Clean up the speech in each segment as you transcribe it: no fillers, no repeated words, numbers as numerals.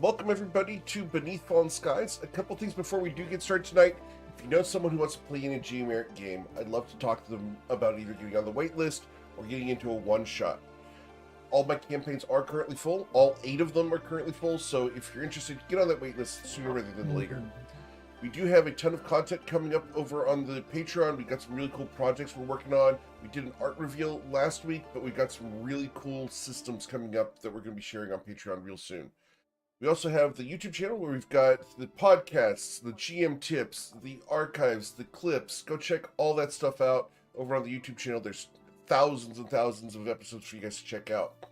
Welcome everybody to Beneath Fallen Skies. A couple things before we do get started tonight. If you know someone who wants to play in a G-Merit game, I'd love to talk to them about either getting on the wait list or getting into a one-shot. All my campaigns are currently full. All 8 of them are currently full, so if you're interested, get on that wait list sooner rather than later. We do have a ton of content coming up over on the Patreon. We got some really cool projects we're working on. We did an art reveal last week, but we got some really cool systems coming up that we're going to be sharing on Patreon real soon. We also have the YouTube channel where we've got the podcasts, the GM tips, the archives, the clips. Go check all that stuff out over on the YouTube channel. There's thousands and thousands of episodes for you guys to check out.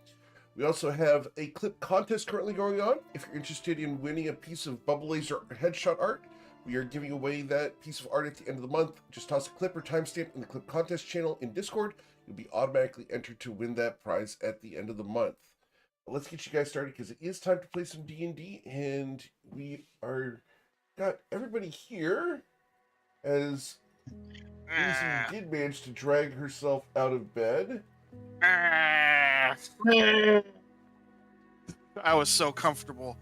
We also have a clip contest currently going on. If you're interested in winning a piece of Bubble Laser headshot art, we are giving away that piece of art at the end of the month. Just toss a clip or timestamp in the clip contest channel in Discord. You'll be automatically entered to win that prize at the end of the month. Let's get you guys started because it is time to play some D&D, and we got everybody here as Lucy did manage to drag herself out of bed. I was so comfortable.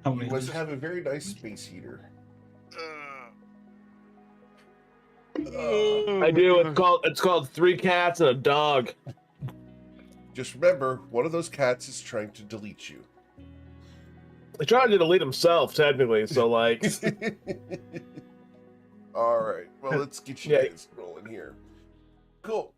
You must have a very nice space heater. I do. It's called 3 cats and a dog. Just remember, one of those cats is trying to delete you. He tried to delete himself, technically, so like... Alright, well, let's get you guys rolling here. Cool.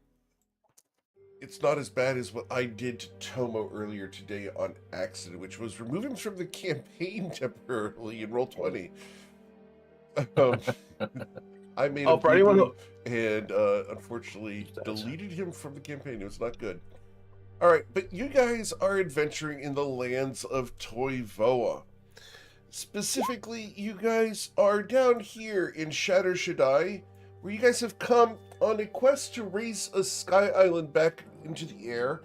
It's not as bad as what I did to Tomo earlier today on accident, which was remove him from the campaign temporarily in Roll20. I made a boo-boo and unfortunately deleted him from the campaign. It was not good. All right, but you guys are adventuring in the lands of Toivoa. Specifically, you guys are down here in Shatter Shaddai, where you guys have come on a quest to raise a sky island back into the air,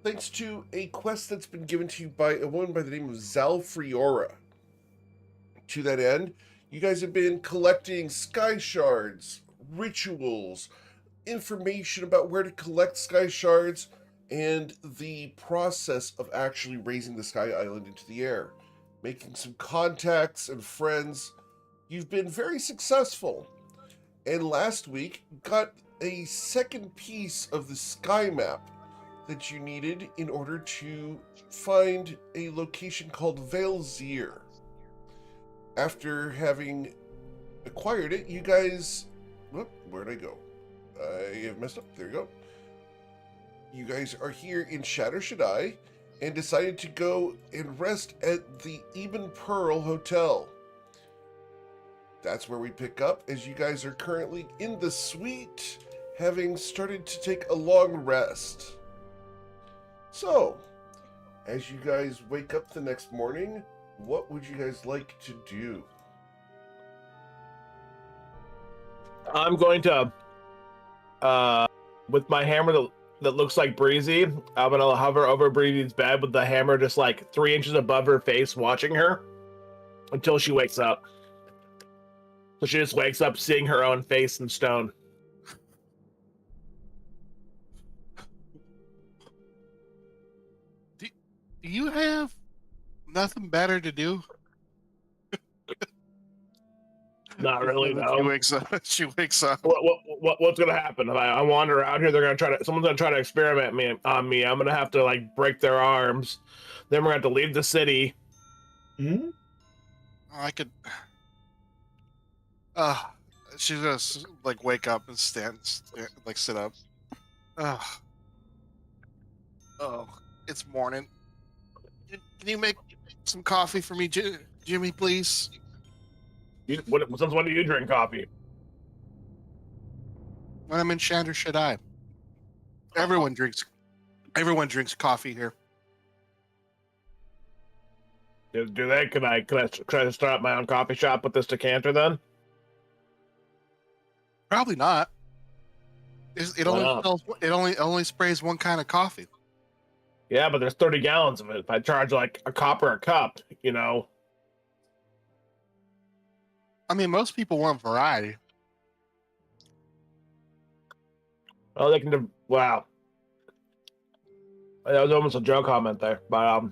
thanks to a quest that's been given to you by a woman by the name of Zalfriora. To that end, you guys have been collecting sky shards, rituals, information about where to collect sky shards, and the process of actually raising the sky island into the air. Making some contacts and friends. You've been very successful. And last week, got a second piece of the sky map that you needed in order to find a location called Valzir. After having acquired it, you guys... Whoop, where'd I go? I have messed up. There you go. You guys are here in Shatter Shaddai and decided to go and rest at the Eben Pearl Hotel. That's where we pick up, as you guys are currently in the suite, having started to take a long rest. So, as you guys wake up the next morning, what would you guys like to do? I'm going to, with my hammer that looks like Breezy, I'm gonna hover over Breezy's bed with the hammer just like 3 inches above her face, watching her until she wakes up. So she just wakes up seeing her own face in stone. Do you have nothing better to do? Not really, no. She wakes up. What's gonna happen if I wander around here? Someone's gonna try to experiment on me. I'm gonna have to like break their arms. Then we're gonna have to leave the city. Hmm? I could. She's gonna like wake up and stand like sit up. Oh, it's morning. Can you make some coffee for me, Jimmy, please? Since when do you drink coffee? When I'm in Shatter Shaddai. Everyone drinks coffee here. Do they? Can I try to start up my own coffee shop with this decanter then? Probably not. It only sprays one kind of coffee. Yeah, but there's 30 gallons of it. If I charge like a copper a cup, you know. I mean, most people want variety. Oh, they can do. Wow. That was almost a joke comment there, but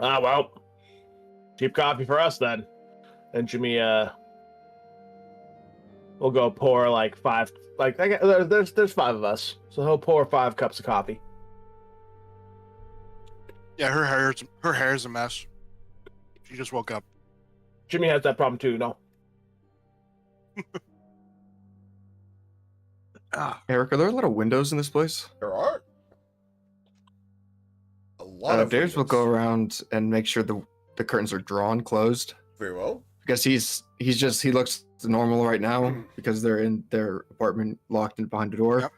Ah, well, cheap coffee for us then. And Jimmy, we'll go pour like 5. Like there's 5 of us, so he'll pour 5 cups of coffee. Yeah, her hair's a mess. She just woke up. Jimmy has that problem too. No. Eric, are there a lot of windows in this place? There are. A lot of Dares will windows. go around and make sure the curtains are drawn closed. Very well. Because he looks normal right now because they're in their apartment locked in behind the door. Yep.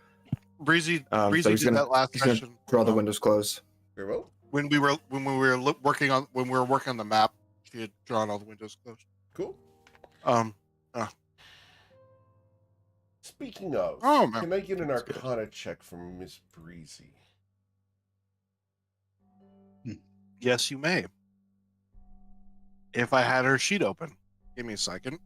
Breezy So did that last session. Draw the windows closed. Very well. When we were working on the map, she had drawn all the windows closed. Cool. Speaking of, man. can I get an Arcana check from Miss Breezy? Yes, you may. If I had her sheet open. Give me a second.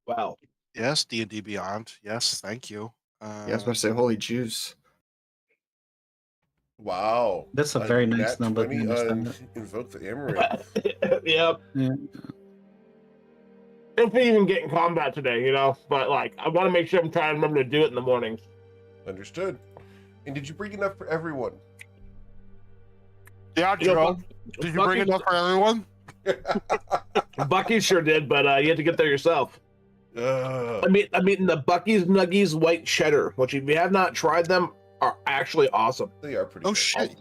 Wow. Yes, D&D Beyond. Yes, thank you. Yeah, I was about to say, holy juice. Wow. That's a very nice nat number. 20 on Invoke the Amaranth. Yep. Yeah. If we even get in combat today, you know, but like I want to make sure I'm trying to remember to do it in the mornings. Understood. And did you bring enough for everyone? Yeah, You know, Joe. Did you bring enough for everyone? Bucky sure did, but you had to get there yourself. Ugh. I mean the Bucky's Nuggies white cheddar, which if you have not tried them, are actually awesome. They are pretty Oh good. shit!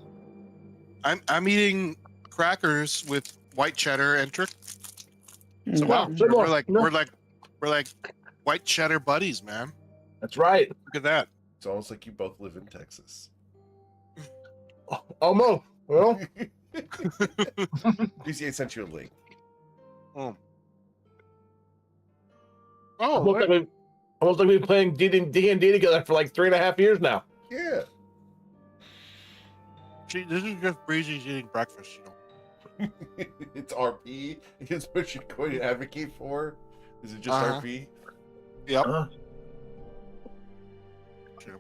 I'm eating crackers with white cheddar and trick. So wow, similar. we're like white cheddar buddies, man. That's right. Look at that. It's almost like you both live in Texas. Almost. Well, BCA sent you a link. Oh, almost like we've been playing D&D together for like 3.5 years now. Yeah. this is just Breezy's eating breakfast. You know. It's RP. Is what you're going to advocate for? Is it just Uh-huh. RP? Yep. Sure.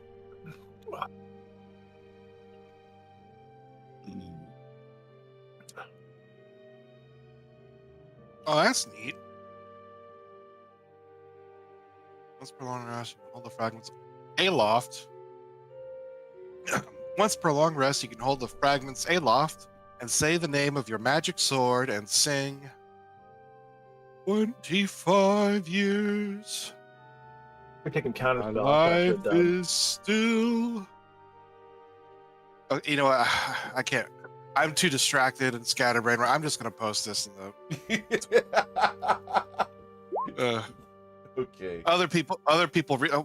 Oh, that's neat. Once per long rest, you can hold the fragments aloft. Once per long rest, you can hold the fragments aloft and say the name of your magic sword and sing 25 years. We're taking counter My spells. life is still. Oh, you know what? I can't. I'm too distracted and scatterbrained. I'm just gonna post this in the. Okay. Other people.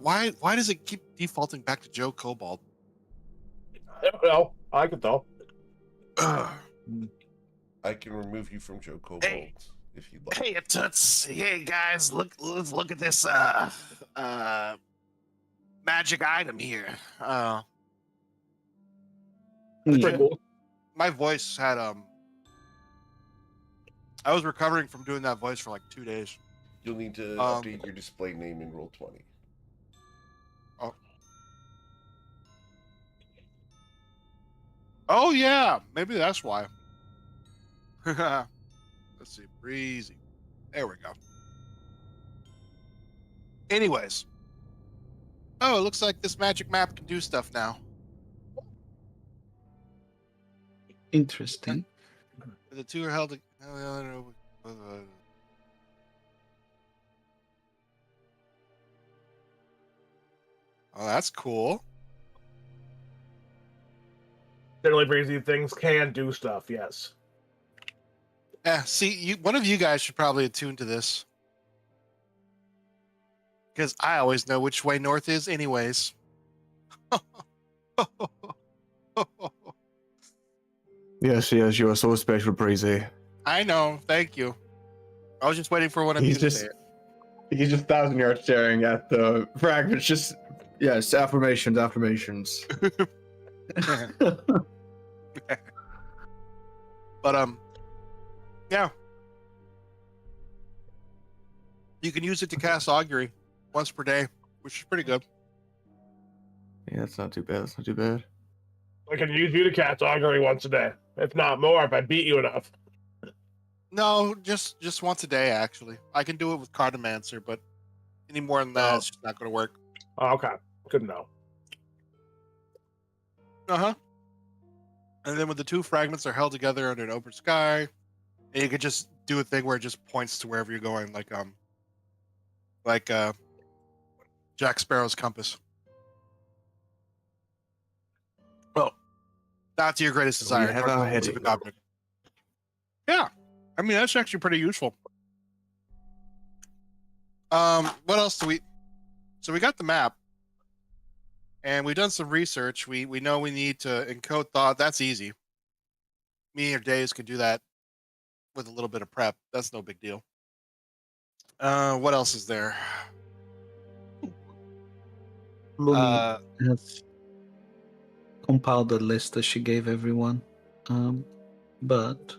Why does it keep defaulting back to Joe Cobalt? I don't know. I can tell. I can remove you from Joe Cobalt if you'd like. Hey, Toots. Hey, guys. Let's look at this magic item here. Pretty cool. My voice had I was recovering from doing that voice for like 2 days. You'll need to update your display name in Roll20. Oh yeah, maybe that's why. Let's see, Breezy. There we go. Anyways. Oh, it looks like this magic map can do stuff now. Interesting. The two are held. Oh, that's cool. Generally, Breezy, things can do stuff, yes. Yeah, see, one of you guys should probably attune to this. Because I always know which way north is anyways. Yes, you are so special, Breezy. I know, thank you. I was just waiting for one of you to say it. He's just 1,000 yards staring at the fragments. Just yes, affirmations. But yeah. You can use it to cast augury once per day, which is pretty good. Yeah, that's not too bad. That's not too bad. I can use you to catch augury once a day, if not more, if I beat you enough. No, just once a day. Actually, I can do it with Cartomancer, but any more than that, it's just not going to work. Okay, good to know. And then when the two fragments are held together under an open sky, and you could just do a thing where it just points to wherever you're going, like Jack Sparrow's compass. Well, not to your greatest desire. have our head. Specific object. Yeah, I mean that's actually pretty useful. What else do we? So we got the map, and we've done some research. We know we need to encode thought. That's easy. Me or Days can do that with a little bit of prep. That's no big deal. What else is there? Lumi has compiled the list that she gave everyone, but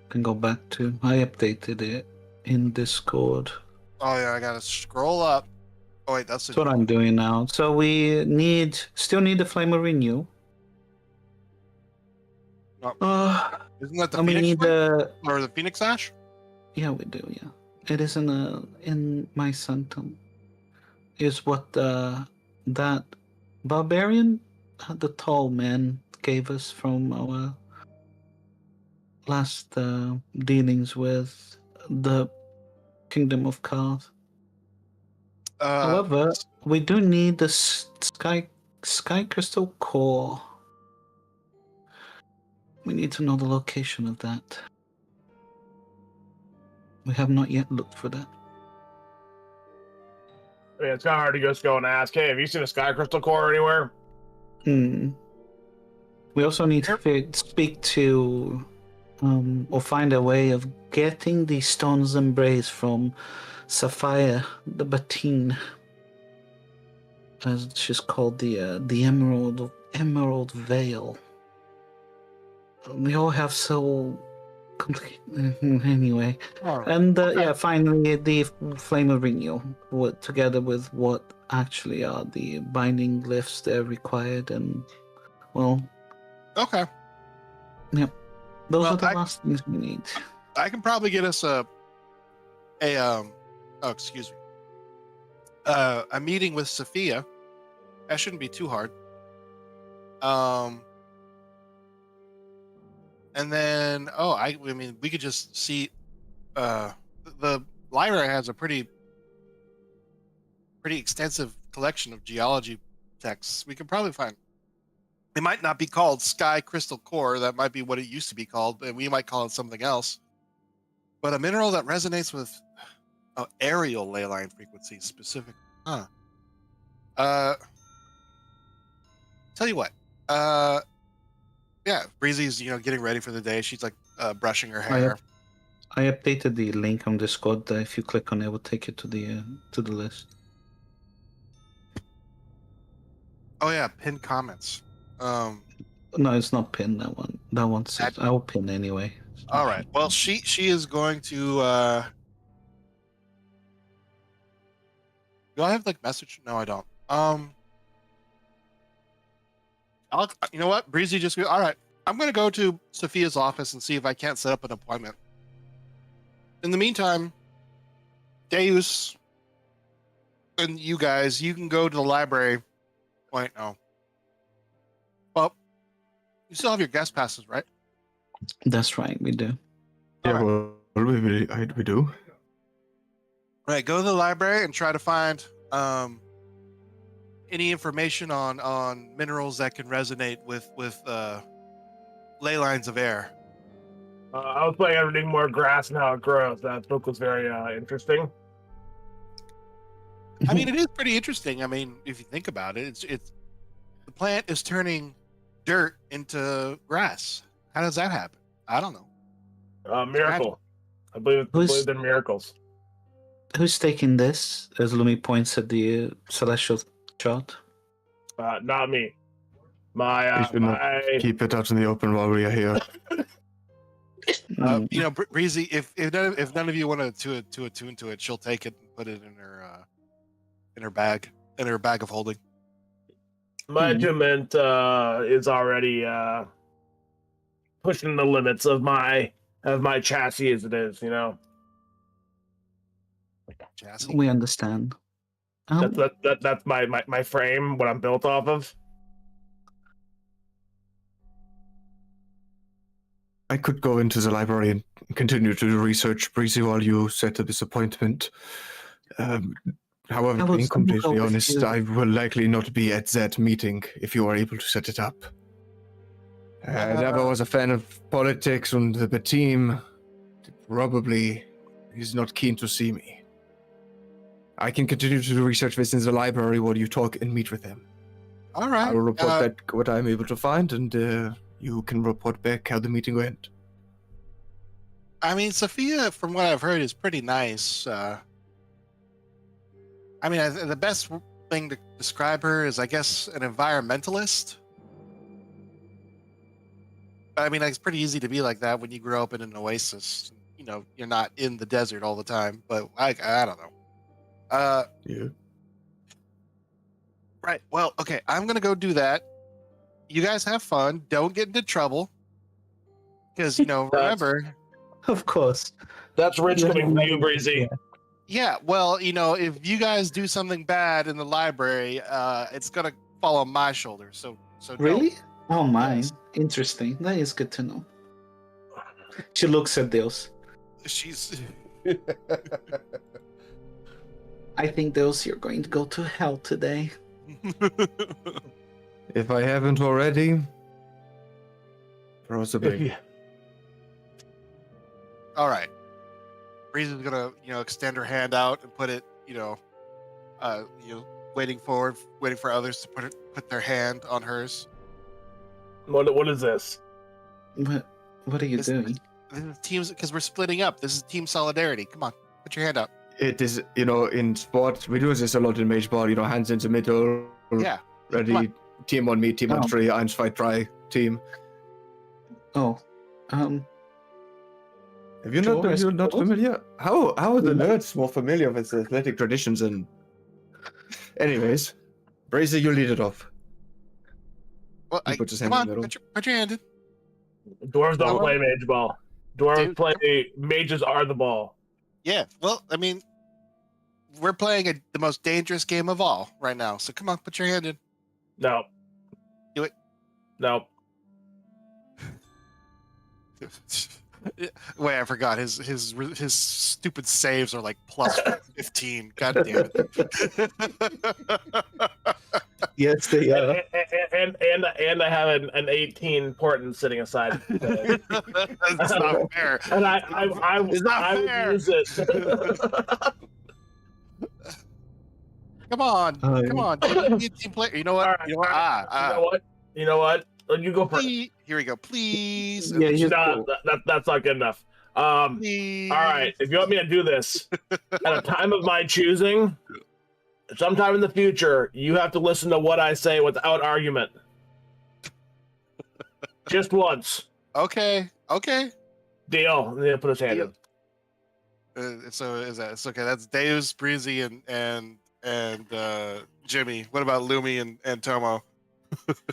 can go back to. I updated it in Discord. Oh yeah, I gotta scroll up. Oh wait, that's what I'm doing now. So we still need the Flame of Renew. Isn't that the Phoenix or the Phoenix Ash? Yeah, we do. Yeah, it is in my Sanctum. Is what that barbarian, the tall man, gave us from our last dealings with the Kingdom of Karth. However, we do need the sky crystal core. We need to know the location of that. We have not yet looked for that. I mean, it's kind of hard to just go and ask, hey, have you seen a sky crystal core anywhere? We also need to speak to, or find a way of getting the stone's embrace from Sapphire, the Batine, as she's called, the Emerald Veil. We all have so anyway, and finally the Flame of Renewal, together with what actually are the binding glyphs that are required, and okay, yep, those are the last things we need. I can probably get us a meeting with Sophia. That shouldn't be too hard. And then, I mean, we could just see. The library has a pretty extensive collection of geology texts. We could probably find. It might not be called Sky Crystal Core. That might be what it used to be called, and we might call it something else. But a mineral that resonates with aerial ley line frequencies specific. Tell you what. Yeah, Breezy's getting ready for the day. She's like brushing her hair. I updated the link on Discord. If you click on it, will take you to the list. Oh yeah, pinned comments. No, it's not pinned. That one says I will pin anyway. All right. Well, she is going to. Do I have like message? No, I don't. You know what? Breezy just go. All right. I'm going to go to Sophia's office and see if I can't set up an appointment. In the meantime, Deus and you guys, you can go to the library. Wait, no. Well, you still have your guest passes, right? That's right, we do. Yeah, well, we do. Right, go to the library and try to find any information on minerals that can resonate with ley lines of air. I was playing everything more grass and how it grows. That book was very interesting. I mean, it is pretty interesting. I mean, if you think about it, it's the plant is turning dirt into grass. How does that happen? I don't know. Miracle. I believe they're miracles. Who's taking this? As Lumi points at the celestial chart. Not me. My keep it out in the open while we are here. Breezy, if none of you want to attune to it, she'll take it and put it in her bag of holding. My attunement is already pushing the limits of my chassis as it is. You know, Chassis. We understand. that's my frame, what I'm built off of. I could go into the library and continue to do research, Breezy, while you set up this appointment. However, being completely honest, I will likely not be at that meeting if you are able to set it up. I never was a fan of politics, and the team probably is not keen to see me. I can continue to do research within the library while you talk and meet with them. All right. I will report back what I'm able to find, and you can report back how the meeting went. I mean, Sophia, from what I've heard, is pretty nice. I mean, the best thing to describe her is, I guess, an environmentalist. I mean, it's pretty easy to be like that when you grow up in an oasis. You know, you're not in the desert all the time, but I don't know. Yeah. Right. Well, okay. I'm going to go do that. You guys have fun. Don't get into trouble. Because, you know, remember. Of course. That's rich coming from you, Breezy. Yeah. Well, you know, if you guys do something bad in the library, it's going to fall on my shoulders. So Really? Don't. Oh, mine. Yes. Interesting. That is good to know. She looks at Deus. She's. I think, Deus, you're going to go to hell today. If I haven't already, possibly. All right. Breezy's gonna, extend her hand out and put it, waiting for others to put their hand on hers. What is this? What are you doing? This is teams, because we're splitting up. This is team solidarity. Come on, put your hand up. It is, in sport, we do this a lot in Mage Ball, hands in the middle. Yeah. Ready, team on me, team on 3, 1, 2, 3, team. Oh, Have you not familiar? How are the nerds more familiar with the athletic traditions and... Anyways, Bracer, you lead it off. Well, He puts his come hand in on, the middle. put your hand in. Dwarves don't Hello? play Mage Ball. Dwarves play... Mages are the ball. Yeah, well, I mean, we're playing the most dangerous game of all right now. So come on, put your hand in. No. Do it. No. Wait, I forgot. His stupid saves are like plus 15. God damn it. yes, they are. And I have an 18 Portent sitting aside. That's not fair. And I It's not fair. would use it. Come on. Come on. Be a team player. You know what? All right, You know what? You go first. Here we go. Please. Yeah, No, that's not good enough. Please. All right. If you want me to do this at a time of my choosing, sometime in the future, you have to listen to what I say without argument. Just once. Okay. Deal. And then put his hand in. So is that? It's okay. That's Deus, Breezy, and Jimmy. What about Lumi and Tomo?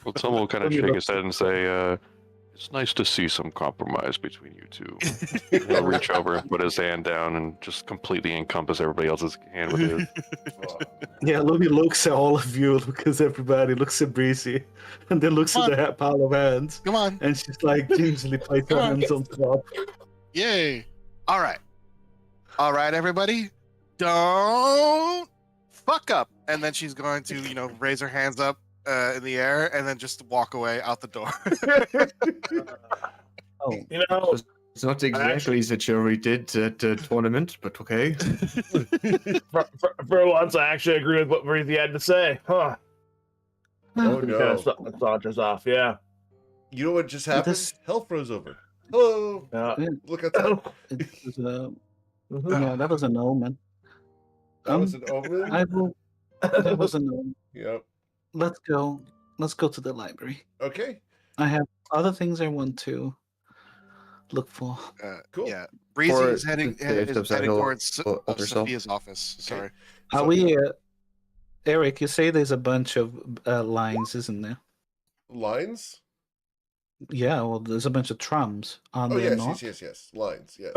Well, Tom will kind of shake his head and say, it's nice to see some compromise between you two. He'll reach over and put his hand down and just completely encompass everybody else's hand with his. Yeah, Lumi looks at all of you, looks at everybody, looks at Breezy, and then looks at the pile of hands. Come on. And she's like, gingerly places her hands on top. Yay. All right, everybody. Don't fuck up. And then she's going to, raise her hands up in the air and then just walk away out the door. It's not exactly the jury did at the tournament, but okay. For once, I actually agree with what Breezy had to say. Huh. Oh, no. That saunters off, yeah. You know what just happened? Hell froze over. Hello. Look at that. Yeah, that was an omen. That was an omen? That was an omen. Yep. Let's go to the library. Okay. I have other things I want to look for. Cool. Yeah. Breezy is heading towards other Sophia's office. Okay. Sorry. Are we Eric, you say there's a bunch of lines, isn't there? Lines? Yeah, well, there's a bunch of trams, aren't Oh, there yes, not? yes. Lines, yes.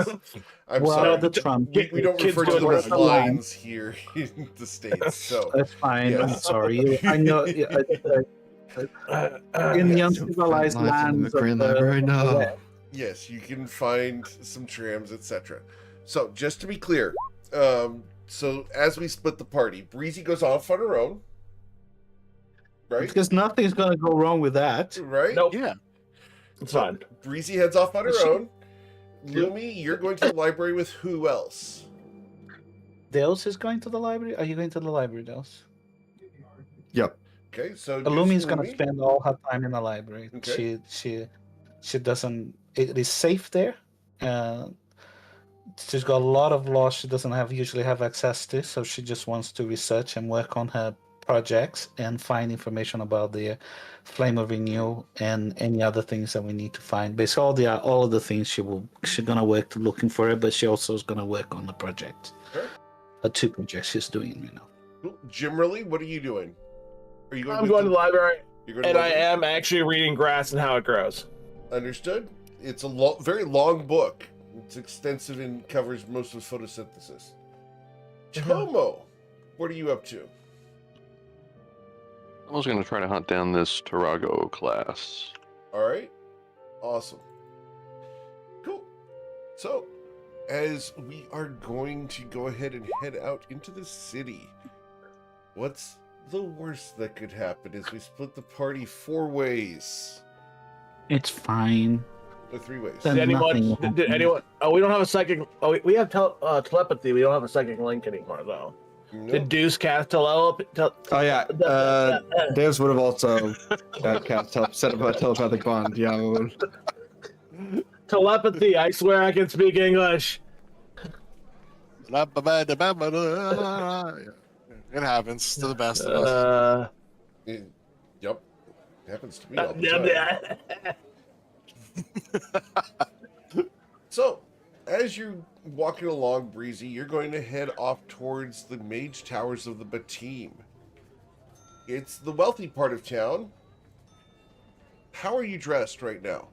I'm What sorry. are the trams? We don't Kids refer to doing them as work. lines here in the States, so That's fine. I'm yes. sorry. I know. In the yes. uncivilized Lines in the lands of Grand the Library? No. West. Yes, you can find some trams, etc. So, just to be clear, so as we split the party, Breezy goes off on her own, right? Because nothing's gonna go wrong with that. Right? Nope, Yeah. it's fine. Breezy heads off on her She- own. Lumi, you're going to the library with who else? Dales is going to the library. Are you going to the library, Dales? Yep. Okay, so Lumi's gonna Lumi. spend all her time in the library. Okay. She doesn't. It is safe there. She's got a lot of law she doesn't usually have access to, so she just wants to research and work on her projects and find information about the flame of renewal and any other things that we need to find. Basically, all of the things she's gonna work looking for it, but she also is gonna work on the project. Sure. The 2 projects she's doing right now. Cool. Jimmerly, what are you doing? Are you going? I'm going to the library, You're going to and the I library? am actually reading Grass and How It Grows. Understood. It's a very long book. It's extensive and covers most of photosynthesis. Chomo, what are you up to? I was going to try to hunt down this Tarago class. All right. Awesome. Cool. So, as we are going to go ahead and head out into the city, what's the worst that could happen is we split the party 4 ways. It's fine. Or 3 ways. Then- Did anyone? nothing will Did happen. anyone? Oh, we don't have a psychic. Oh, we have telepathy. We don't have a psychic link anymore, though. No. Did Deuce cast telepathy? Oh yeah. Daves would have also set up a telepathic bond. Yeah. Telepathy. I swear I can speak English. It happens to the best of us. Yep. Happens to me all the time. So, as you're walking along, Breezy, you're going to head off towards the mage towers of the Bateem. It's the wealthy part of town. How are you dressed right now?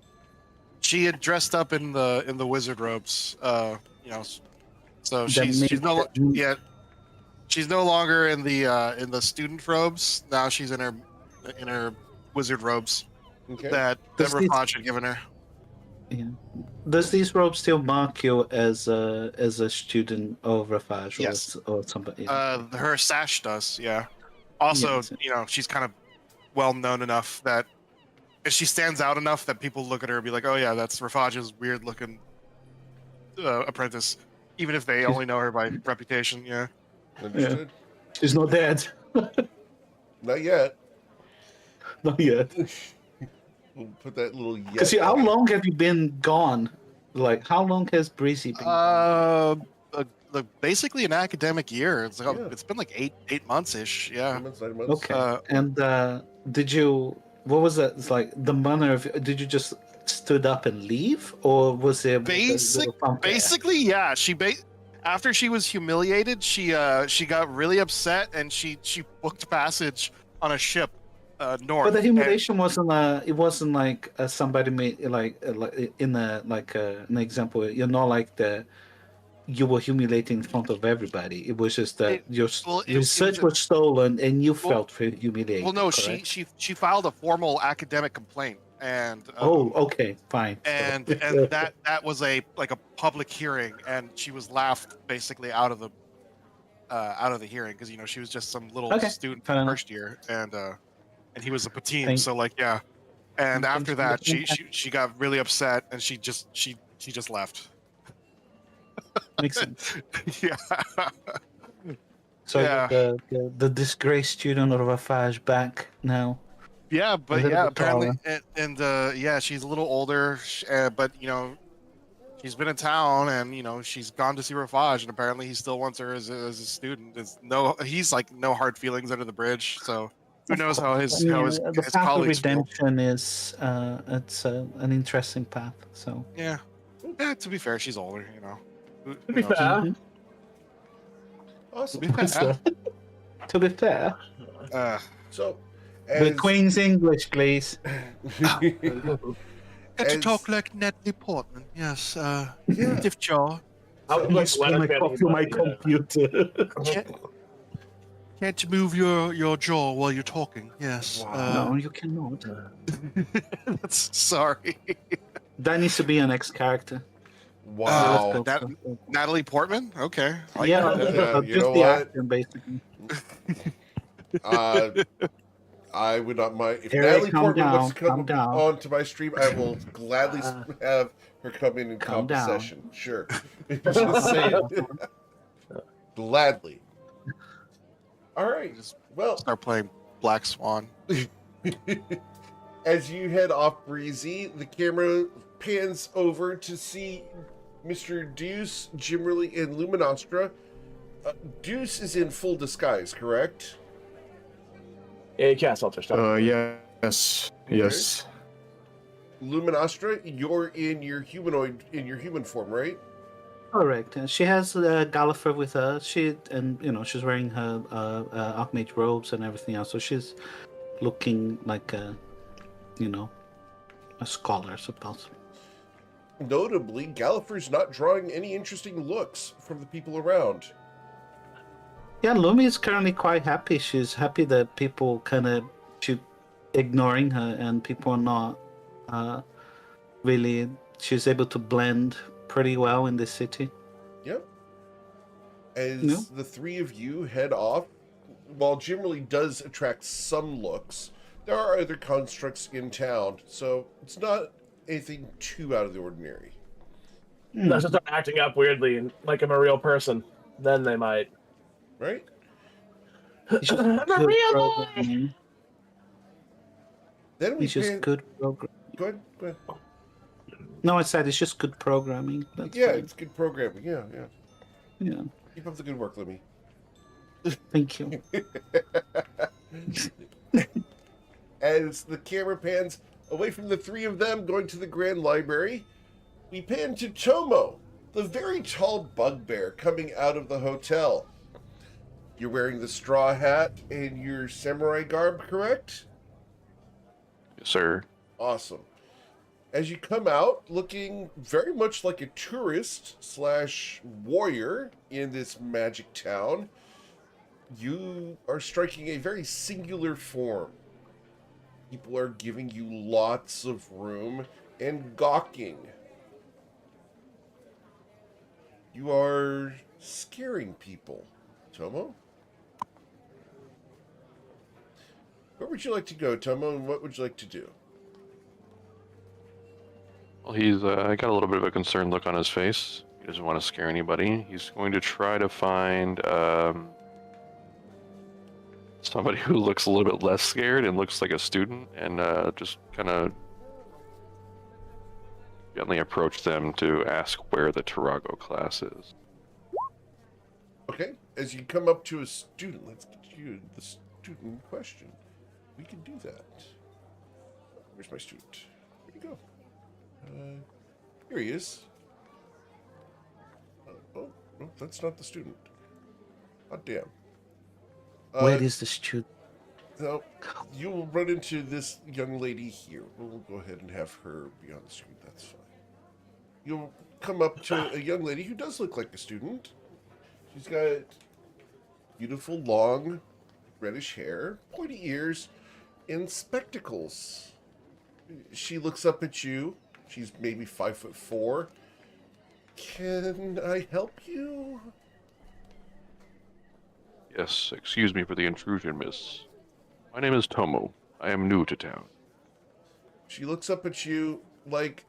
She had dressed up in the wizard robes, so The she's no mage- she's no longer in the student robes. Now she's in her wizard robes Okay. that Does this- Rafaj had given her. Yeah. Does these robes still mark you as a student of Rafaj Yes. or somebody? Her sash does, yeah. Also, Yes. she's kind of well known enough that if she stands out enough that people look at her and be like, "Oh yeah, that's Rafaj's weird looking apprentice," even if they only know her by reputation. Yeah. Understood? She's not dead. Not yet. Not yet. We'll put that little yet. Because how on it. long have you been gone? Like, how long has Breezy been gone? Basically an academic year. It's like, Yeah. it's been like eight months ish. Yeah. 9 months, 9 months. Okay. And did you? What was that? It's like the manner of. Did you just stood up and leave, or was there Basically, yeah. After she was humiliated, she got really upset and she booked passage on a ship north. But the and- humiliation wasn't. It wasn't like somebody made like in an example. You're not like you were humiliating in front of everybody. It was just that your research was stolen and you felt humiliated. Well, no, correct? she filed a formal academic complaint, and okay, fine. and that was a public hearing, and she was laughed basically out of the hearing because she was just some little student fair enough. first year, and he was a Pateem, Thank- so yeah. And Thanks after for that, the she got really upset, and she just left. Makes sense. Yeah. So Yeah. the disgraced student of Rafaj back now. Yeah, A but little yeah, bit apparently, taller. and yeah, she's a little older, but she's been in town, and she's gone to see Rafaj, and apparently he still wants her as a student. He's like no hard feelings under the bridge, so who knows how his the his path of colleagues feel. redemption is it's an interesting path. So Yeah, to be fair, she's older, Who To be knows? fair, Awesome. To be fair. To be fair, So, the Queen's English, please. Got to talk like Natalie Portman. Yes. Yeah. Stiff jaw. So, Like Leonard Kenny, computer. Can't you move your jaw while you're talking? Yes. Wow. No, you cannot. That's sorry. That needs to be an X character. wow. Natalie Portman. Okay. I like Yeah, that. Yeah, you just know the what? actor, basically. I would not mind if Eric, Natalie calm Portman down, wants to come calm down. onto my stream. I will gladly have her come in and Calm comp a down. session. Sure, just saying. Gladly. All right. Well, Start playing Black Swan. as you head off Breezy, the camera pans over to see Mr. Deuce, Jimmerly, and Luminostra. Deuce is in full disguise, correct? Yeah, you can't sell stuff. Yes. Yes. Luminostra, you're in your human form, right? Correct. She has Gallifrey with her. She's wearing her Archmage robes and everything else. So she's looking like a scholar, I suppose. Notably, Gallifrey's not drawing any interesting looks from the people around. Yeah, Lumi is currently quite happy. She's happy that people she's ignoring her and people are not really. She's able to blend pretty well in this city. Yep. As the three of you head off, while Jimmerly does attract some looks, there are other constructs in town, so it's not anything too out of the ordinary. Unless I start acting up weirdly and like I'm a real person, then they might. Right? I'm a real boy. Then we It's just good programming. Go ahead. No, I said it's just good programming. That's Yeah, fine. it's good programming. Yeah. Yeah. Keep up the good work, Lemmy. Thank you. As the camera pans away from the three of them going to the Grand Library, we pan to Tomo, the very tall bugbear coming out of the hotel. You're wearing the straw hat and your samurai garb, correct? Yes, sir. Awesome. As you come out, looking very much like a tourist / warrior in this magic town, you are striking a very singular form. People are giving you lots of room and gawking. You are scaring people. Tomo? Where would you like to go, Tomo, and what would you like to do? Well, he's got a little bit of a concerned look on his face. He doesn't want to scare anybody. He's going to try to find somebody who looks a little bit less scared and looks like a student, and just kind of gently approach them to ask where the Tarago class is. Okay, as you come up to a student, let's get you the student in question. We can do that. Where's my student? Where'd he go? Here he is. No, that's not the student. God damn. Where is the student? No, you will run into this young lady here. We'll go ahead and have her be on the screen. That's fine. You'll come up to a young lady who does look like a student. She's got beautiful, long, reddish hair, pointy ears, and spectacles. She looks up at you. She's maybe 5'4". Can I help you? Yes, excuse me for the intrusion, miss. My name is Tomo. I am new to town. She looks up at you like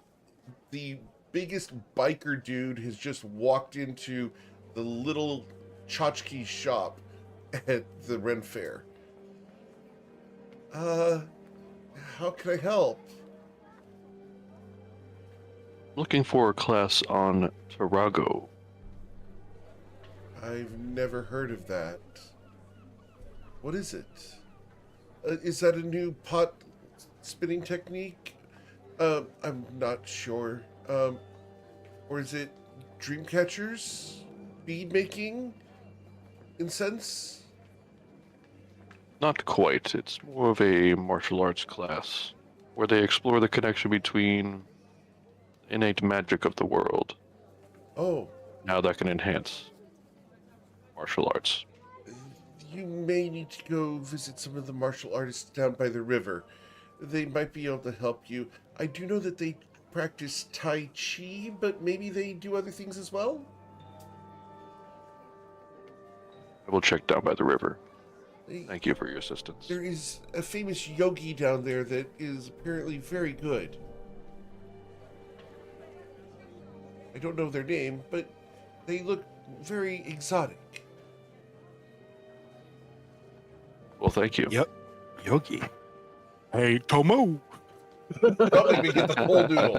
the biggest biker dude has just walked into the little tchotchke shop at the Ren Fair. How can I help? Looking for a class on Tarago. I've never heard of that. What is it? Is that a new pot spinning technique? I'm not sure. Or is it dream catchers? Bead making? Incense? Not quite. It's more of a martial arts class, where they explore the connection between innate magic of the world, Oh, how that can enhance martial arts. you may need to go visit some of the martial artists down by the river. They might be able to help you. I do know that they practice Tai Chi, but maybe they do other things as well? I will check down by the river. They- Thank you for your assistance. There is a famous yogi down there that is apparently very good. I don't know their name, but they look very exotic. Well, thank you. Yep. Yogi. Hey, Tomo. Don't make me get the whole noodle.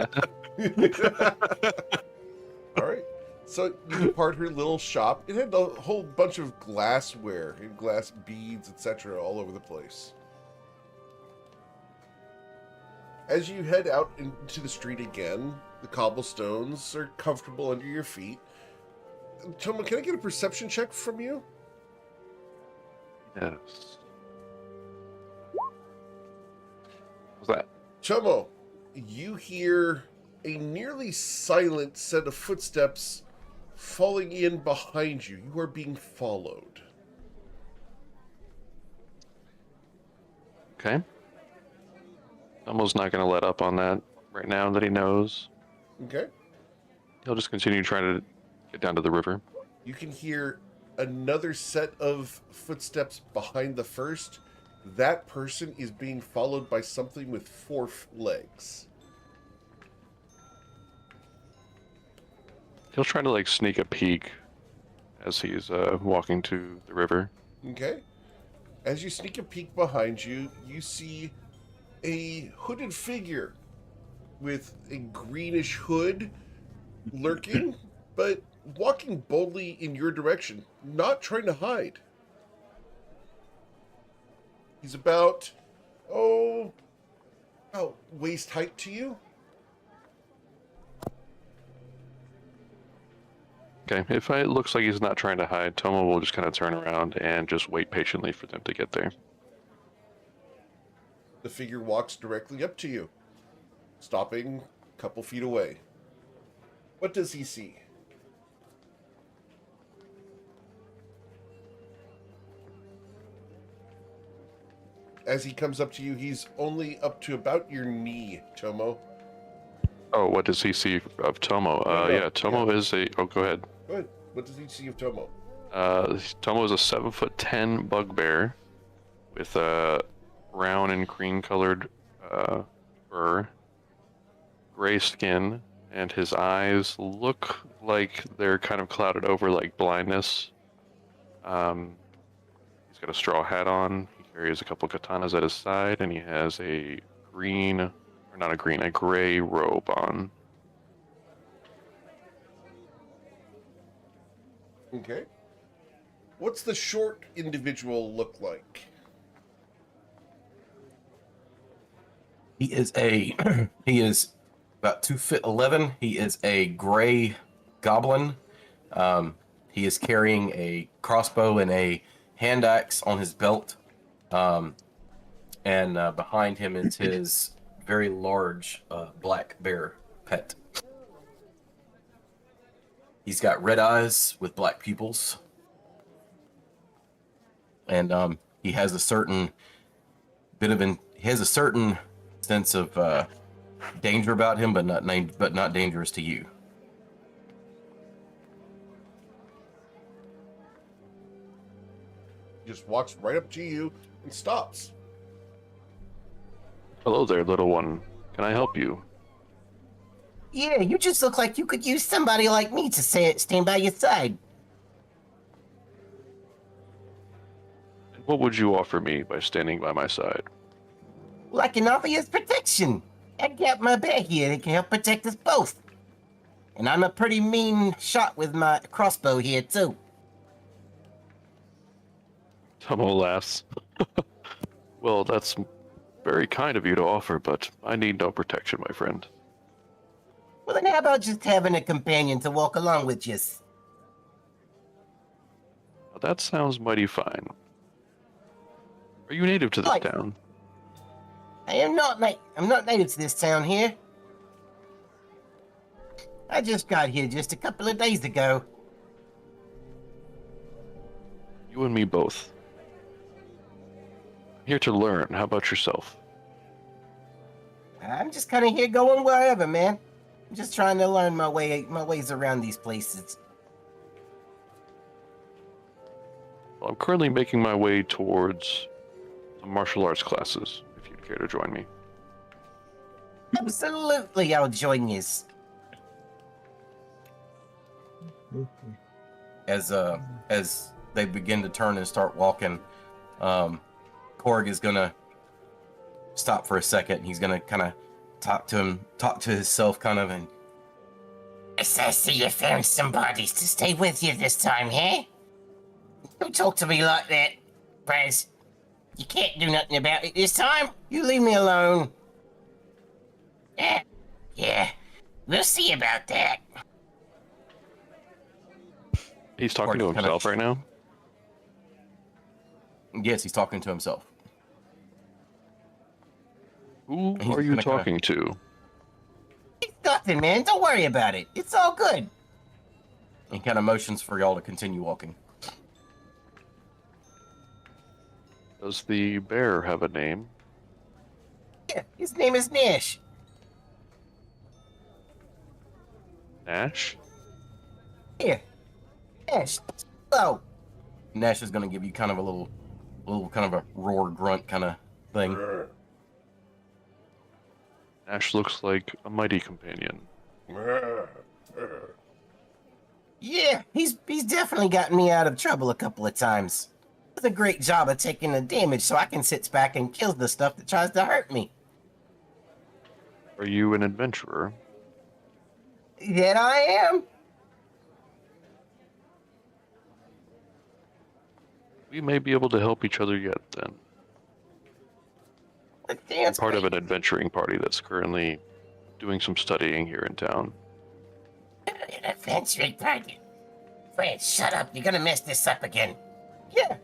All right. So you depart her little shop. It had a whole bunch of glassware and glass beads, etc., all over the place. As you head out into the street again, the cobblestones are comfortable under your feet. Tomo, can I get a perception check from you? Yes. What's that? Tomo, you hear a nearly silent set of footsteps falling in behind you. You are being followed. Okay. Elmo's not going to let up on that right now that he knows. Okay? He'll just continue trying to get down to the river. You can hear another set of footsteps behind the first. That person is being followed by something with 4 legs. He'll try to like sneak a peek as he's walking to the river. Okay? As you sneak a peek behind you, you see a hooded figure with a greenish hood lurking, but walking boldly in your direction, not trying to hide. He's about waist height to you. Okay, if it looks like he's not trying to hide, Tomo will just kind of turn around and just wait patiently for them to get there. The figure walks directly up to you, stopping a couple feet away. What does he see? As he comes up to you, he's only up to about your knee, Tomo. Oh, what does he see of Tomo? No, Yeah, Tomo is a... Oh, go ahead. Go ahead. What does he see of Tomo? Tomo is a 7'10" bugbear with brown and cream colored fur, gray skin, and his eyes look like they're kind of clouded over like blindness. He's got a straw hat on. He carries a couple katanas at his side, and he has a a gray robe on. Okay. What's the short individual look like? He is about 2'11". He is a gray goblin. He is carrying a crossbow and a hand axe on his belt. And behind him is his very large black bear pet. He's got red eyes with black pupils. And he has a certain sense of danger about him, but not dangerous to you. He just walks right up to you and stops. Hello there, little one. Can I help you? Yeah, you just look like you could use somebody like me to stand by your side. And what would you offer me by standing by my side? Well, I can offer you protection. I got my bear here that can help protect us both. And I'm a pretty mean shot with my crossbow here, too. Tomo laughs. Well, that's very kind of you to offer, but I need no protection, my friend. Well, then how about just having a companion to walk along with you? Well, that sounds mighty fine. Are you native to this Like- town? I am not I'm not native to this town here. I just got here just a couple of days ago. You and me both. Here to learn. How about yourself? I'm just kind of here going wherever, man. I'm just trying to learn my ways around these places. Well, I'm currently making my way towards some martial arts classes, if you'd care to join me. Absolutely, I'll join you. As they begin to turn and start walking, Korg is gonna stop for a second. He's gonna kind of talk to himself, kind of, and Yes, I see you found somebody to stay with you this time, huh? Don't talk to me like that, Braz. You can't do nothing about it this time. You leave me alone. Yeah, we'll see about that. He's talking to Korg's kinda- himself right now? yes, he's talking to himself. Who He's are you gonna kinda- talking to? It's nothing, man. Don't worry about it. It's all good. He kind of motions for y'all to continue walking. Does the bear have a name? Yeah, his name is Nash. Nash? Here. Nash. Oh, Nash is gonna give you kind of a little kind of a roar grunt kind of thing. Nash looks like a mighty companion. yeah. He's definitely gotten me out of trouble a couple of times. Does a great job of taking the damage so I can sit back and kill the stuff that tries to hurt me. Are you an adventurer? That I am. We may be able to help each other yet, then. But I'm that's part of great. an adventuring party that's currently doing some studying here in town. An adventuring party. Fred, shut up. You're gonna mess this up again. Yeah.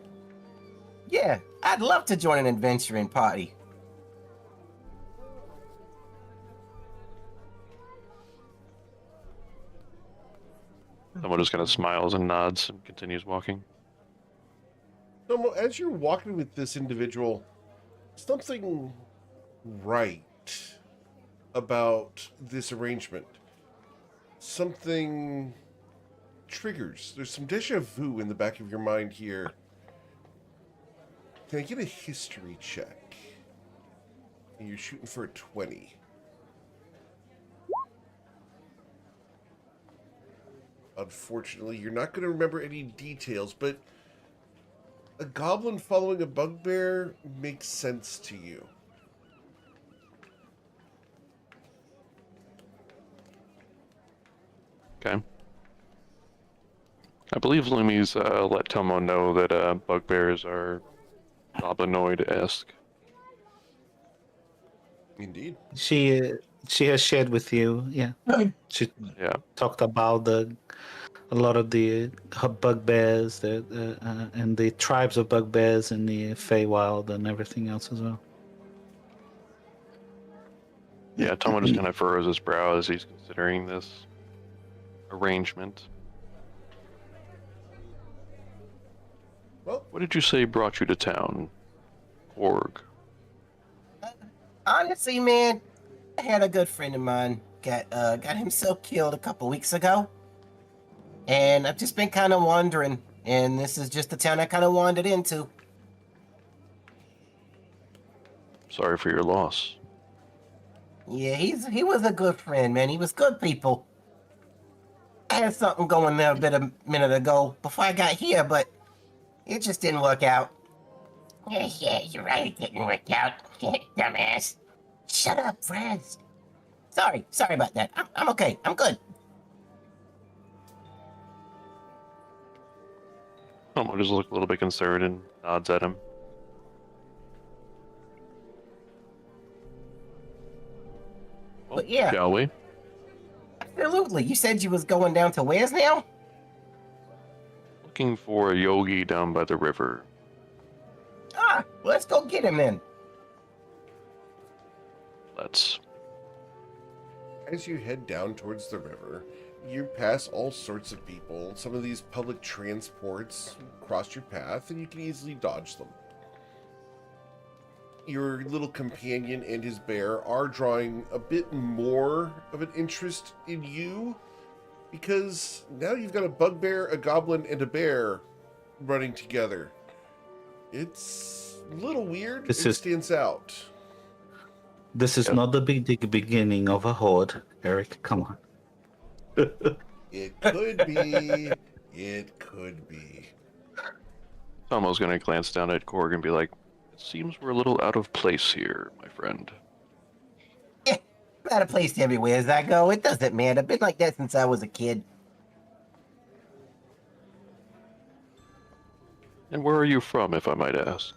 Yeah, I'd love to join an adventuring party. Someone just kind of smiles and nods and continues walking. Tomo, as you're walking with this individual, something right about this arrangement. Something triggers. There's some deja vu in the back of your mind here. Can I get a history check? And you're shooting for a 20. Unfortunately, you're not going to remember any details, but a goblin following a bugbear makes sense to you. Okay. I believe Lumi's let Tomo know that bugbears are goblinoid-esque. Indeed. She has shared with you, yeah. She Yeah. talked about a lot of the bugbears, and the tribes of bugbears in the Feywild and everything else as well. Yeah, Tomo just kind of furrows his brow as he's considering this arrangement. Well, What did you say brought you to town? Org. Honestly, man, I had a good friend of mine got himself killed a couple weeks ago, and I've just been kind of wandering, and this is just the town I kind of wandered into. Sorry for your loss. Yeah, he was a good friend, man. He was good people. I had something going there a minute ago before I got here, but it just didn't work out. Yeah, you're right. It didn't work out. Dumbass. Shut up, Franz. Sorry about that. I'm okay. I'm good. Tomo just looks a little bit concerned and nods at him. Well, But yeah. Shall we? Absolutely. You said you was going down to where's now? Looking for a yogi down by the river. Ah, Let's go get him then. Let's. As you head down towards the river, you pass all sorts of people. Some of these public transports cross your path, and you can easily dodge them. Your little companion and his bear are drawing a bit more of an interest in you, because now you've got a bugbear, a goblin, and a bear running together. It's a little weird. It stands out. This is not the beginning of a horde, Eric. Come on. It could be. It could be. Tomo's gonna glance down at Korg and be like, "It seems we're a little out of place here, my friend." Yeah, I'm out of place everywhere as I go. It doesn't matter. I've been like that since I was a kid. And where are you from, if I might ask?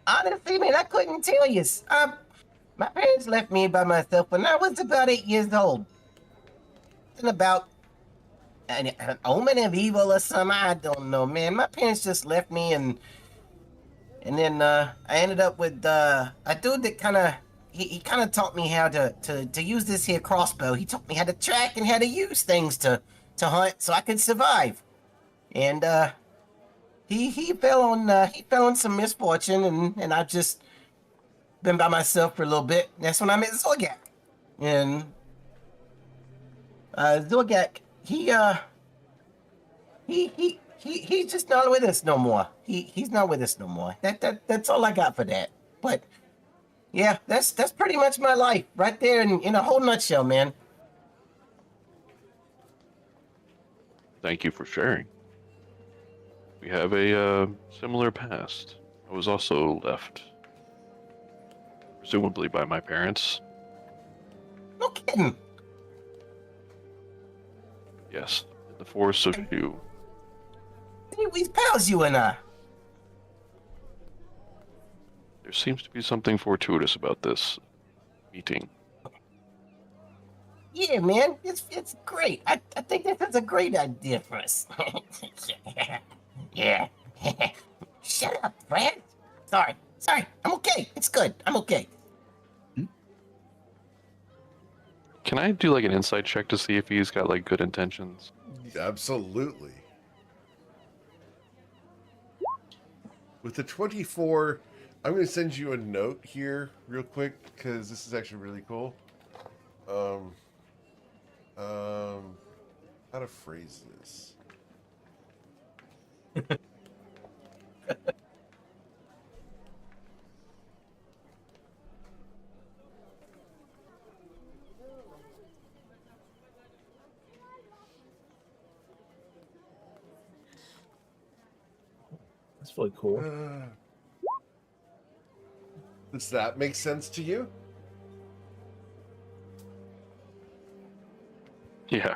Honestly, man, I couldn't tell you. My parents left me by myself when I was about 8 years old. Something about an omen of evil or something. I don't know, man. My parents just left me, and then I ended up with a dude that kind of he kind of taught me how to use this here crossbow. He taught me how to track and how to use things to hunt so I could survive. And he fell on some misfortune, and I've just been by myself for a little bit. That's when I met Zorgak. And Zorgak, he's just not with us no more. He's not with us no more. That's all I got for that. But yeah, that's pretty much my life right there in a whole nutshell, man. Thank you for sharing. We have a similar past. I was also left, presumably by my parents. No kidding. Yes, in the forest of Shu. We pals, you and I. There seems to be something fortuitous about this meeting. Yeah, man, it's great. I think this is a great idea for us. Yeah. Shut up, Fred. Sorry. I'm okay. It's good. I'm okay. Can I do like an insight check to see if he's got like good intentions? Absolutely. With the 24, I'm going to send you a note here real quick because this is actually really cool. How to phrase this? That's really cool. Does that make sense to you? Yeah.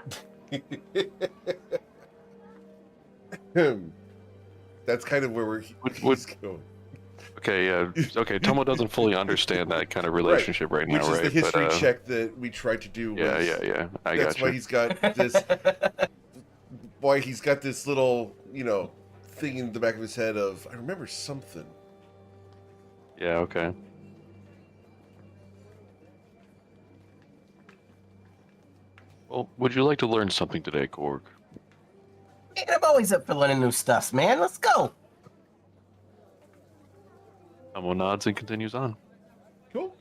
That's kind of where he's going. Okay, yeah. Okay, Tomo doesn't fully understand that kind of relationship right, now, Which is right? the history check that we tried to do. Yeah. That's why he's got this. Why he's got this little, thing in the back of his head of, I remember something. Yeah, okay. Well, would you like to learn something today, Korg? Man, I'm always up for learning new stuff, man. Let's go. Tomo nods and continues on. Cool.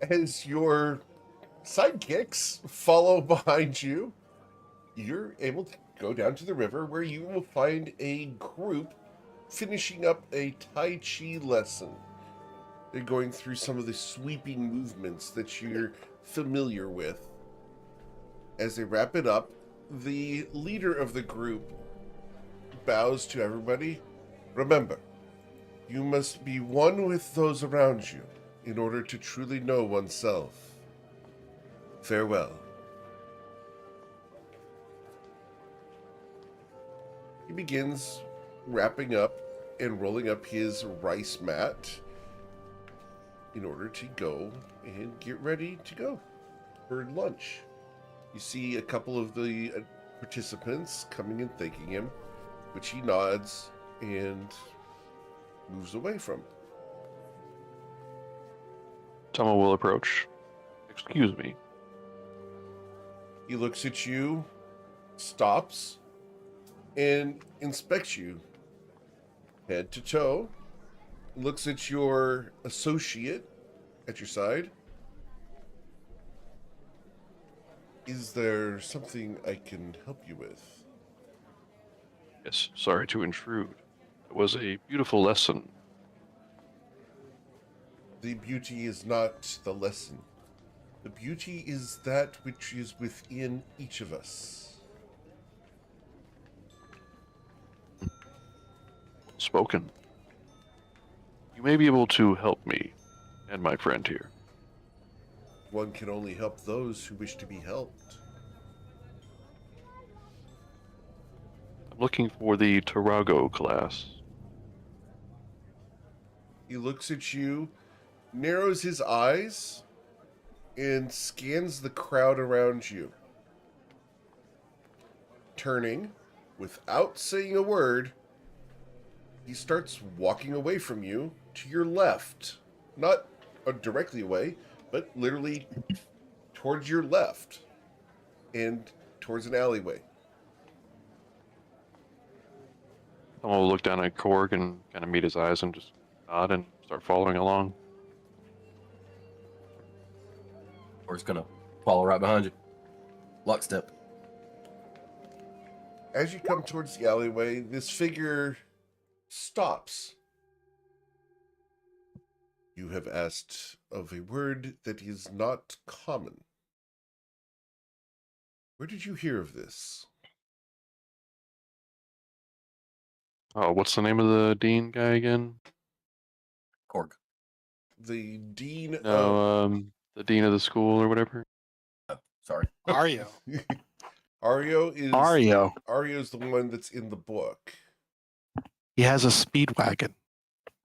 As your sidekicks follow behind you, you're able to go down to the river where you will find a group finishing up a Tai Chi lesson. They're going through some of the sweeping movements that you're familiar with. As they wrap it up, the leader of the group bows to everybody. Remember, you must be one with those around you in order to truly know oneself. Farewell. He begins wrapping up and rolling up his rice mat in order to go and get ready to go for lunch. You see a couple of the participants coming and thanking him, which he nods and moves away from. Tomo will approach. Excuse me. He looks at you, stops, and inspects you head to toe, looks at your associate at your side. Is there something I can help you with? Yes, sorry to intrude. It was a beautiful lesson. The beauty is not the lesson. The beauty is that which is within each of us. Spoken. You may be able to help me and my friend here. One can only help those who wish to be helped. I'm looking for the Tarago class. He looks at you, narrows his eyes, and scans the crowd around you. Turning, without saying a word, he starts walking away from you to your left. Not directly away, but literally towards your left and towards an alleyway. I'm gonna look down at Korg and kind of meet his eyes and just nod and start following along. Korg's gonna follow right behind you. Lockstep. As you come towards the alleyway, this figure stops. You have asked of a word that is not common. Where did you hear of this? Oh, what's the name of the dean guy again? Korg. The dean of... No, the dean of the school or whatever. Oh, sorry. Ario. Ario's the one that's in the book. He has a speedwagon.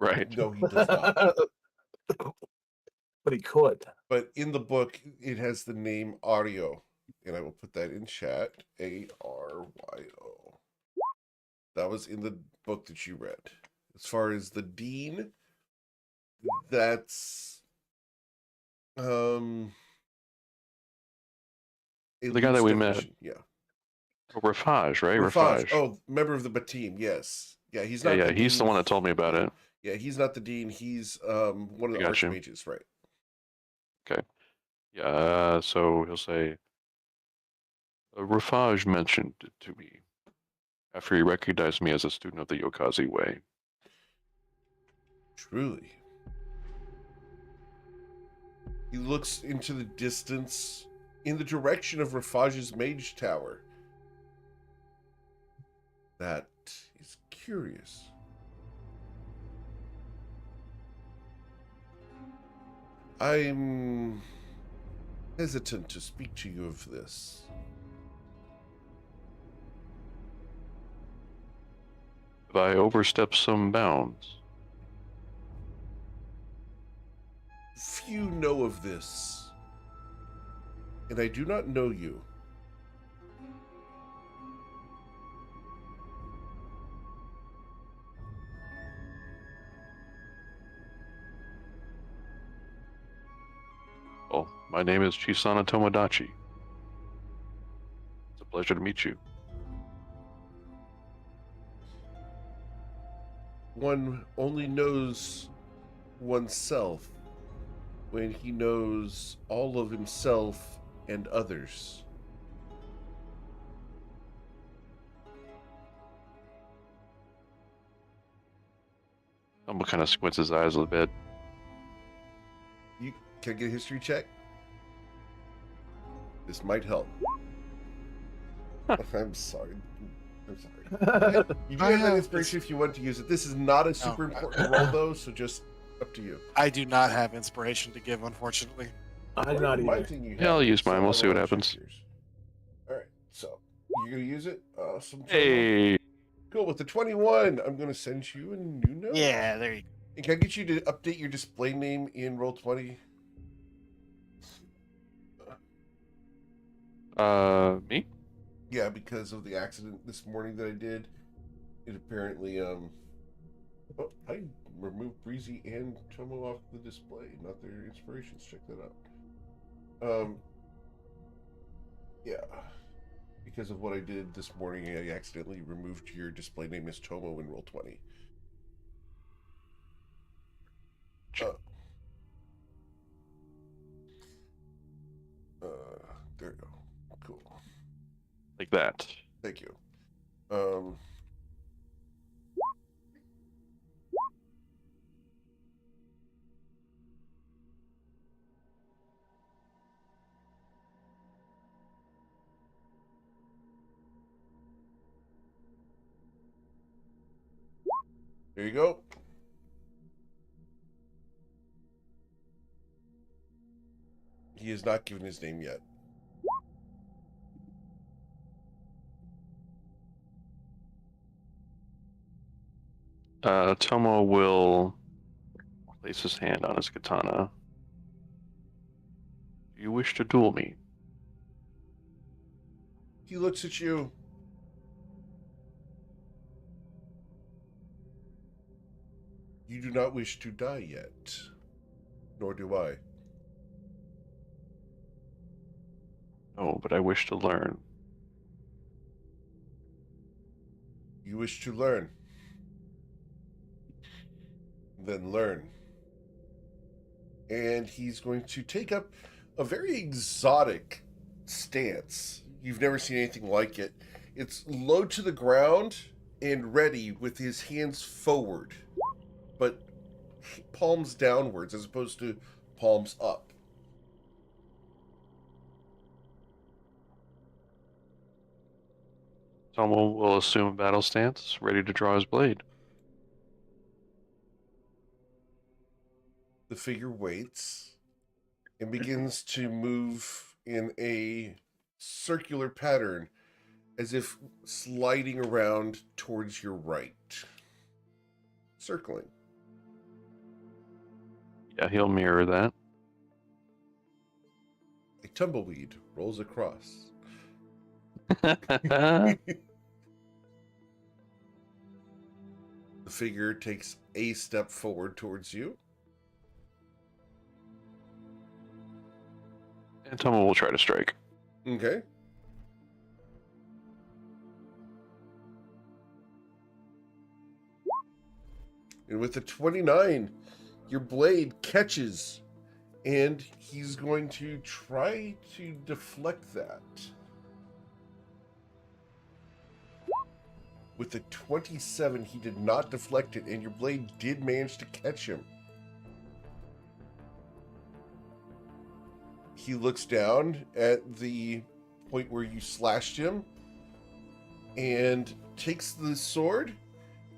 Right. No, he does not. But he could. But in the book, it has the name Ario. And I will put that in chat. Aryo. That was in the book that you read. As far as the dean, that's the guy that we met. Yeah. Oh, Rafaj, right? Rafaj. Oh, member of the team. Yes. Yeah, he's not. Yeah, he's the one that told me about it. Yeah, he's not the dean. He's one of the archmages, right? Okay. Yeah. So he'll say, Rafaj mentioned it to me after he recognized me as a student of the Yokazi Way. Truly. He looks into the distance in the direction of Rafaj's mage tower. That is curious. I'm hesitant to speak to you of this. Have I overstepped some bounds? Few know of this, and I do not know you. Well, my name is Chisana Tomodachi. It's a pleasure to meet you. One only knows oneself when he knows all of himself and others. Tomo kind of squints his eyes a little bit. Can I get a history check? This might help. I'm sorry. You do have that inspiration if you want to use it. This is not a super important roll, though, so just up to you. I do not have inspiration to give, unfortunately. I'm not either. Yeah, I'll use mine. We'll see what happens. All right, so you're going to use it? Awesome. Hey! Cool. With the 21, I'm going to send you a new note. Yeah, there you go. And can I get you to update your display name in Roll20? Me? Yeah, because of the accident this morning that I did. It apparently, Oh, I removed Breezy and Tomo off the display, not their inspirations. Check that out. Yeah. Because of what I did this morning, I accidentally removed your display name as Tomo in Roll20. There you go. Cool. Like that. Thank you. There you go. He has not given his name yet. Tomo will place his hand on his katana. Do you wish to duel me? He looks at you. You do not wish to die yet. Nor do I. No, but I wish to learn. You wish to learn. Then learn. And he's going to take up a very exotic stance. You've never seen anything like it. It's low to the ground and ready with his hands forward, but palms downwards as opposed to palms up. Tomo will assume battle stance, ready to draw his blade. The figure waits and begins to move in a circular pattern as if sliding around towards your right. Circling. Yeah, he'll mirror that. A tumbleweed rolls across. Uh, The figure takes a step forward towards you. And Tomo will try to strike. Okay. And with the 29, your blade catches, and he's going to try to deflect that. With the 27, he did not deflect it, and your blade did manage to catch him. He looks down at the point where you slashed him and takes the sword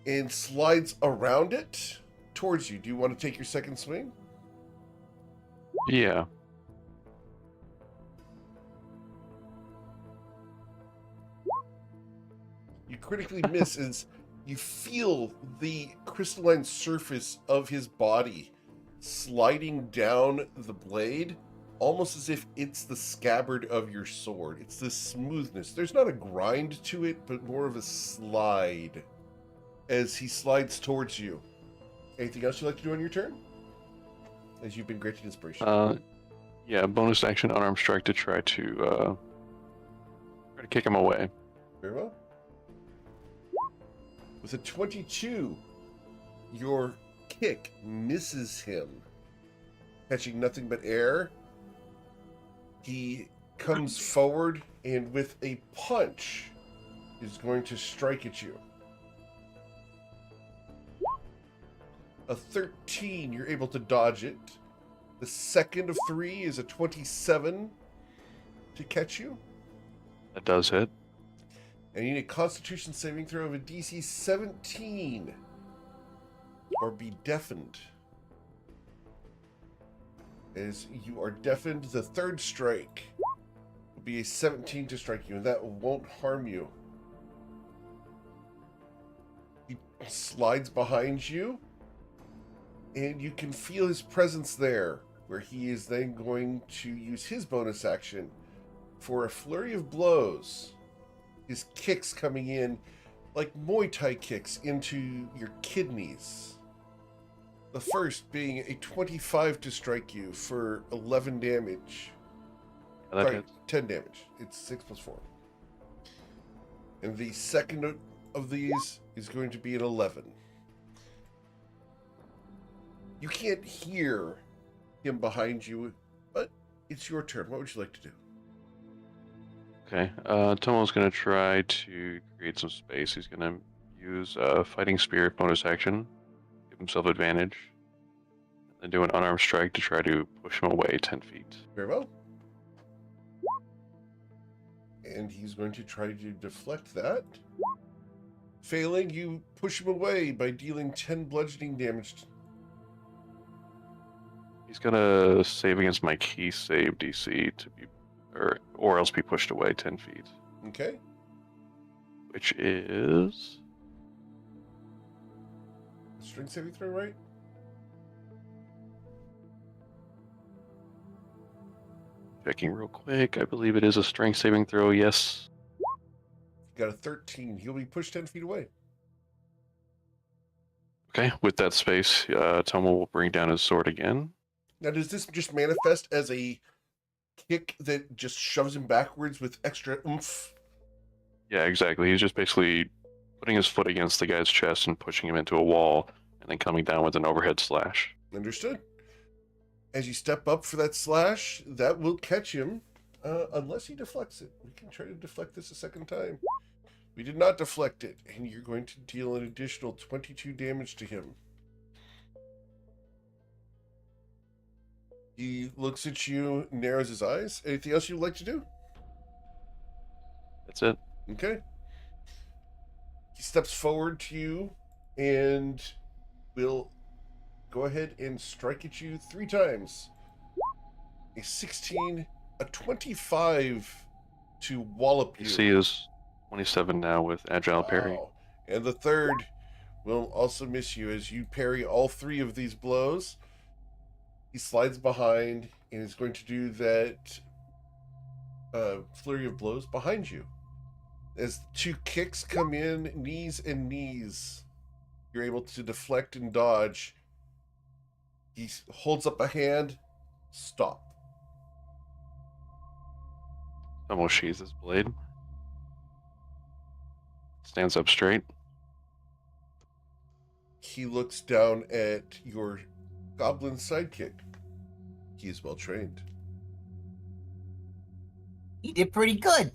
and slides around it towards you. Do you want to take your second swing? Yeah. You critically miss as you feel the crystalline surface of his body sliding down the blade, almost as if it's the scabbard of your sword. It's this smoothness. There's not a grind to it, but more of a slide as he slides towards you. Anything else you'd like to do on your turn? As you've been granted inspiration. Yeah, bonus action unarmed strike to try to kick him away. Very well. With a 22, your kick misses him. Catching nothing but air, he comes forward and with a punch is going to strike at you. A 13, you're able to dodge it. The second of 3 is a 27 to catch you. That does hit. And you need a Constitution saving throw of a DC 17 or be deafened. As you are deafened, the third strike will be a 17 to strike you, and that won't harm you. He slides behind you, and you can feel his presence there, where he is then going to use his bonus action for a flurry of blows. His kicks coming in like Muay Thai kicks into your kidneys. The first being a 25 to strike you for 11 damage. Yeah, that Sorry, hits. 10 damage. It's 6 plus 4. And the second of these is going to be an 11. You can't hear him behind you, but it's your turn. What would you like to do? Okay, Tomo's gonna try to create some space. He's gonna use Fighting Spirit bonus action, give himself advantage, and do an unarmed strike to try to push him away 10 feet. Very well. And he's going to try to deflect that. Failing, you push him away by dealing 10 bludgeoning damage. He's gonna save against my key save DC to be, or else be pushed away 10 feet, Okay. which is Strength saving throw, right? checking real quick. I believe it is a strength saving throw. Yes. Got a 13. He'll be pushed 10 feet away. Okay, with that space, Tomo will bring down his sword again. Now, does this just manifest as a kick that just shoves him backwards with extra oomph? Yeah, exactly. He's just basically putting his foot against the guy's chest and pushing him into a wall, and then coming down with an overhead slash. Understood. As you step up for that slash, that will catch him, unless he deflects it. We can try to deflect this a second time. We did not deflect it, and you're going to deal an additional 22 damage to him. He looks at you, narrows his eyes. Anything else you'd like to do? That's it. Okay. He steps forward to you and will go ahead and strike at you 3 times. A 16, a 25 to wallop you. AC is 27 now with agile parry. Wow. And the third will also miss you as you parry all 3 of these blows. He slides behind and is going to do that flurry of blows behind you. As 2 kicks come in, knees and knees, you're able to deflect and dodge. He holds up a hand. Stop. Tomo sheathes his blade. Stands up straight. He looks down at your goblin sidekick. He is well trained. He did pretty good.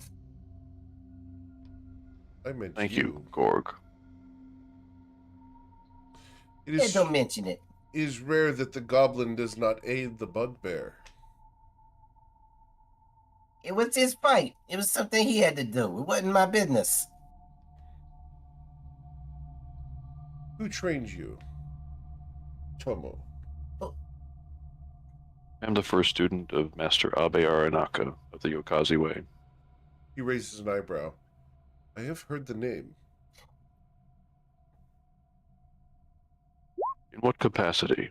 I meant Thank you, Gorg. It Yeah, is, don't mention it. is rare that the goblin does not aid the bugbear. It was his fight. It was something he had to do. It wasn't my business. Who trained you? Tomo. I'm the first student of Master Abe Aranaka of the Yokazi Way. He raises an eyebrow. I have heard the name. In what capacity?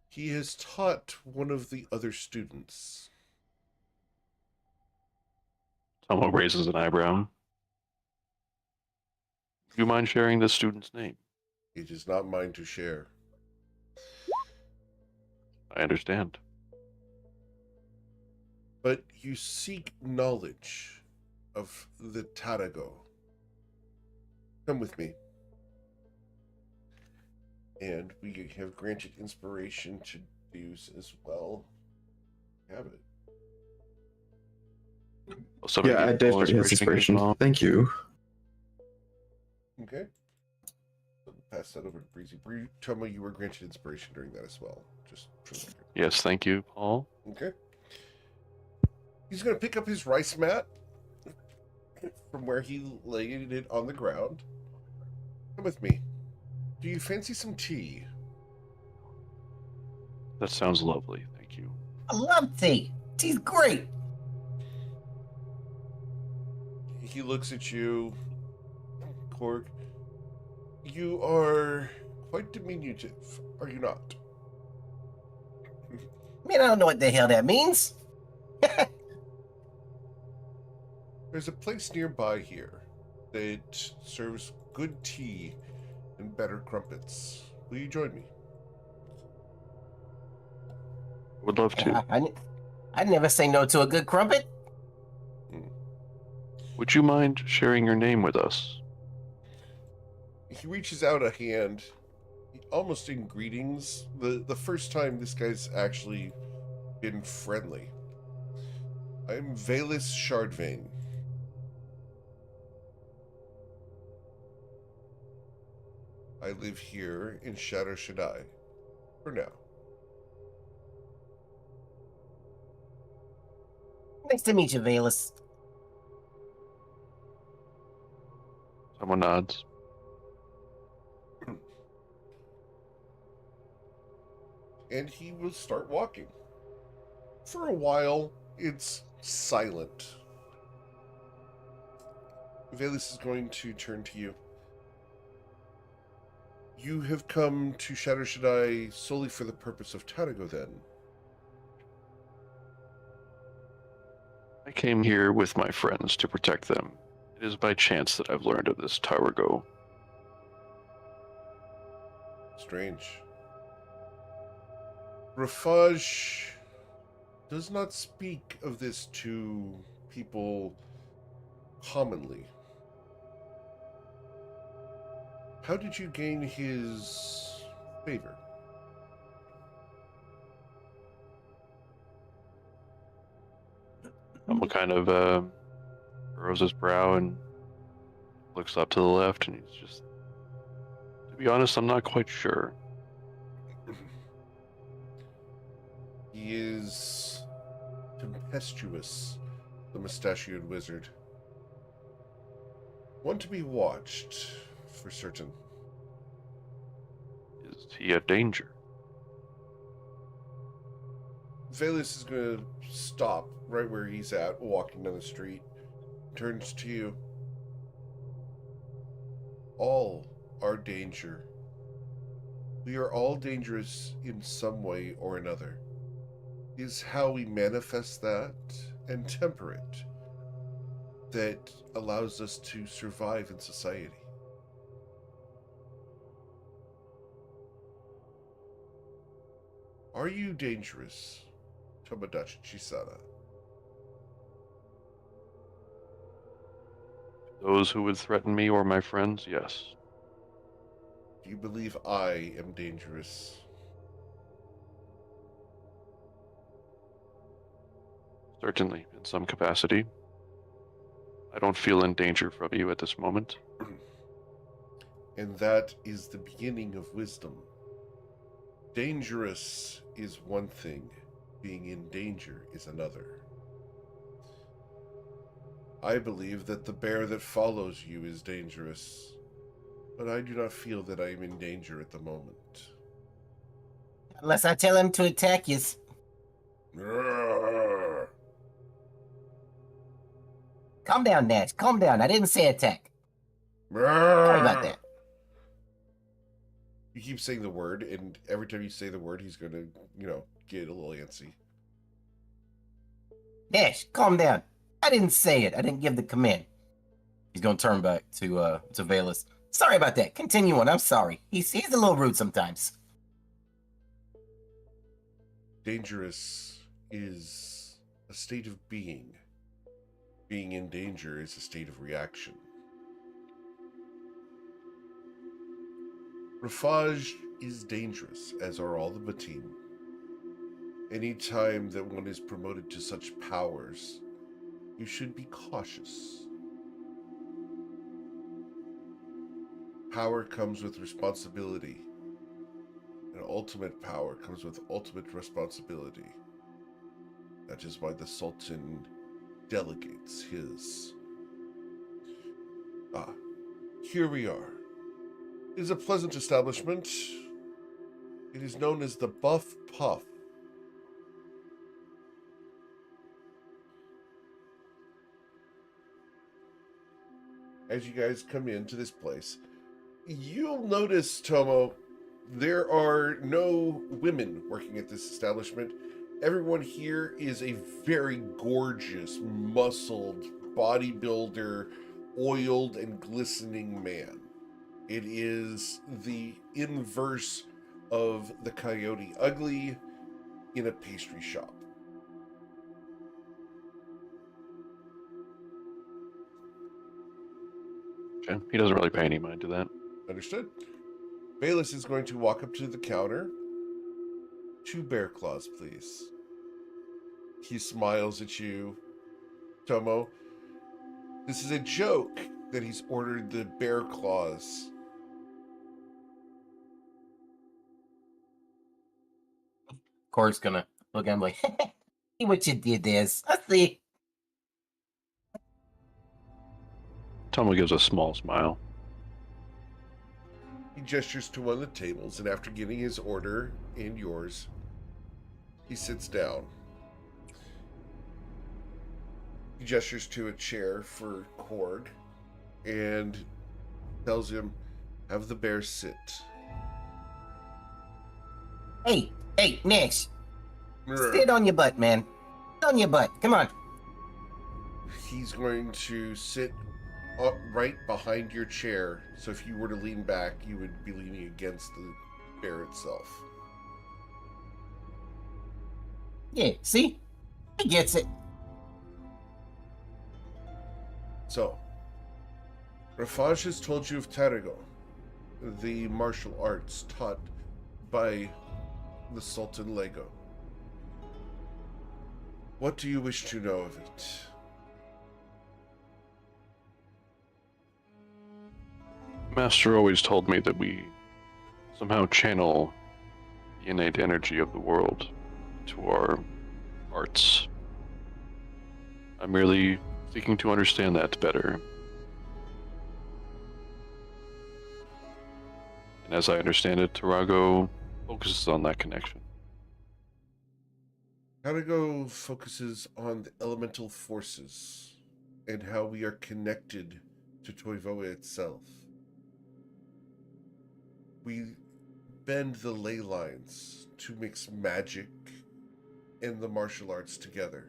He has taught one of the other students. Tomo raises an eyebrow. Do you mind sharing this student's name? It is not mine to share. I understand. But you seek knowledge of the Tarago. Come with me. And we have granted inspiration to dues as well. Have it. Oh, somebody Yeah, I get full definitely has as inspiration. well. Thank you. Okay. So pass that over to Breezy. Tomo, you were granted inspiration during that as well. Just for the record. Yes, thank you, Paul. Okay. He's going to pick up his rice mat from where he laid it on the ground. Come with me. Do you fancy some tea? That sounds lovely. Thank you. I love tea. Tea's great. He looks at you, Korg. You are quite diminutive, are you not? Man, I don't know what the hell that means. There's a place nearby here. that serves good tea and better crumpets. Will you join me? Would love to. I'd never say no to a good crumpet. Would you mind sharing your name with us? He reaches out a hand, almost in greetings. The first time this guy's actually been friendly. I'm Valus Shardvain. I live here in Shadow Shaddai, for now. Nice to meet you, Valus. Someone nods. And he will start walking. For a while, it's silent. Valus is going to turn to you. You have come to Shadow Shaddai solely for the purpose of Tanago, then? I came here with my friends to protect them. It is by chance that I've learned of this Tarago. Strange. Rafaj does not speak of this to people commonly. How did you gain his favor? Someone kind of furrows his brow and looks up to the left, and he's just, to be honest, I'm not quite sure. He is tempestuous, the mustachioed wizard. One to be watched, for certain. Is he a danger? Valus is going to stop right where he's at, walking down the street, turns to you. All are danger. We are all dangerous in some way or another. It is how we manifest that and temper it that allows us to survive in society. Are you dangerous, Tomodachi Chisada? Those who would threaten me or my friends, yes. Do you believe I am dangerous? Certainly, in some capacity. I don't feel in danger from you at this moment. And that is the beginning of wisdom. Dangerous is one thing, being in danger is another. I believe that the bear that follows you is dangerous, but I do not feel that I am in danger at the moment. Unless I tell him to attack you. Roar. Calm down, Nash. Calm down. I didn't say attack. Roar. Sorry about that. You keep saying the word, and every time you say the word, he's going to, get a little antsy. Nash, calm down. I didn't say it. I didn't give the command. He's gonna turn back to Valus. Sorry about that. Continue on. I'm sorry. He's a little rude sometimes. Dangerous is a state of being. Being in danger is a state of reaction. Rafaj is dangerous, as are all the Batim. Any time that one is promoted to such powers, you should be cautious. Power comes with responsibility, and ultimate power comes with ultimate responsibility. That is why the Sultan delegates his. Here we are. It is a pleasant establishment. It is known as the Buff Puff. As you guys come into this place, you'll notice, Tomo, there are no women working at this establishment. Everyone here is a very gorgeous, muscled bodybuilder, oiled and glistening man. It is the inverse of the Coyote Ugly in a pastry shop. Okay. He doesn't really pay any mind to that. Understood? Bayless is going to walk up to the counter. 2 bear claws, please. He smiles at you, Tomo. This is a joke that he's ordered the bear claws. Cor's gonna look at him like, see what you did there. I see. Tomo gives a small smile. He gestures to one of the tables, and after getting his order and yours, he sits down. He gestures to a chair for Korg and tells him, have the bear sit. Hey, Nash. Sit on your butt, man. Sit on your butt. Come on. He's going to sit right behind your chair, so if you were to lean back, you would be leaning against the bear itself. Yeah, see? He gets it. So, Rafaj has told you of Tarago, the martial arts taught by the Sultan Lego. What do you wish to know of it? Master always told me that we somehow channel the innate energy of the world to our arts. I'm merely seeking to understand that better. And as I understand it, Tarago focuses on that connection. Tarago focuses on the elemental forces and how we are connected to Toivoa itself. We bend the ley lines to mix magic and the martial arts together.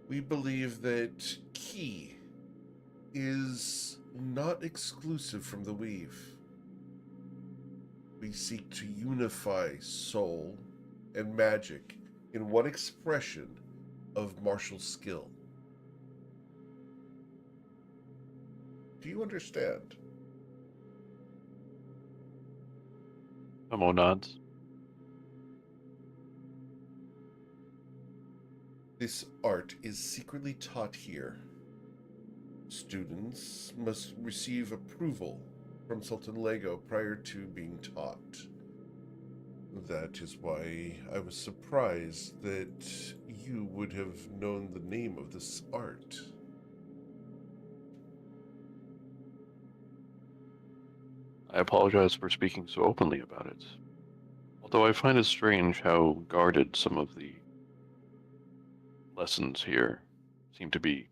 We believe that Ki is not exclusive from the weave. We seek to unify soul and magic in one expression of martial skill. Do you understand? Tomo nods. This art is secretly taught here. Students must receive approval from Sultan Lego prior to being taught. That is why I was surprised that you would have known the name of this art. I apologize for speaking so openly about it. Although I find it strange how guarded some of the lessons here seem to be.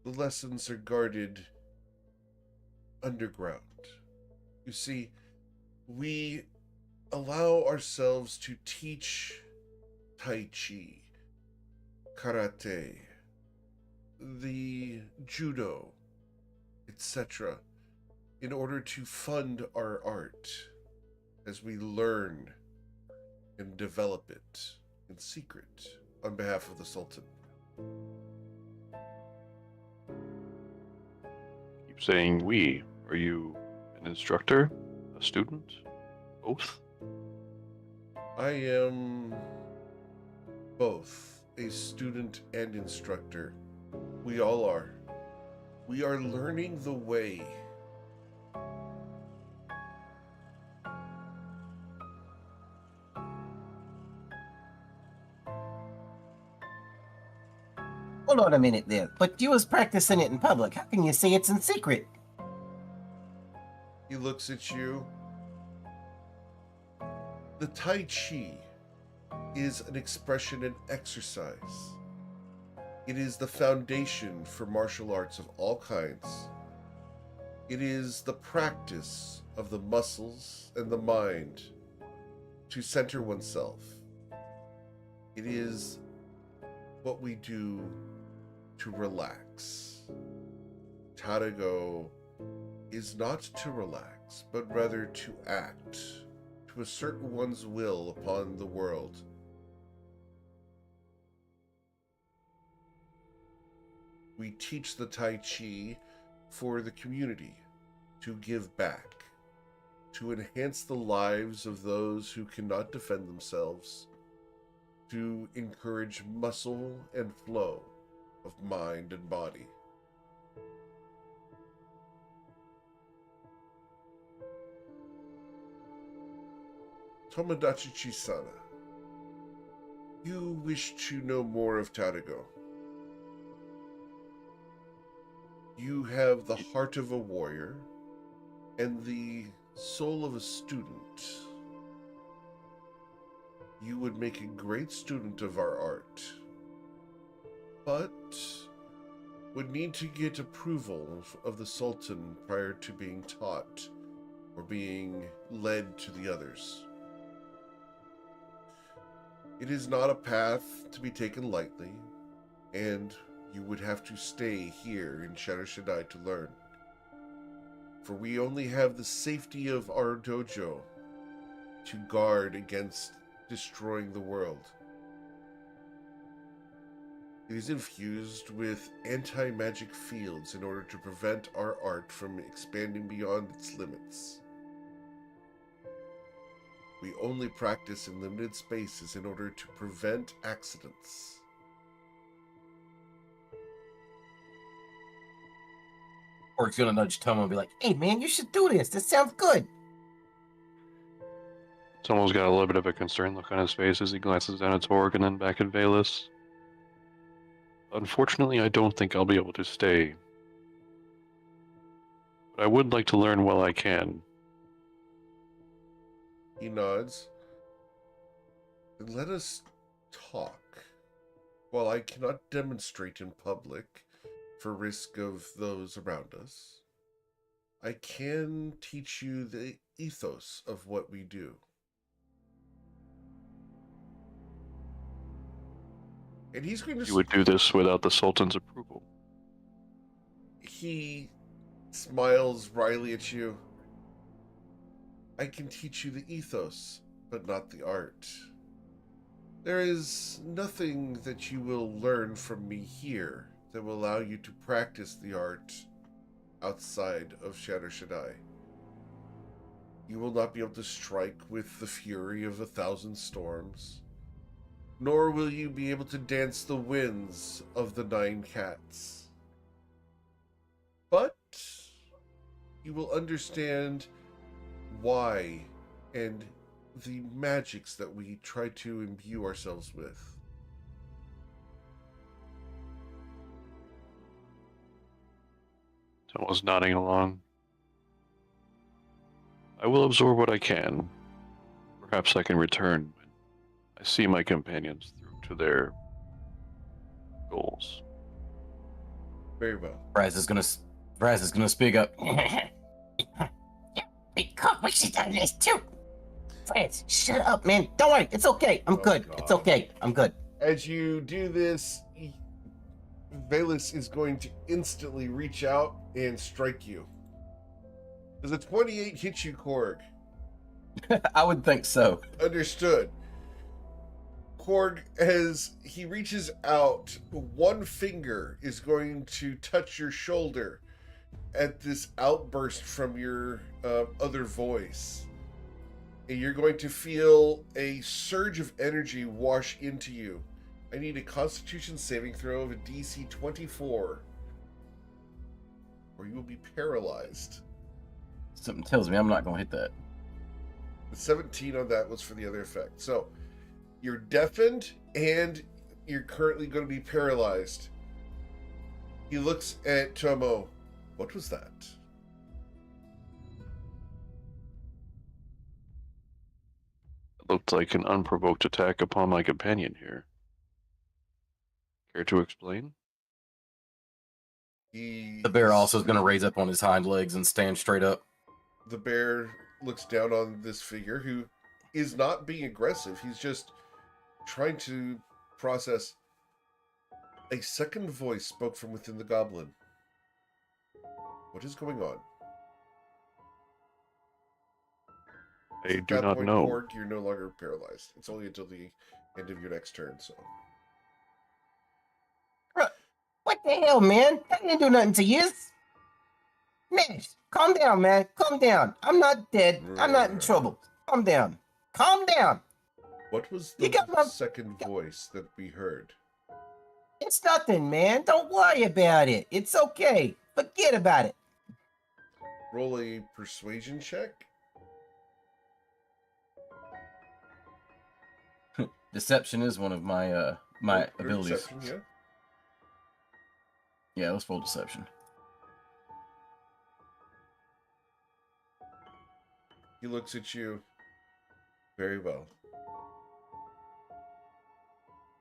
The lessons are guarded underground. You see, we allow ourselves to teach Tai Chi, Karate, the Judo, etc., in order to fund our art as we learn and develop it in secret on behalf of the Sultan. Keep saying we. Are you an instructor? A student? Both? I am both a student and instructor. We all are. We are learning the way. Hold on a minute there. But you was practicing it in public. How can you say it's in secret? He looks at you. The Tai Chi is an expression and exercise. It is the foundation for martial arts of all kinds. It is the practice of the muscles and the mind to center oneself. It is what we do to relax. Tadago is not to relax, but rather to act, to assert one's will upon the world. We teach the Tai Chi for the community, to give back, to enhance the lives of those who cannot defend themselves, to encourage muscle and flow of mind and body. Tomodachi-sama, you wish to know more of Tadago. You have the heart of a warrior and the soul of a student. You would make a great student of our art, but would need to get approval of the Sultan prior to being taught or being led to the others. It is not a path to be taken lightly, and you would have to stay here in Shadow Shaddai to learn. For we only have the safety of our dojo to guard against destroying the world. It is infused with anti-magic fields in order to prevent our art from expanding beyond its limits. We only practice in limited spaces in order to prevent accidents. Orc's gonna nudge Tomo and be like, "Hey man, you should do this. This sounds good." Tomo's got a little bit of a concerned look on his face as he glances down at Torg and then back at Valus. Unfortunately, I don't think I'll be able to stay. But I would like to learn while I can. He nods. Then let us talk. While I cannot demonstrate in public for risk of those around us, I can teach you the ethos of what we do. And he's going to... You would do this without the Sultan's approval. He smiles wryly at you. I can teach you the ethos, but not the art. There is nothing that you will learn from me here that will allow you to practice the art outside of Shadow Shaddai. You will not be able to strike with the fury of 1,000 storms, nor will you be able to dance the winds of the 9 cats. But you will understand why and the magics that we try to imbue ourselves with. Tomo's nodding along. I will absorb what I can. Perhaps I can return when I see my companions through to their goals. Very well. Raz is gonna speak up. Hey, come, we should have this too. Franz, shut up, man. Don't worry, it's okay. I'm good. God. It's okay. I'm good. As you do this, Valus is going to instantly reach out and strike you. Does a 28 hit you, Korg? I would think so. Understood. Korg, as he reaches out, one finger is going to touch your shoulder at this outburst from your other voice. And you're going to feel a surge of energy wash into you. I need a Constitution saving throw of a DC 24, or you will be paralyzed. Something tells me I'm not gonna hit that. The 17 on that was for the other effect. So, you're deafened, and you're currently going to be paralyzed. He looks at Tomo. What was that? It looked like an unprovoked attack upon my companion here. Care to explain? The bear also is gonna raise up on his hind legs and stand straight up. The bear looks down on this figure who is not being aggressive. He's just trying to process. A second voice spoke from within the goblin. What is going on? I At do that not point, know. Korg, you're no longer paralyzed. It's only until the end of your next turn, so. What the hell, man? I didn't do nothing to you. Nash, calm down, man. Calm down. I'm not dead. I'm not in trouble. Calm down. Calm down. What was You the got my- second voice that we heard? It's nothing, man. Don't worry about it. It's okay. Forget about it. Roll a persuasion check. Deception is one of my my Or abilities. deception, yeah. Yeah, let's roll deception. He looks at you. Very well.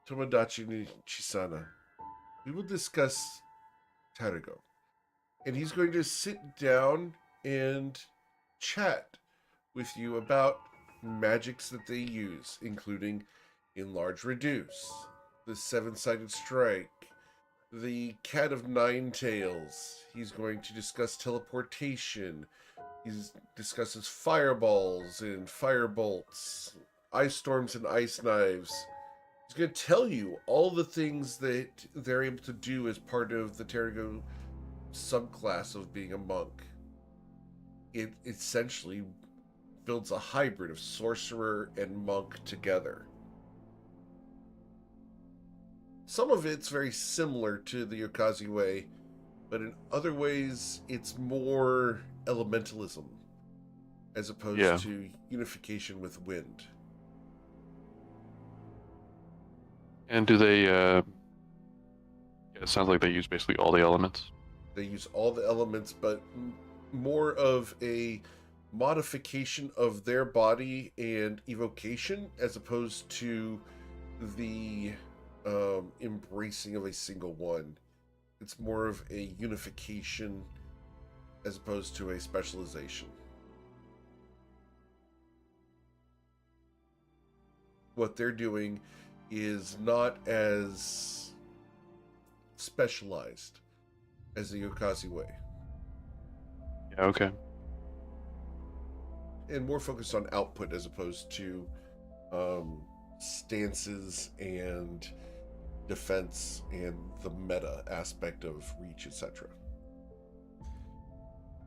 Tomodachi ni Chisana. We will discuss Tarago. And he's going to sit down and chat with you about magics that they use, including Enlarge Reduce, the Seven-Sided Strike, the Cat of Nine Tails. He's going to discuss teleportation. He discusses fireballs and firebolts, ice storms and ice knives. He's going to tell you all the things that they're able to do as part of the Tarago subclass of being a monk. It essentially builds a hybrid of sorcerer and monk together. Some of it's very similar to the Yokazi way, but in other ways it's more elementalism as opposed to unification with wind. And do they, it sounds like they use basically all the elements. They use all the elements, but more of a modification of their body and evocation as opposed to the embracing of a single one. It's more of a unification as opposed to a specialization. What they're doing is not as specialized as the Yokazi way. Yeah, okay. And more focused on output as opposed to stances and defense and the meta aspect of reach, etc.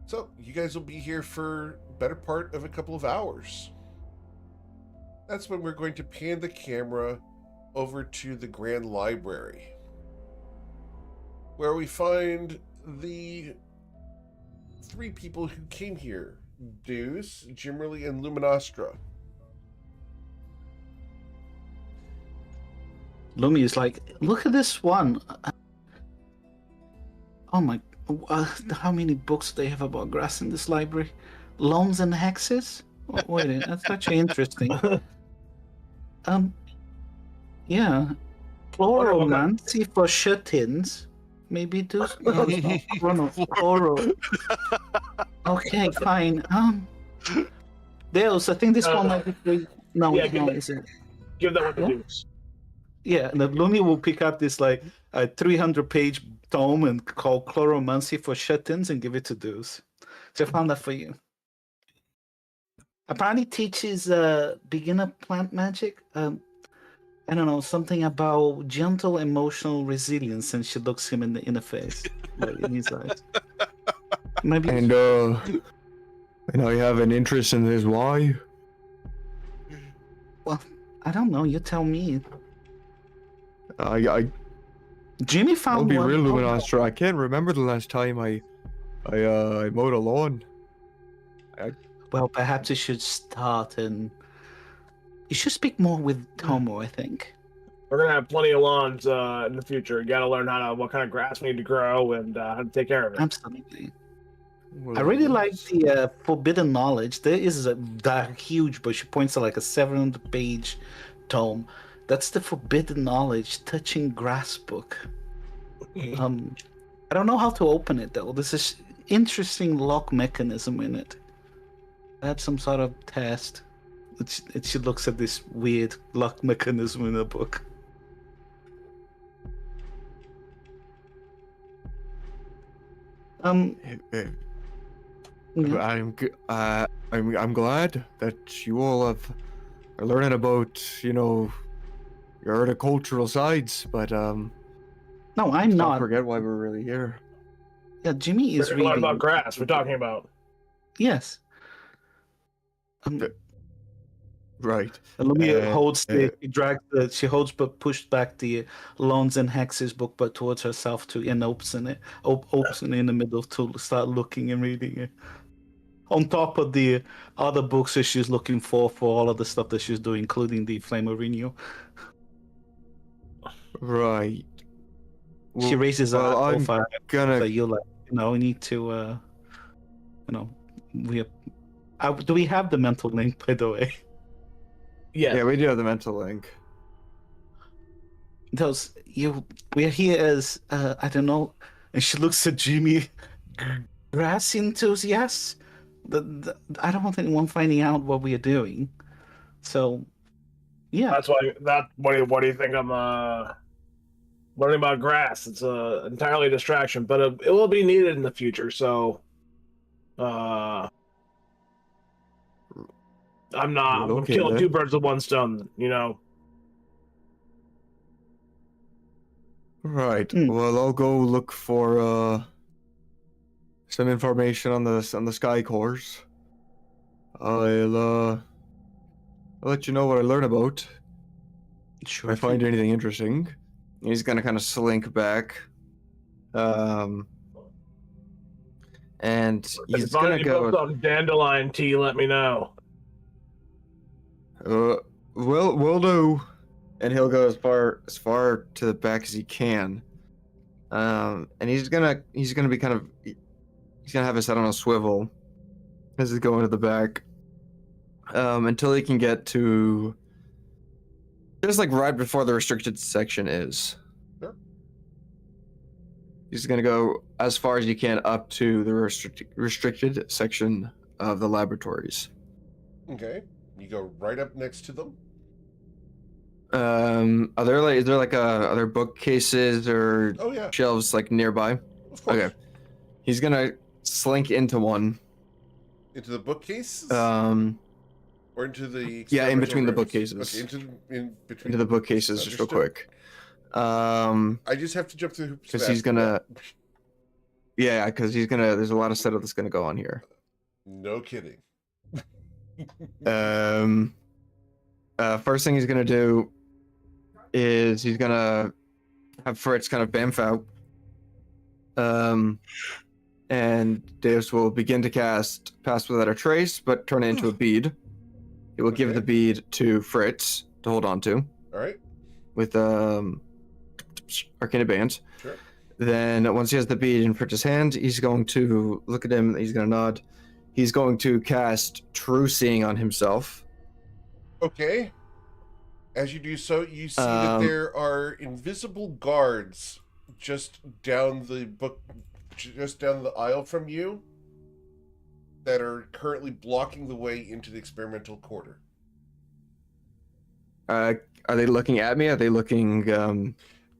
So you guys will be here for better part of a couple of hours. That's when we're going to pan the camera over to the Grand Library, where we find the three people who came here: Deuce, Jimmerly, and Luminostra. Lumi is like, look at this one. Oh my, how many books do they have about grass in this library? Loans and hexes? Oh, wait, that's actually interesting. Yeah. Chloromancy for shut-ins. Maybe do chloral. Okay, fine. Deus, I think this one might be free. No, Yeah, no, is it? Give that one to Yeah? Dukes. Yeah, and Lumi will pick up this like a 300-page tome and call Chloromancy for shut-ins and give it to Deuce. So I found that for you. Apparently teaches beginner plant magic. I don't know, something about gentle emotional resilience, and she looks him in the face, like in his eyes. Maybe. And now you have an interest in this. Why? Well, I don't know. You tell me. I Jimmy I'll found be one. real, Oh, Luminostra. I can't remember the last time I mowed a lawn. well, perhaps you should start and you should speak more with Tomo, I think. We're gonna have plenty of lawns in the future. You gotta learn what kind of grass we need to grow and how to take care of it. Absolutely. I really like the Forbidden Knowledge. There is that huge, but she points to like a 700-page tome. That's the Forbidden Knowledge Touching Grass book. I don't know how to open it though. There's this interesting lock mechanism in it. I had some sort of test. She looks at this weird lock mechanism in the book. Yeah. I'm glad that you all are learning about, your horticultural sides, but No, I'm don't not. forget why we're really here. Yeah, Jimmy is We're learning reading. about grass. We're talking about. Yes. Right. Lumia holds she holds but pushed back the Loans and Hexes book but towards herself and opens it in the middle to start looking and reading it. On top of the other books that she's looking for all of the stuff that she's doing, including the Flame of Renew. Right. She raises her I'm profile. gonna. So we need to, do we have the mental link, by the way? Yeah, we do have the mental link. We're here as, I don't know, and she looks at Jimmy, grass enthusiasts. I don't want anyone finding out what we are doing. So, yeah. That's why. What do you think I'm learning about grass? It's entirely a distraction, but it will be needed in the future. So, I'm killing two birds with one stone. Right. Well, I'll go look for some information on the sky cores. I'll let you know what I learn about. Sure. If I find anything interesting. He's gonna kind of slink back. And he's gonna go. Some dandelion tea. Let me know. Will do. And he'll go as far to the back as he can. And he's gonna be kind of. He's gonna have his head on a swivel as he's going to the back. Until he can get to. Just like right before the restricted section is. Sure. He's gonna go as far as you can up to the restricted section of the laboratories. Okay. You go right up next to them. Are there bookcases or shelves like nearby? Of course. Okay. He's gonna slink into one. Into the bookcases? Or into the in between the bookcases. Okay, into the bookcases, just real quick. I just have to jump through hoops because he's gonna. Yeah, because he's gonna. There's a lot of setup that's gonna go on here. No kidding. First thing he's gonna do is he's gonna have Fritz kind of bamf out. And Deus will begin to cast Pass Without a Trace, but turn it into a bead. He will give the bead to Fritz to hold on to. All right. With Arcana Band. Sure. Then once he has the bead in Fritz's hand, he's going to look at him. He's going to nod. He's going to cast True Seeing on himself. Okay. As you do so, you see that there are invisible guards just down the aisle from you that are currently blocking the way into the experimental quarter. Are they looking at me? Are they looking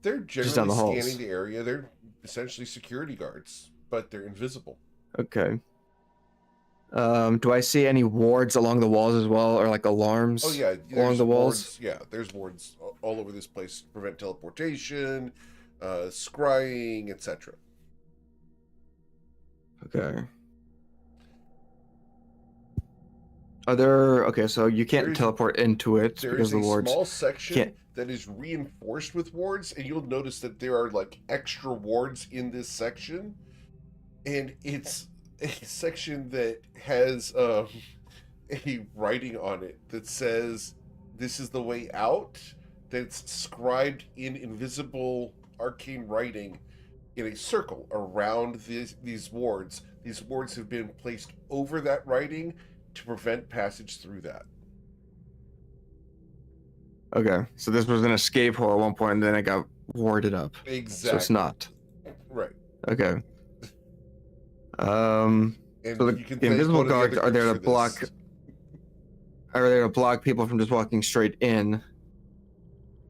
they're just down the generally halls? scanning the area. They're essentially security guards, but they're invisible. Okay. Do I see any wards along the walls as well, or like alarms? Oh yeah, along the walls. There's wards all over this place to prevent teleportation, scrying, etc. Okay. So you can't teleport into it because the wards. There is a small section that is reinforced with wards, and you'll notice that there are like extra wards in this section, and it's a section that has a writing on it that says this is the way out, that's scribed in invisible arcane writing in a circle around these wards. These wards have been placed over that writing to prevent passage through that. Okay, so this was an escape hole at one point, and then it got warded up. Exactly. So it's not. Right. Okay. And so the invisible guards are there to block. Are there to block people from just walking straight in?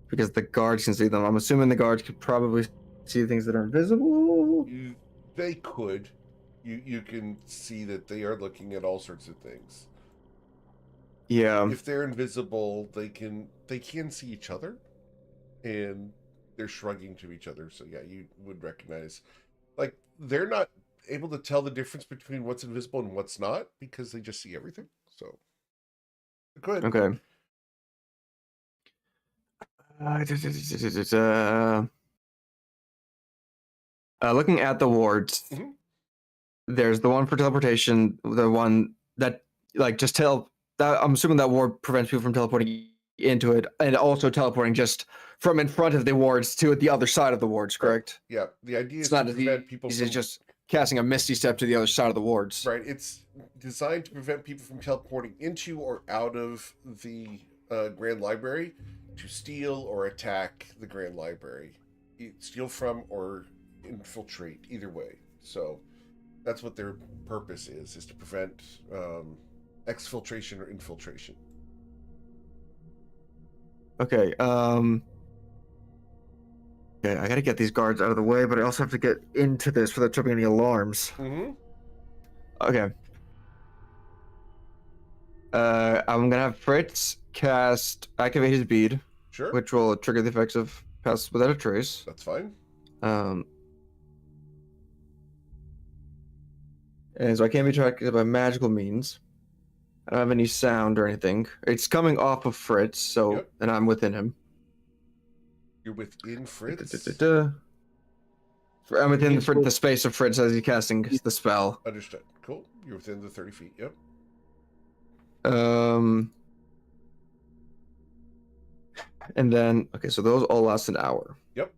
Because the guards can see them. I'm assuming the guards could probably see things that are invisible. They could. you can see that they are looking at all sorts of things. Yeah. If they're invisible, they can see each other, and they're shrugging to each other. So yeah, you would recognize, like, they're not able to tell the difference between what's invisible and what's not because they just see everything. So go ahead. Okay. Looking at the wards, Mhm. there's the one for teleportation, the one that like just that I'm assuming that ward prevents people from teleporting into it, and also teleporting just from in front of the wards to the other side of the wards, correct? Yeah, the idea It's is to not as prevent people easy from as just casting a misty step to the other side of the wards. right. It's designed to prevent people from teleporting into or out of the Grand Library to steal or attack the Grand Library, steal from or infiltrate. Either way, so that's what their purpose is to prevent exfiltration or infiltration. Okay, okay, I gotta get these guards out of the way, but I also have to get into this without tripping any alarms. Mm-hmm. Okay. I'm gonna have Fritz activate his bead, Sure. which will trigger the effects of Pass Without a Trace. That's fine. And so I can't be tracked by magical means. I don't have any sound or anything. It's coming off of Fritz, so Yep. and I'm within him. You're within Fritz. I'm within the space of Fritz as he's casting the spell. Understood. Cool. You're within the 30 feet. Yep. And then okay, so those all last an hour. Yep.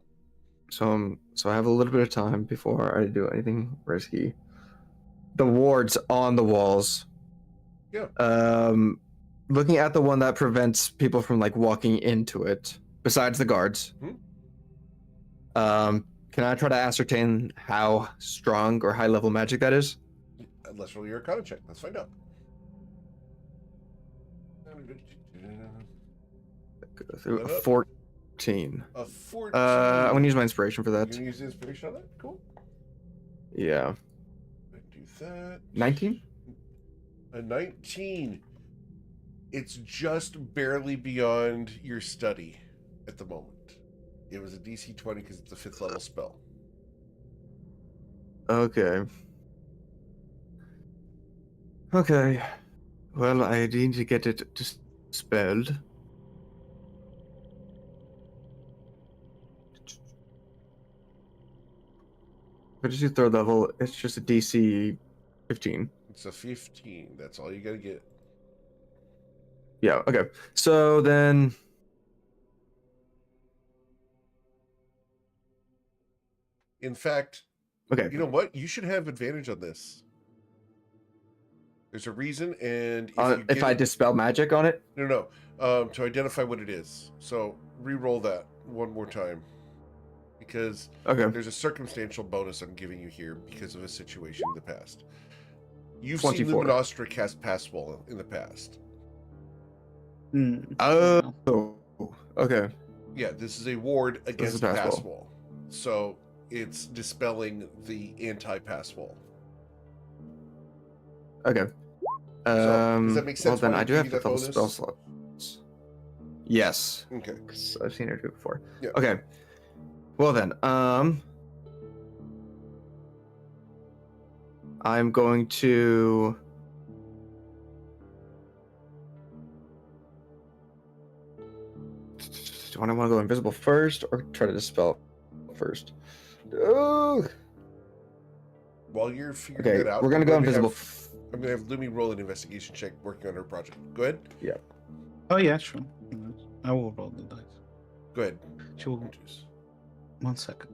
So I have a little bit of time before I do anything risky. The wards on the walls. Yeah. Looking at the one that prevents people from like walking into it, besides the guards. Can I try to ascertain how strong or high level magic that is? Let's roll your Arcana check. Let's find out. 14. A 14. I'm gonna use my inspiration for You're that. gonna use the inspiration on that? Cool. Yeah. Do that. 19? A 19. It's just barely beyond your study at the moment. It was a DC 20 because it's a 5th level spell. Okay. Okay. Well, I need to get it dispelled. If I just do 3rd level, it's just a DC 15. It's a 15. That's all you gotta get. Yeah, okay. So then... In fact, okay. You know what? You should have advantage on this. There's a reason, and if I dispel magic on it? No. To identify what it is. So re-roll that one more time. Because there's a circumstantial bonus I'm giving you here because of a situation in the past. You've 24. seen Luminostra cast Passwall in the past. Oh, okay. Yeah, this is a ward against Passwall. So it's dispelling the anti-Passwall. Okay. Does that make sense? Well, then I do have to fill spell slots. Yes. Okay. I've seen her do it before. Yeah. Okay. Well then, I'm going to. Do I want to go invisible first, or try to dispel first? Oh. While you're figuring that out, we're gonna go invisible. I'm gonna have Lumi roll an investigation check working on her project. Go ahead. Yeah. Oh yeah, sure. I will roll the dice. Go ahead. She will. 1 second.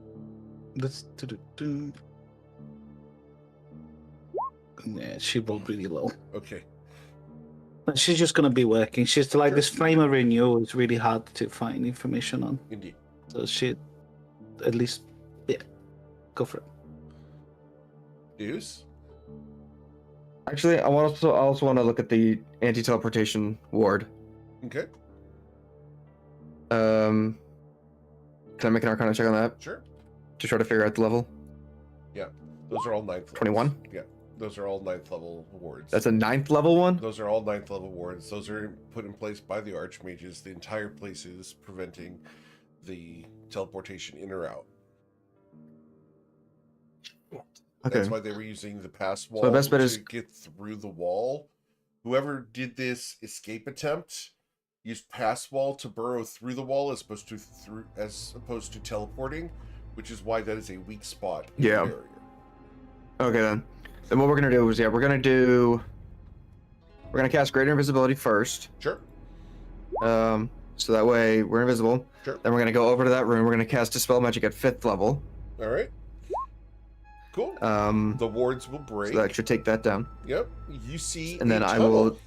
Let's do. Yeah, she rolled really low. Okay. But she's just gonna be working. She's like this flame of renewal is really hard to find information on. Indeed. So she, at least, yeah, go for it. Deuce. Actually, I also want to look at the anti-teleportation ward. Okay. Can I make an Arcana check on that? Sure. To try to figure out the level? Yeah. Those are all 9th levels. 21? Yeah, those are all 9th level wards. That's a 9th level one? Those are all 9th level wards. Those are put in place by the archmages. The entire place is preventing the teleportation in or out. Okay. That's why they were using the pass wall the best bet to is- get through the wall. Whoever did this escape attempt used pass wall to burrow through the wall as opposed to teleporting, which is why that is a weak spot in Yeah. the barrier. Okay then. Then what we're gonna do is we're gonna cast Greater Invisibility first. Sure. So that way we're invisible. Sure. Then we're gonna go over to that room. We're gonna cast Dispel Magic at 5th level. All right. Cool. The wards will break. So that should take that down. Yep. You see. And then a I tunnel. will.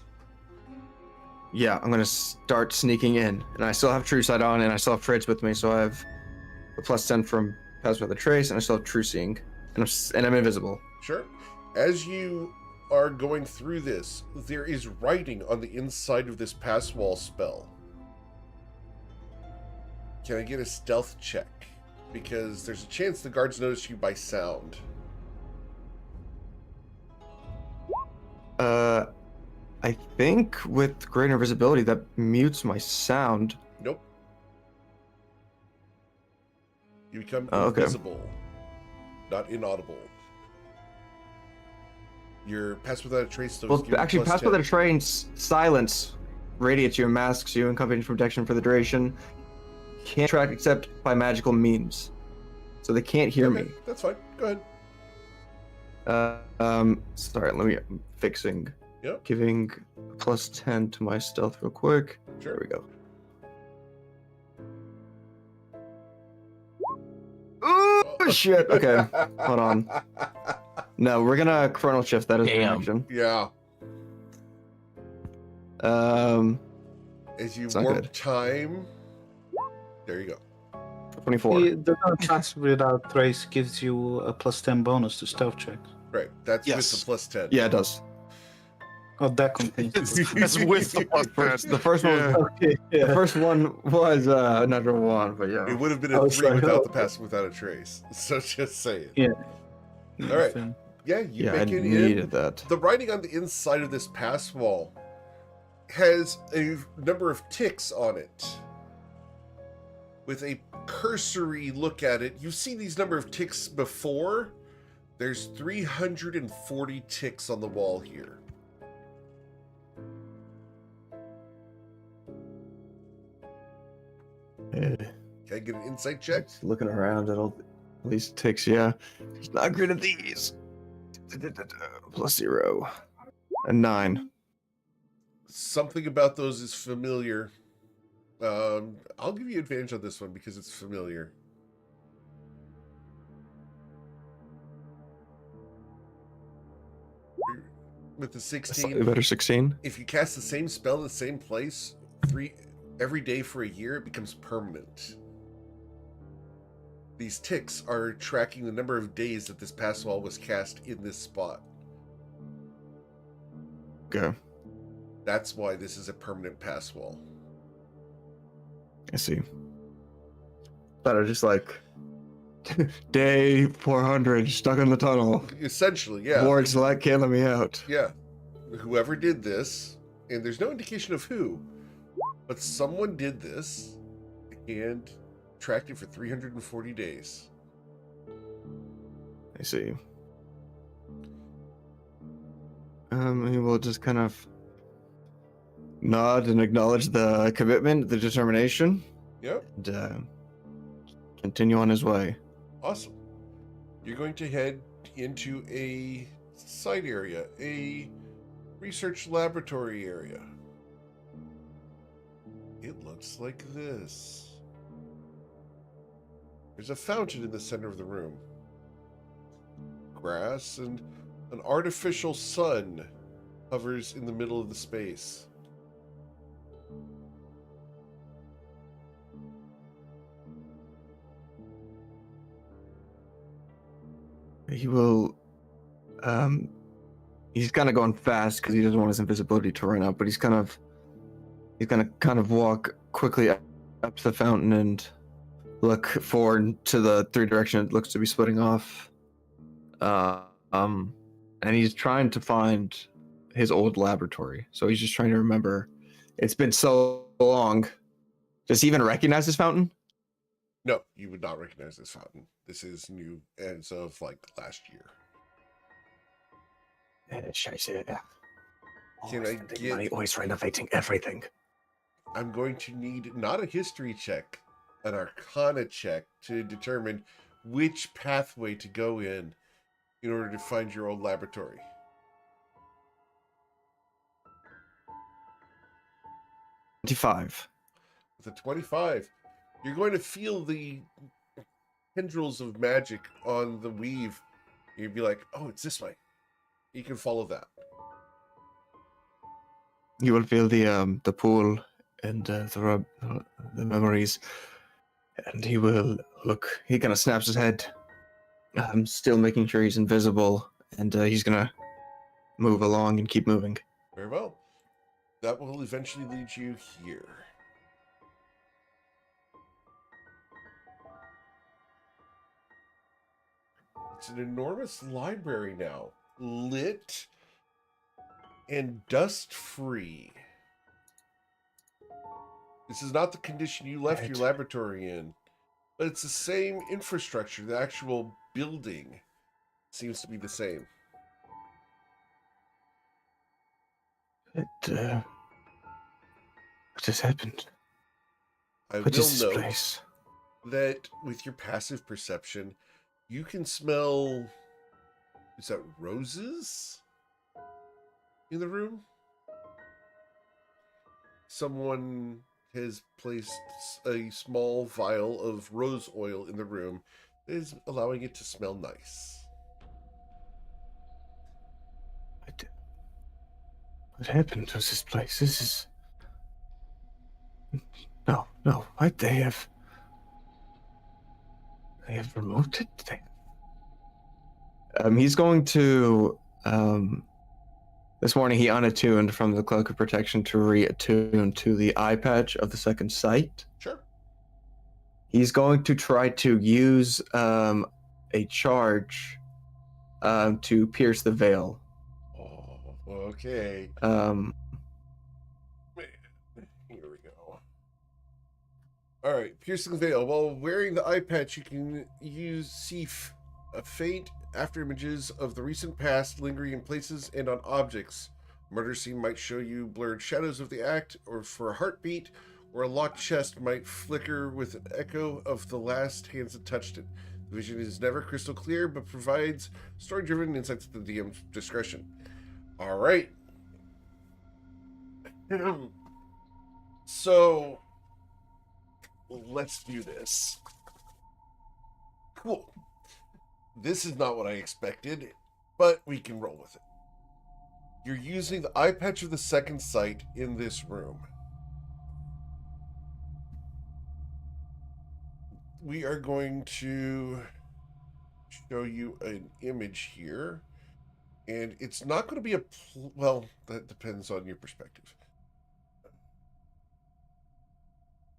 Yeah, I'm gonna start sneaking in, and I still have True Sight on, and I still have Trades with me, so I have the +10 from Pass Without a Trace, and I still have True Seeing, and I'm invisible. Sure. As you are going through this, there is writing on the inside of this pass wall spell. Can I get a stealth check? Because there's a chance the guards notice you by sound. I think with Greater Invisibility that mutes my sound. Nope. You become Okay. invisible, not inaudible. Your Pass Without a Trace still Well, actually, Pass Without a Trace silence radiates you and masks you and company protection for the duration. Can't track except by magical means, so they can't hear me. That's fine. Go ahead. Sorry, I'm fixing. Yep. Giving +10 to my stealth real quick. Sure. There we go. Oh shit. Okay, hold on. No, we're gonna chronal shift. That is an Damn. action. Yeah. As you It's not warp good. time. There you go. 24. The Pass Without Trace gives you a +10 bonus to stealth checks. Right. That's Yes. with the +10. Yeah, it does. Oh, that contains. That's with the +10. The first one. Yeah. Okay, The yeah. first one was natural one, but yeah. It would have been I a was 3 like, without oh. the Pass Without a Trace. So just saying. Yeah. All right. Nothing. Yeah, you Yeah, I make it in. needed that. The writing on the inside of this pass wall has a number of ticks on it. With a cursory look at it, you've seen these number of ticks before. There's 340 ticks on the wall here. Can I get an insight check? Just looking around at all these ticks, yeah. It's not good at these. +0. A 9. Something about those is familiar. I'll give you advantage on this one because it's familiar. With the Slightly 16, better 16. if you cast the same spell in the same place every day for a year, it becomes permanent. These ticks are tracking the number of days that this pass wall was cast in this spot. Okay, That's why this is a permanent pass wall. I see. But I just like day 400 stuck in the tunnel. Essentially, yeah. Wards like can't let me out. Yeah. Whoever did this, and there's no indication of who, but someone did this and tracked it for 340 days. I see. He will just kind of nod and acknowledge the commitment, the determination, Yep. and continue on his way. Awesome. You're going to head into a site area, a research laboratory area. It looks like this. There's a fountain in the center of the room. Grass and an artificial sun hovers in the middle of the space. He will, he's kind of going fast because he doesn't want his invisibility to run out, but he's gonna kind of walk quickly up to the fountain and look forward to the 3 direction it looks to be splitting off. and he's trying to find his old laboratory. So he's just trying to remember. It's been so long. Does he even recognize this fountain? No, you would not recognize this fountain. This is new as of like last year. Scheiße. Can I get money, always renovating everything. I'm going to need not a history check, an arcana check to determine which pathway to go in order to find your old laboratory. 25. With a 25, you're going to feel the tendrils of magic on the weave. You'd be like, oh, it's this way. You can follow that. You will feel the pool and the memories, and he will look. He kind of snaps his head, still making sure he's invisible, and he's gonna move along and keep moving. Very well. That will eventually lead you here. It's an enormous library now, lit and dust-free. This is not the condition you left your laboratory in, but it's the same infrastructure. The actual building seems to be the same. What has happened? I What will is this note place? that with your passive perception, you can smell, is that roses in the room? Someone has placed a small vial of rose oil in the room that is allowing it to smell nice. What happened to this place? This is... No. What? They have removed it? He's going to... This morning he unattuned from the Cloak of Protection to reattune to the eye patch of the second sight. Sure. He's going to try to use a charge to pierce the veil. Oh, okay. Here we go. All right, piercing the veil. While wearing the eye patch, you can see a faint after images of the recent past lingering in places and on objects. A murder scene might show you blurred shadows of the act, or for a heartbeat, or a locked chest might flicker with an echo of the last hands that touched it. The vision is never crystal clear, but provides story-driven insights at the DM's discretion. All right. So, let's do this. Cool. This is not what I expected, but we can roll with it. You're using the eye patch of the second sight in this room. We are going to show you an image here, and it's not going to be well, that depends on your perspective.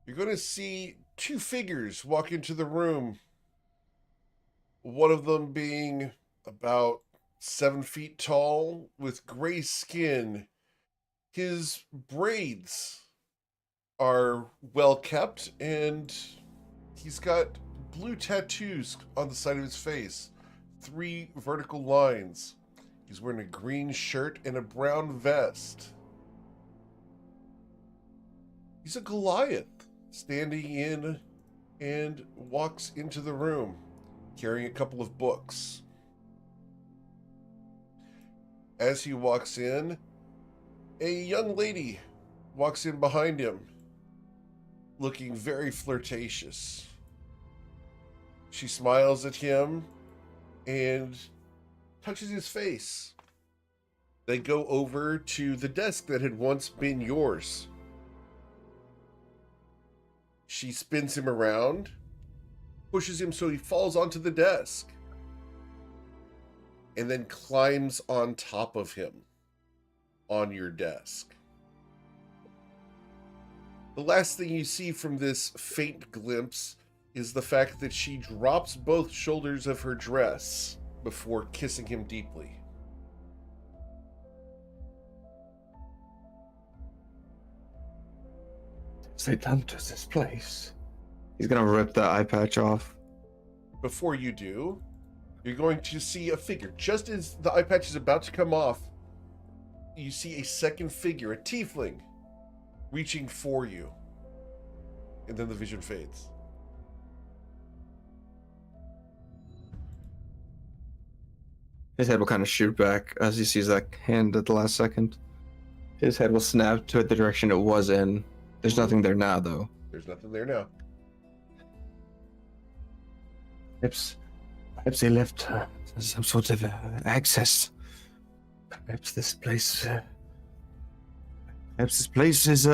You're going to see two figures walk into the room. One of them being about 7 feet tall with gray skin. His braids are well kept, and he's got blue tattoos on the side of his face. 3 vertical lines. He's wearing a green shirt and a brown vest. He's a Goliath, standing in and walks into the room, carrying a couple of books. As he walks in, a young lady walks in behind him, looking very flirtatious. She smiles at him and touches his face. They go over to the desk that had once been yours. She spins him around, pushes him so he falls onto the desk, and then climbs on top of him on your desk. The last thing you see from this faint glimpse is the fact that she drops both shoulders of her dress before kissing him deeply. They done to this place. He's gonna rip the eye patch off. Before you do, you're going to see a figure. Just as the eye patch is about to come off, you see a second figure, a tiefling, reaching for you. And then the vision fades. His head will kind of shoot back as he sees that hand at the last second. His head will snap to the direction it was in. There's nothing there now, though. There's nothing there now. Perhaps they left some sort of access. Perhaps this place is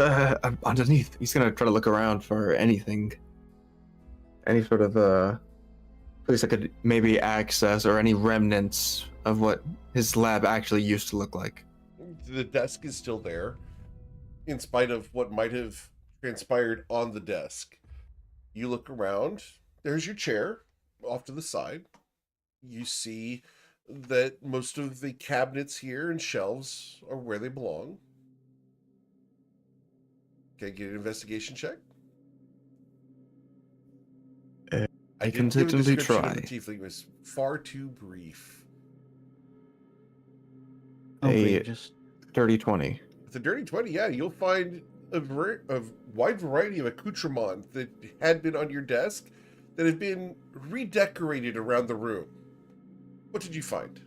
underneath. He's gonna try to look around for anything, any sort of place that could maybe access or any remnants of what his lab actually used to look like. The desk is still there, in spite of what might have transpired on the desk. You look around. There's your chair off to the side. You see that most of the cabinets here and shelves are where they belong. Okay, get an investigation check. I can certainly try. The tiefling was far too brief. A dirty 20. With a dirty 20, yeah, you'll find a wide variety of accoutrements that had been on your desk that have been redecorated around the room. What did you find?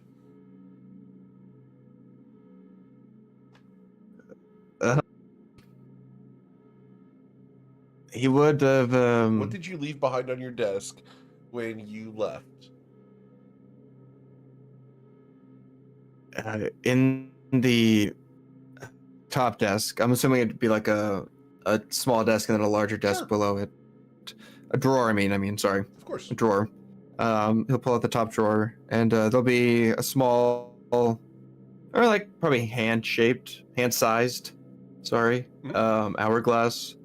He would have. What did you leave behind on your desk when you left? In the top desk, I'm assuming it'd be like a small desk and then a larger desk below it. A drawer, I mean, sorry. Of course. A drawer. He'll pull out the top drawer, and there'll be a small, or like probably hand-sized, hourglass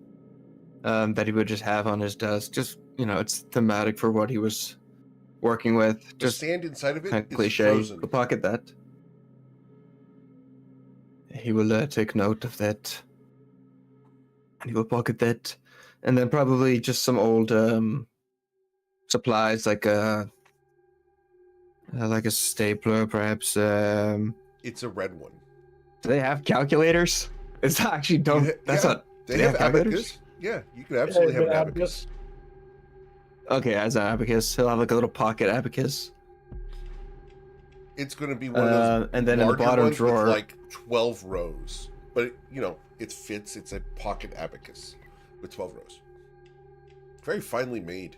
that he would just have on his desk. Just, it's thematic for what he was working with. The sand inside of it kind of is cliche. frozen. He'll pocket that. He will take note of that. And he will pocket that. And then probably just some old supplies like a stapler, perhaps. It's a red one. Do they have calculators? It's actually don't. That's not. They have abacus. Yeah, you could absolutely have an abacus. Okay, as an abacus, he'll have like a little pocket abacus. It's going to be one of those. And then in the bottom drawer, with like 12 rows, but it fits. It's a pocket abacus with 12 rows. Very finely made.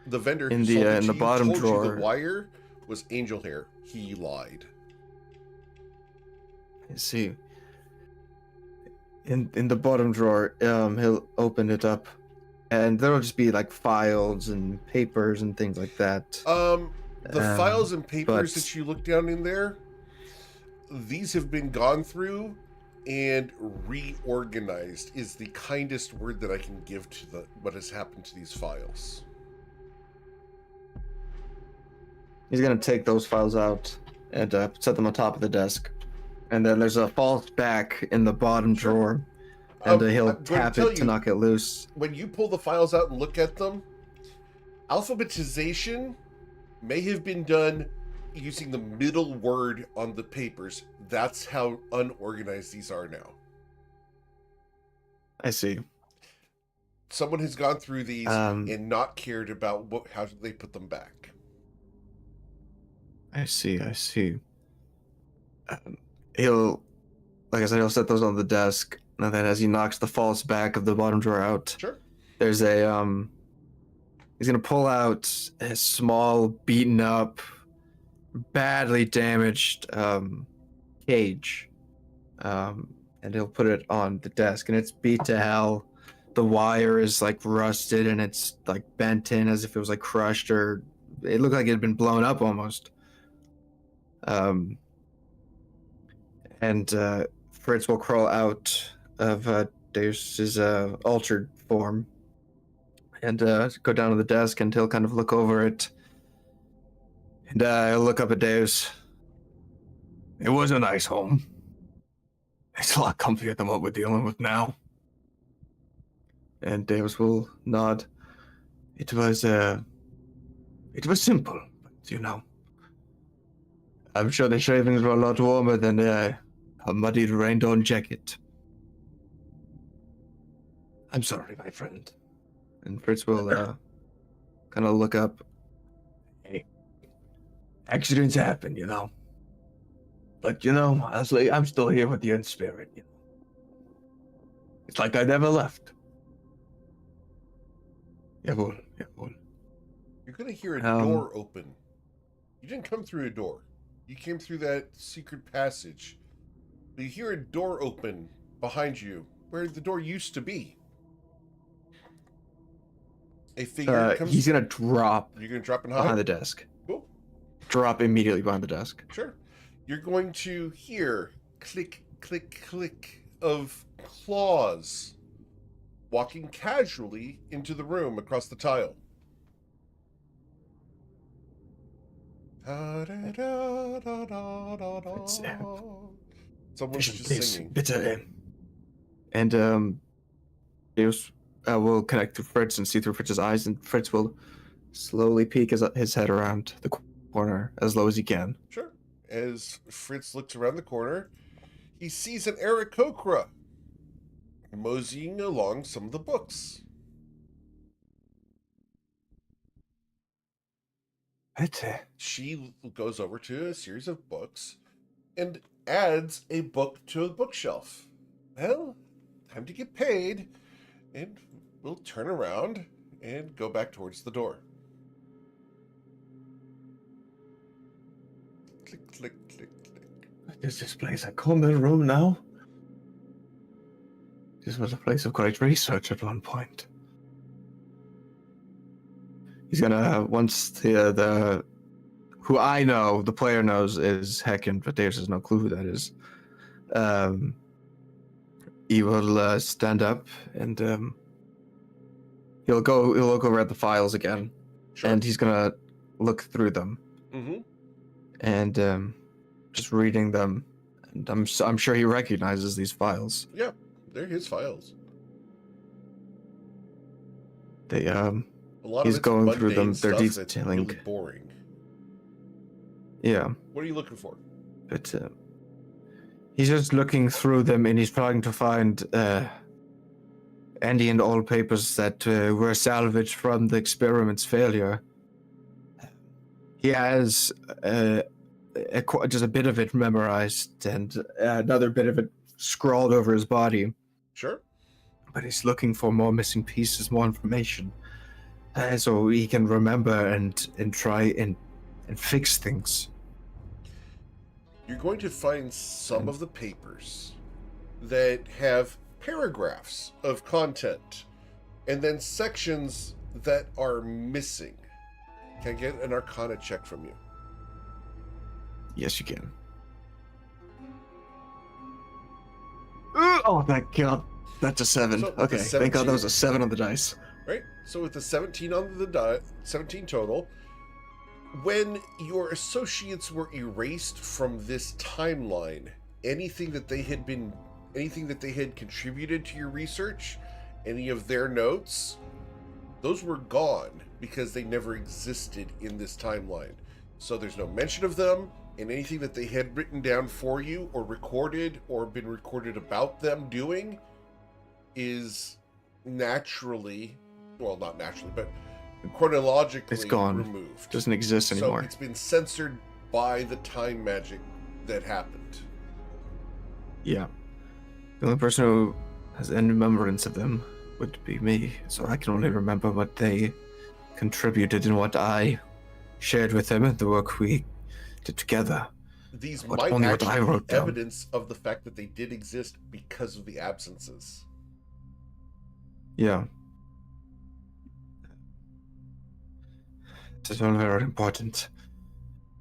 The vendor in the bottom drawer, the wire was angel hair. He lied. I see. In the bottom drawer, he'll open it up, and there'll just be like files and papers and things like that. The files and papers that you look down in there, these have been gone through and reorganized is the kindest word that I can give to what has happened to these files. He's gonna take those files out and set them on top of the desk, and then there's a false back in the bottom drawer, and he'll tap it to knock it loose. When you pull the files out and look at them, alphabetization may have been done using the middle word on the papers. That's how unorganized these are now. I see. Someone has gone through these and not cared about how they put them back. I see. He'll, like I said, he'll set those on the desk, and then as he knocks the false back of the bottom drawer out, sure, there's a he's gonna pull out a small, beaten up, badly damaged cage, and he'll put it on the desk, and it's beat to hell. The wire is like rusted, and it's like bent in as if it was like crushed, or it looked like it had been blown up almost. And Fritz will crawl out of Deus's altered form, and go down to the desk, and he'll kind of look over it. And he'll look up at Deus. It was a nice home. It's a lot comfier than what we're dealing with now. And Deus will nod. It was simple, but you know. I'm sure the shavings were a lot warmer than a muddied rain-dawn jacket. I'm sorry, my friend. And Fritz will kind of look up. Hey, accidents happen, you know. But, you know, honestly, I'm still here with you in spirit, you know. It's like I never left. Jawohl. You're going to hear a door open. You didn't come through a door. You came through that secret passage. But you hear a door open behind you, where the door used to be. A figure comes... He's going to drop. You're going to drop and hide? Behind the desk. Cool. Drop immediately behind the desk. Sure. You're going to hear click, click, click of claws walking casually into the room across the tile. Someone's just singing. Bitte. And Deus will connect to Fritz and see through Fritz's eyes, and Fritz will slowly peek his head around the corner as low as he can. Sure. As Fritz looks around the corner, he sees an Aarakocra moseying along some of the books. She goes over to a series of books and adds a book to a bookshelf. Well, time to get paid, and we'll turn around and go back towards the door. Click, click, click, click. Is this place a common room now? This was a place of great research at one point. He's gonna, once the who I know, the player knows is Heckin, but Deus has no clue who that is. He will stand up and he'll look over at the files again, Sure. and he's gonna look through them. Mm-hmm. And just reading them, and I'm sure he recognizes these files. Yeah, they're his files. They A lot he's of it's going through them. mundane They're stuff that's detailing. really boring. Yeah, What are you looking for? but he's just looking through them, and he's trying to find any and all papers that were salvaged from the experiment's failure. He has just a bit of it memorized and another bit of it scrawled over his body. Sure. But he's looking for more missing pieces, more information, so he can remember and try and fix things. You're going to find some of the papers that have paragraphs of content and then sections that are missing. Can I get an Arcana check from you? Yes, you can. Oh, thank God. That's a 7. So, with Okay, the thank God that was 17 a 7 on the dice. Right? So with the 17 on the die, 17 total, when your associates were erased from this timeline, anything that they had contributed to your research, any of their notes, those were gone because they never existed in this timeline. So there's no mention of them, and anything that they had written down for you or recorded or been recorded about them doing is naturally, well, not naturally, but chronologically It's gone. removed. Doesn't exist anymore. So it's been censored by the time magic that happened. Yeah. The only person who has any remembrance of them would be me, so I can only remember what they contributed and what I shared with them and the work we did together. These But might only what I actually wrote be down. evidence of the fact that they did exist because of the absences. Yeah. It's all very important.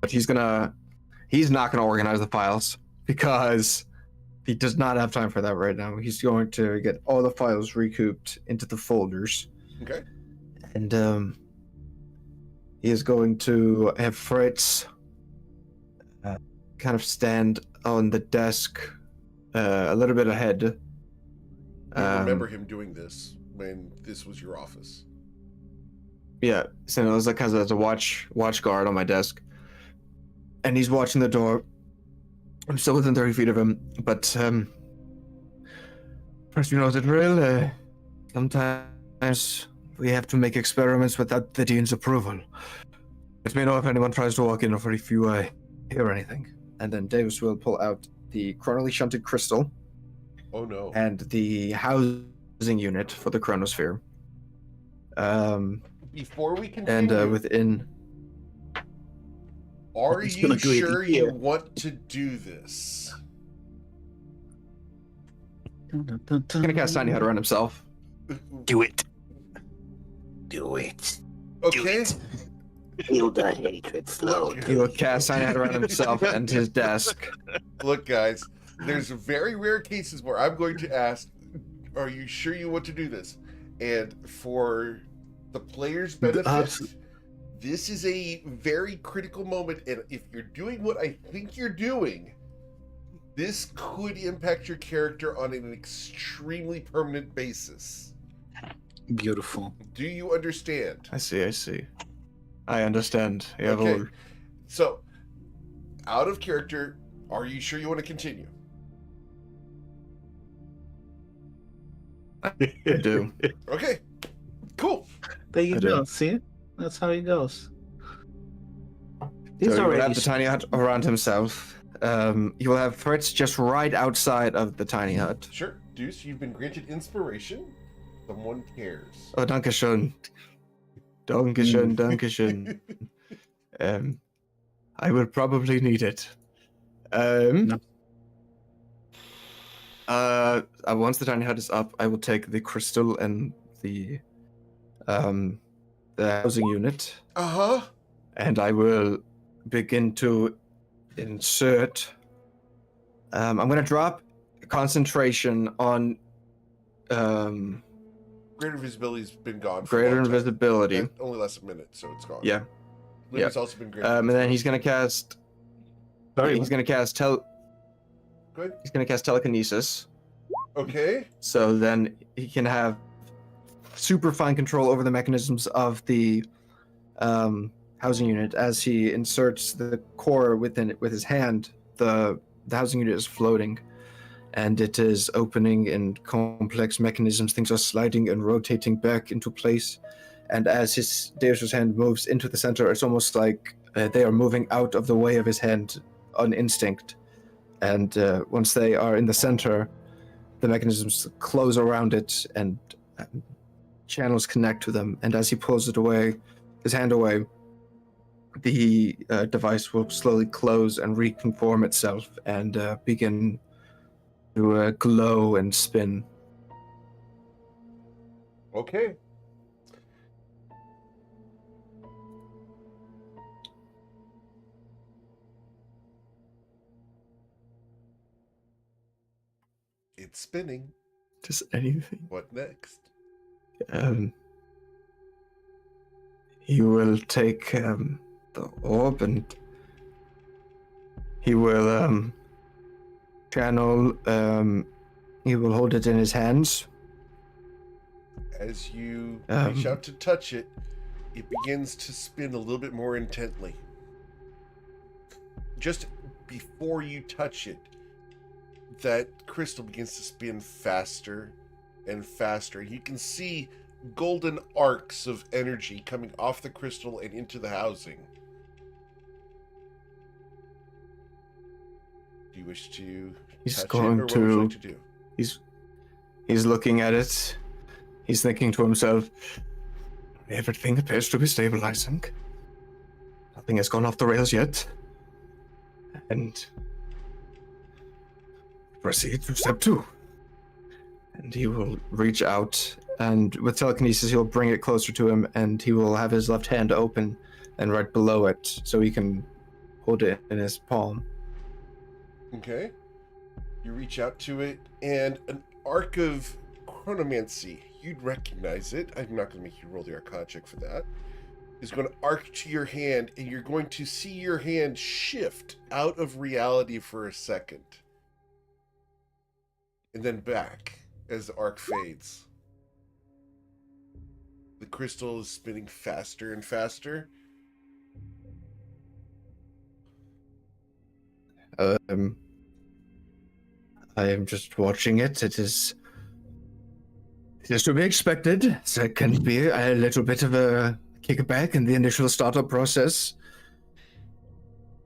But he's not gonna organize the files because he does not have time for that right now. He's going to get all the files recouped into the folders. Okay. And he is going to have Fritz kind of stand on the desk a little bit ahead. You remember him doing this when this was your office. Yeah, so it was like as a watch guard on my desk, and he's watching the door. I'm still within 30 feet of him, but first, you know the drill. Sometimes we have to make experiments without the dean's approval. Let me know if anyone tries to walk in or if you hear anything. And then Davis will pull out the chronally shunted crystal. Oh no! And the housing unit for the chronosphere. Before we continue, and within. Are you sure you want to do this? He's gonna cast Tiny Hut around himself. Do it. Do it. Okay. Feel the hatred flow. He will cast Tiny Hut around himself and his desk. Look, guys, there's very rare cases where I'm going to ask, are you sure you want to do this? And for the player's benefit, this is a very critical moment, and if you're doing what I think you're doing, this could impact your character on an extremely permanent basis. Beautiful. Do you understand? I see. I understand. Okay. So, out of character, are you sure you want to continue? I do. Okay. Cool. There you I go. do. See? That's how he goes. So He's he will already have the tiny hut around himself. He will have Fritz just right outside of the tiny hut. Sure. Deuce, you've been granted inspiration. Someone cares. Oh, danke schön. Danke schön. I will probably need it. Once the tiny hut is up, I will take the crystal and the housing unit. Uh-huh. And I will begin to insert. I'm going to drop concentration on Greater visibility's been gone. greater invisibility. It only lasts a minute, so it's gone. Yeah. Limit's also been greater. And then he's going to cast. He's going to cast Good. He's going to cast telekinesis. Okay. So then he can have super fine control over the mechanisms of the housing unit as he inserts the core within it with his hand. The housing unit is floating, and it is opening in complex mechanisms. Things are sliding and rotating back into place, and as his Deus's hand moves into the center, it's almost like they are moving out of the way of his hand on instinct. And once they are in the center, the mechanisms close around it, and channels connect to them. And as he pulls it away, his hand away, the device will slowly close and reconform itself and begin to glow and spin. Okay. It's spinning. Just anything. What next? He will take the orb and he will channel. He will hold it in his hands. As you reach out to touch it, it begins to spin a little bit more intently. Just before you touch it, that crystal begins to spin faster and faster. You can see golden arcs of energy coming off the crystal and into the housing. Do you wish to He's touch going it, or what would you to. like to do? He's looking at it. He's thinking to himself, everything appears to be stabilizing. Nothing has gone off the rails yet. And proceed to step 2. And he will reach out, and with telekinesis, he'll bring it closer to him, and he will have his left hand open and right below it, so he can hold it in his palm. Okay. You reach out to it, and an arc of chronomancy. You'd recognize it. I'm not going to make you roll the Arcana check for that. Is going to arc to your hand, and you're going to see your hand shift out of reality for a second. And then back as the arc fades. The crystal is spinning faster and faster. I am just watching it. It is to be expected. There can be a little bit of a kickback in the initial startup process.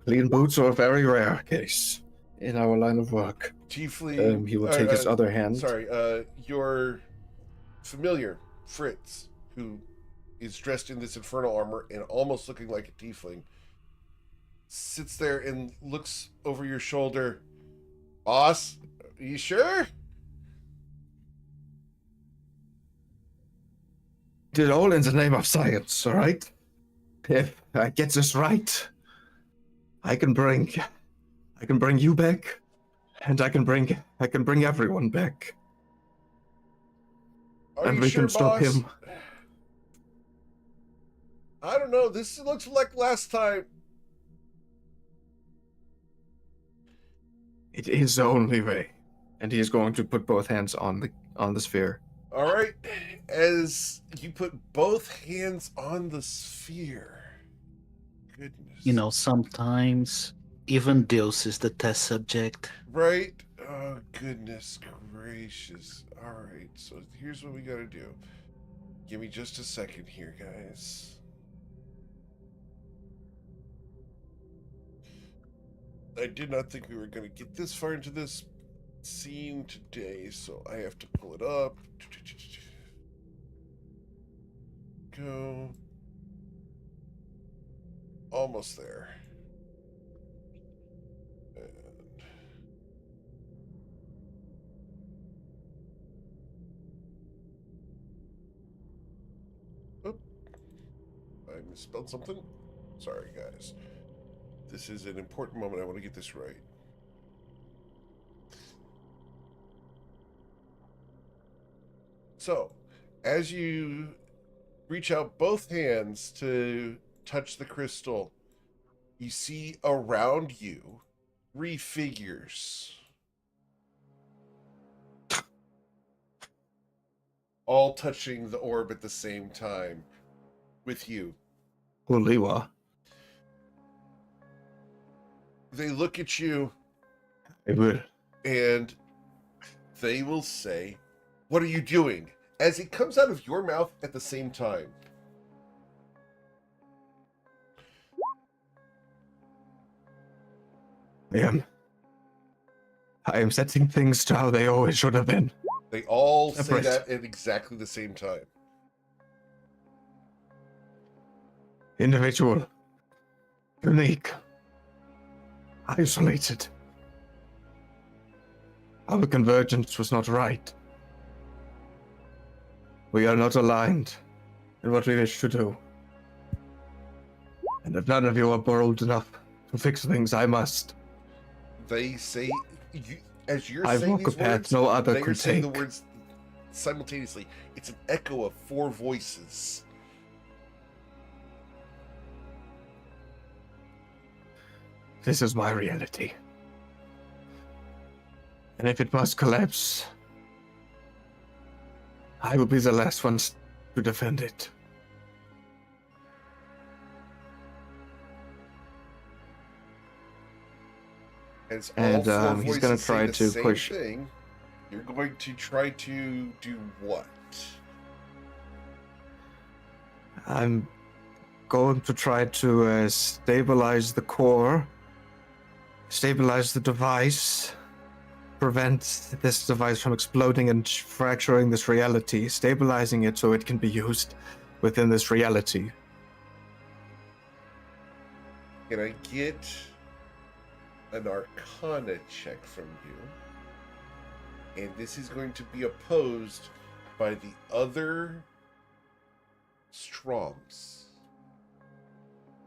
Clean boots are a very rare case in our line of work. Tiefling. He will take his other hand. Sorry, your familiar, Fritz, who is dressed in this infernal armor and almost looking like a tiefling, sits there and looks over your shoulder. Boss, are you sure? Did it all in the name of science, all right? If I get this right, I can bring you back, and I can bring everyone back. Are you we sure, can stop boss? him. I don't know. This looks like last time. It is the only way. And he is going to put both hands on the sphere. All right. As you put both hands on the sphere. Goodness. You know, sometimes even Deus is the test subject. Right? Oh, goodness gracious. All right. So here's what we got to do. Give me just a second here, guys. I did not think we were going to get this far into this scene today, so I have to pull it up. Go. Almost there. And oop. I misspelled something. Sorry, guys. This is an important moment. I want to get this right. So, as you reach out both hands to touch the crystal, you see around you 3 figures. All touching the orb at the same time with you. Uliwa. They look at you I will. and they will say, "What are you doing?" As it comes out of your mouth at the same time. I am setting things to how they always should have been. They all say Separate. that at exactly the same time. Individual. Unique. Isolated. Our convergence was not right. We are not aligned in what we wish to do. And if none of you are bold enough to fix things, I must. They say, as you're I saying walk a these path words, no other they are could saying the take. words simultaneously. It's an echo of 4 voices. This is my reality. And if it must collapse, I will be the last one to defend it. As And, all 4 he's voices gonna say try the to same push. thing, you're going to try to do what? I'm going to try to stabilize the core, stabilize the device, prevent this device from exploding and fracturing this reality, stabilizing it so it can be used within this reality. Can I get an Arcana check from you? And this is going to be opposed by the other Stroms.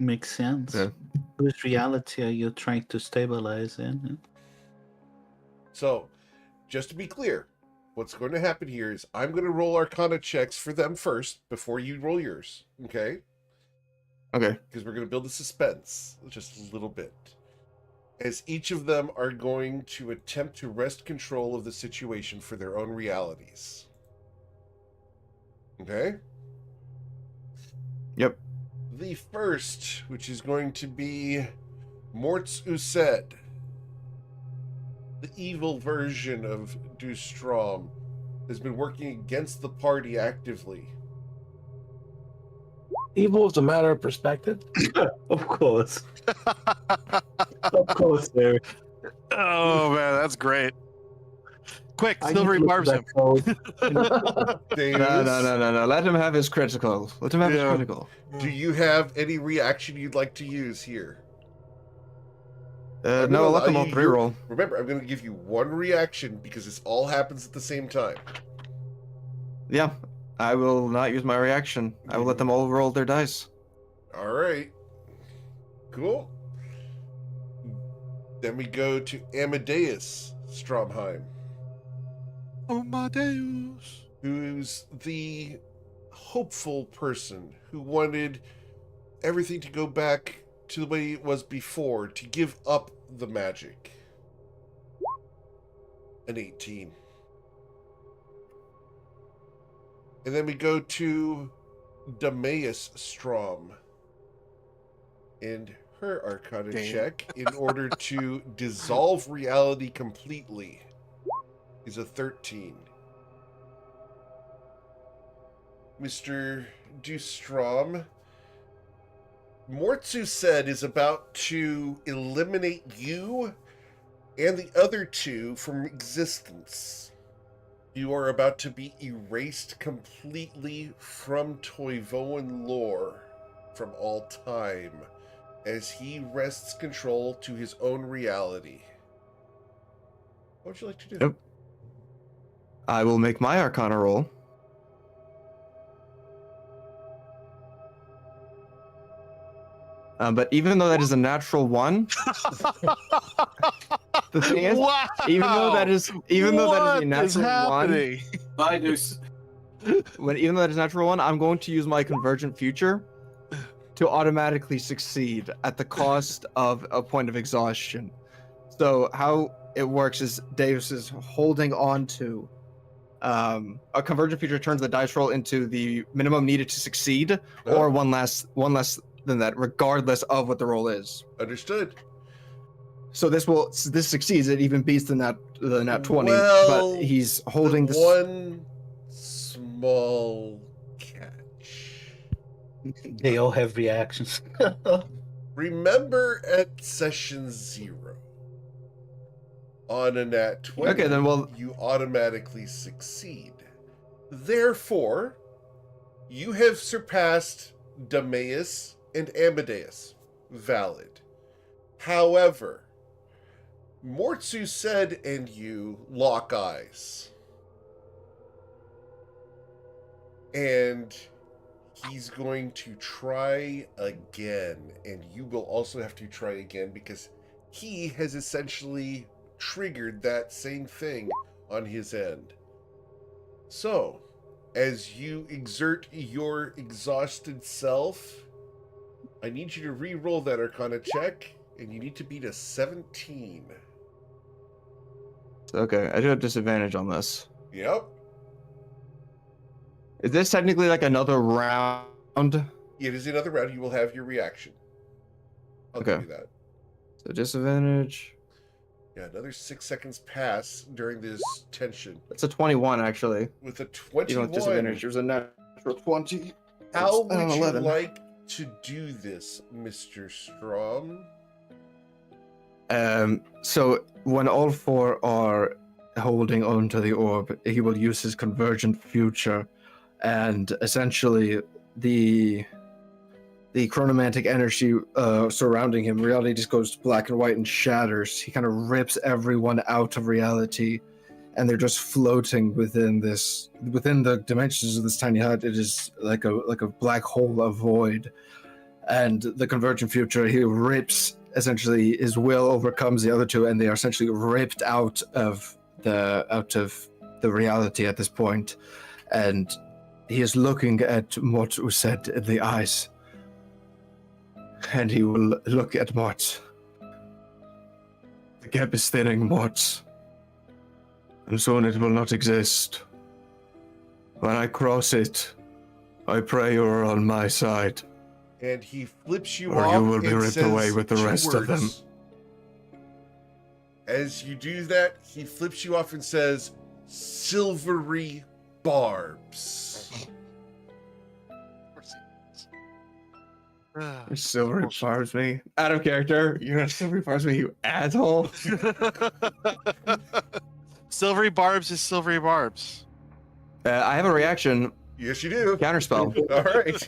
Makes sense. Yeah. Whose reality are you trying to stabilize in? So, just to be clear, what's going to happen here is I'm going to roll Arcana checks for them first before you roll yours. Okay? Okay. Because we're going to build the suspense just a little bit. As each of them are going to attempt to wrest control of the situation for their own realities. Okay? Yep. The first, which is going to be Mortz Used, the evil version of Dustrom, has been working against the party actively. Evil is a matter of perspective. Of course. Of course, Eric. Oh man, that's great. Quick, I Silvery need to barbs him. look at that code. Deus, No. Let him have his critical. Let him have his Yeah. critical. do you have any reaction you'd like to use here? I'm gonna No, let allow them all you 3 your- roll. Remember, I'm going to give you one reaction because this all happens at the same time. Yeah, I will not use my reaction. I will let them all roll their dice. All right. Cool. Then we go to Amadeus Stromheim, Amadeus. who's the hopeful person who wanted everything to go back to the way it was before, to give up the magic. An 18. And then we go to Demeus Strom and her Arcana Damn. check in order to dissolve reality completely is a 13. Mr. Dustrom, Mortzu said is about to eliminate you and the other two from existence. You are about to be erased completely from Toivoan lore from all time as he wrests control to his own reality. What would you like to do? Yep. I will make my Arcana roll. But even though that is a natural 1, the thing is, Wow. even though that is a natural happening? Bye, Deuce. even though that is a natural 1, I'm going to use my Convergent Future to automatically succeed at the cost of a point of exhaustion. So how it works is Deus is holding on to a Convergent Future turns the dice roll into the minimum needed to succeed, or one less than that, regardless of what the roll is. Understood. So this succeeds. It even beats the nat 20, Well, but he's holding this. One small catch. They all have reactions. Remember at session 0, on a nat 20, Okay, then you automatically succeed. Therefore, you have surpassed Demeus and Amadeus. Valid. However, Mortzu said and you lock eyes. And he's going to try again, and you will also have to try again because he has essentially triggered that same thing on his end. So, as you exert your exhausted self, I need you to re-roll that Arcana check, and you need to beat a 17. Okay, I do have disadvantage on this. Yep. Is this technically like another round? It is another round. You will have your reaction. I'll Okay. give you that. So disadvantage. Yeah, another 6 seconds pass during this tension. It's a 21 actually. With a You don't have 21, disadvantage. There's a natural 20. how It's an would you 11. like to do this, Mr. Strom? So when all 4 are holding onto the orb, he will use his Convergent Future, and essentially the chronomantic energy surrounding him, reality just goes black and white and shatters. He kind of rips everyone out of reality, and they're just floating within the dimensions of this tiny hut. It is like a black hole, a void. And the Convergent Future, he rips, essentially his will overcomes the other two, and they are essentially ripped out of the the reality at this point, and he is looking at Mort Uset in the eyes. And he will look at Mort. The gap is thinning, Mort. And soon it will not exist. When I cross it, I pray you are on my side. And he flips you Or off you will be and ripped says away with the 2 rest of them. words. As you do that, he flips you off and says, silvery barbs. Silvery barbs me. Out of character. You're gonna silvery barbs me, you asshole. Silvery barbs is silvery barbs. I have a reaction. Yes, you do. Counterspell. All right.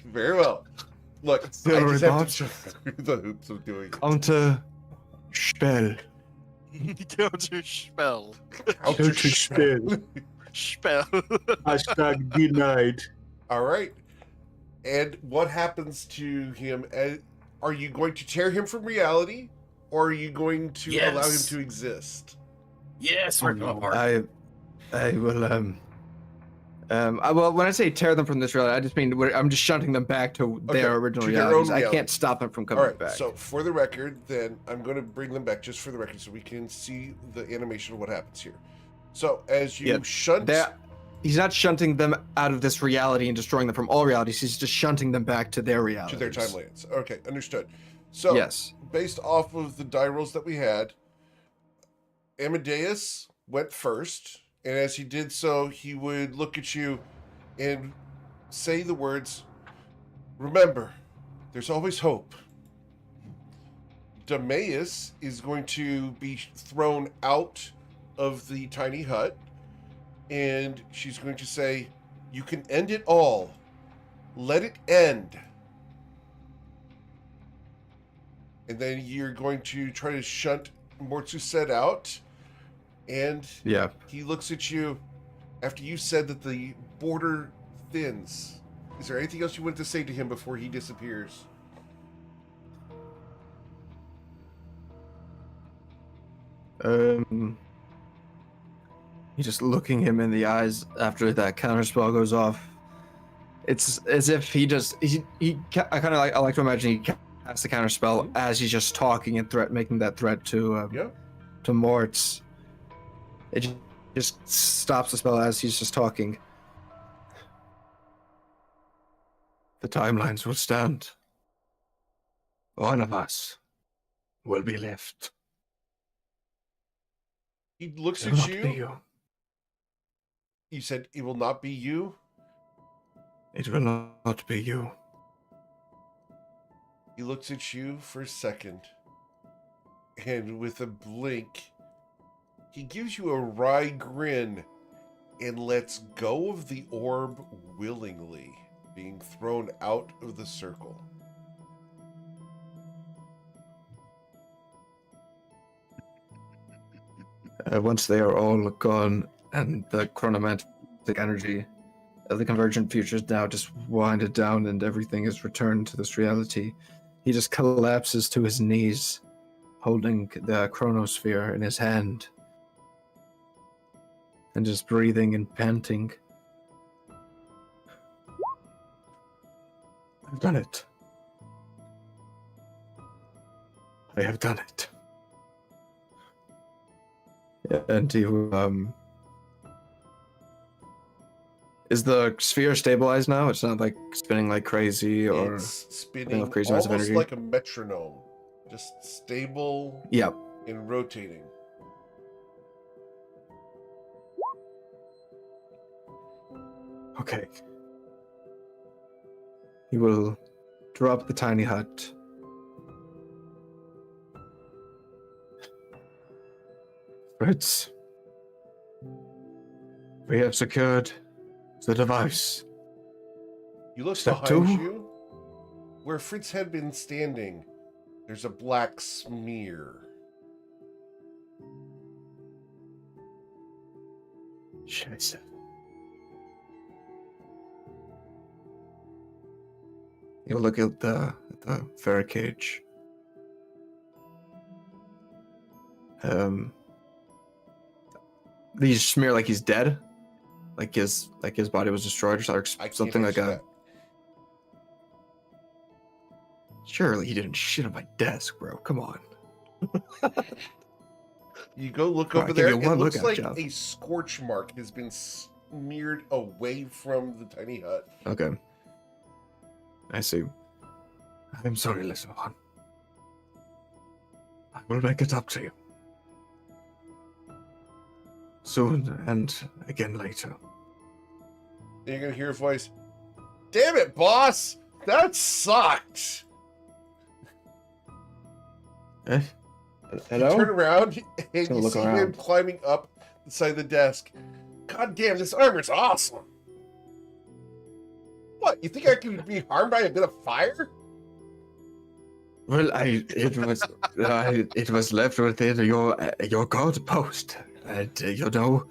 Very well. Look, Silvery I just have barbs. to jump through the hoops of doing it. Counter spell. Counter spell. Spell. Spell. Hashtag denied. All right. And what happens to him? Are you going to tear him from reality, or are you going to allow him Yes. to exist? Yes, we're going apart. I will well, when I say tear them from this reality, I just mean I'm just shunting them back to Okay, their original to their realities. own I reality. can't stop them from All coming right. back. So for the record, then I'm going to bring them back just for the record, so we can see the animation of what happens here. So as you Yeah, shunt, he's not shunting them out of this reality and destroying them from all realities. He's just shunting them back to their reality. to their timelines. Okay, understood. So Yes. based off of the die rolls that we had, Amadeus went first, and as he did so, he would look at you and say the words, "Remember, there's always hope." Demeus is going to be thrown out of the tiny hut, and she's going to say, "You can end it all. Let it end." And then you're going to try to shunt Mortsuset out, and Yeah. he looks at you after you said that the border thins. Is there anything else you want to say to him before he disappears? He's just looking him in the eyes after that counterspell goes off. It's as if he I kind of I like to imagine he casts the counterspell as he's just talking and making that threat to Yeah. to Mortz. It just stops the spell as he's just talking. The timelines will stand. One of us will be left. He looks It will at not be you. you. You said it will not be you. It will not be you. He looks at you for a second, and with a blink, he gives you a wry grin and lets go of the orb willingly, being thrown out of the circle. Once they are all gone and the chronomantic energy of the convergent future is now just winded down and everything is returned to this reality, he just collapses to his knees, holding the chronosphere in his hand and just breathing and panting. I've done it. I have done it. And he, is the sphere stabilized now? It's not like spinning like crazy or It's spinning crazy amounts of almost energy? like a metronome, just stable yeah. and rotating. Okay. He will drop the tiny hut. Fritz, we have secured the device. You look Step behind 2. you. Where Fritz had been standing, there's a black smear. Scheiße. He'll look at the ferret cage. These smear like he's dead, like his body was destroyed or something like that. Surely he didn't shit on my desk, bro. Come on. You go look over there. It looks like a scorch mark has been smeared away from the tiny hut. Okay. I see. I'm sorry, little one. I will make it up to you. Soon and again later. You're going to hear a voice. Damn it, boss! That sucked! Eh? Hello? You turn around and you see him climbing up the side of the desk. God damn, this armor's awesome! What, you think I could be harmed by a bit of fire? Well, it was left within your guard post, and you know,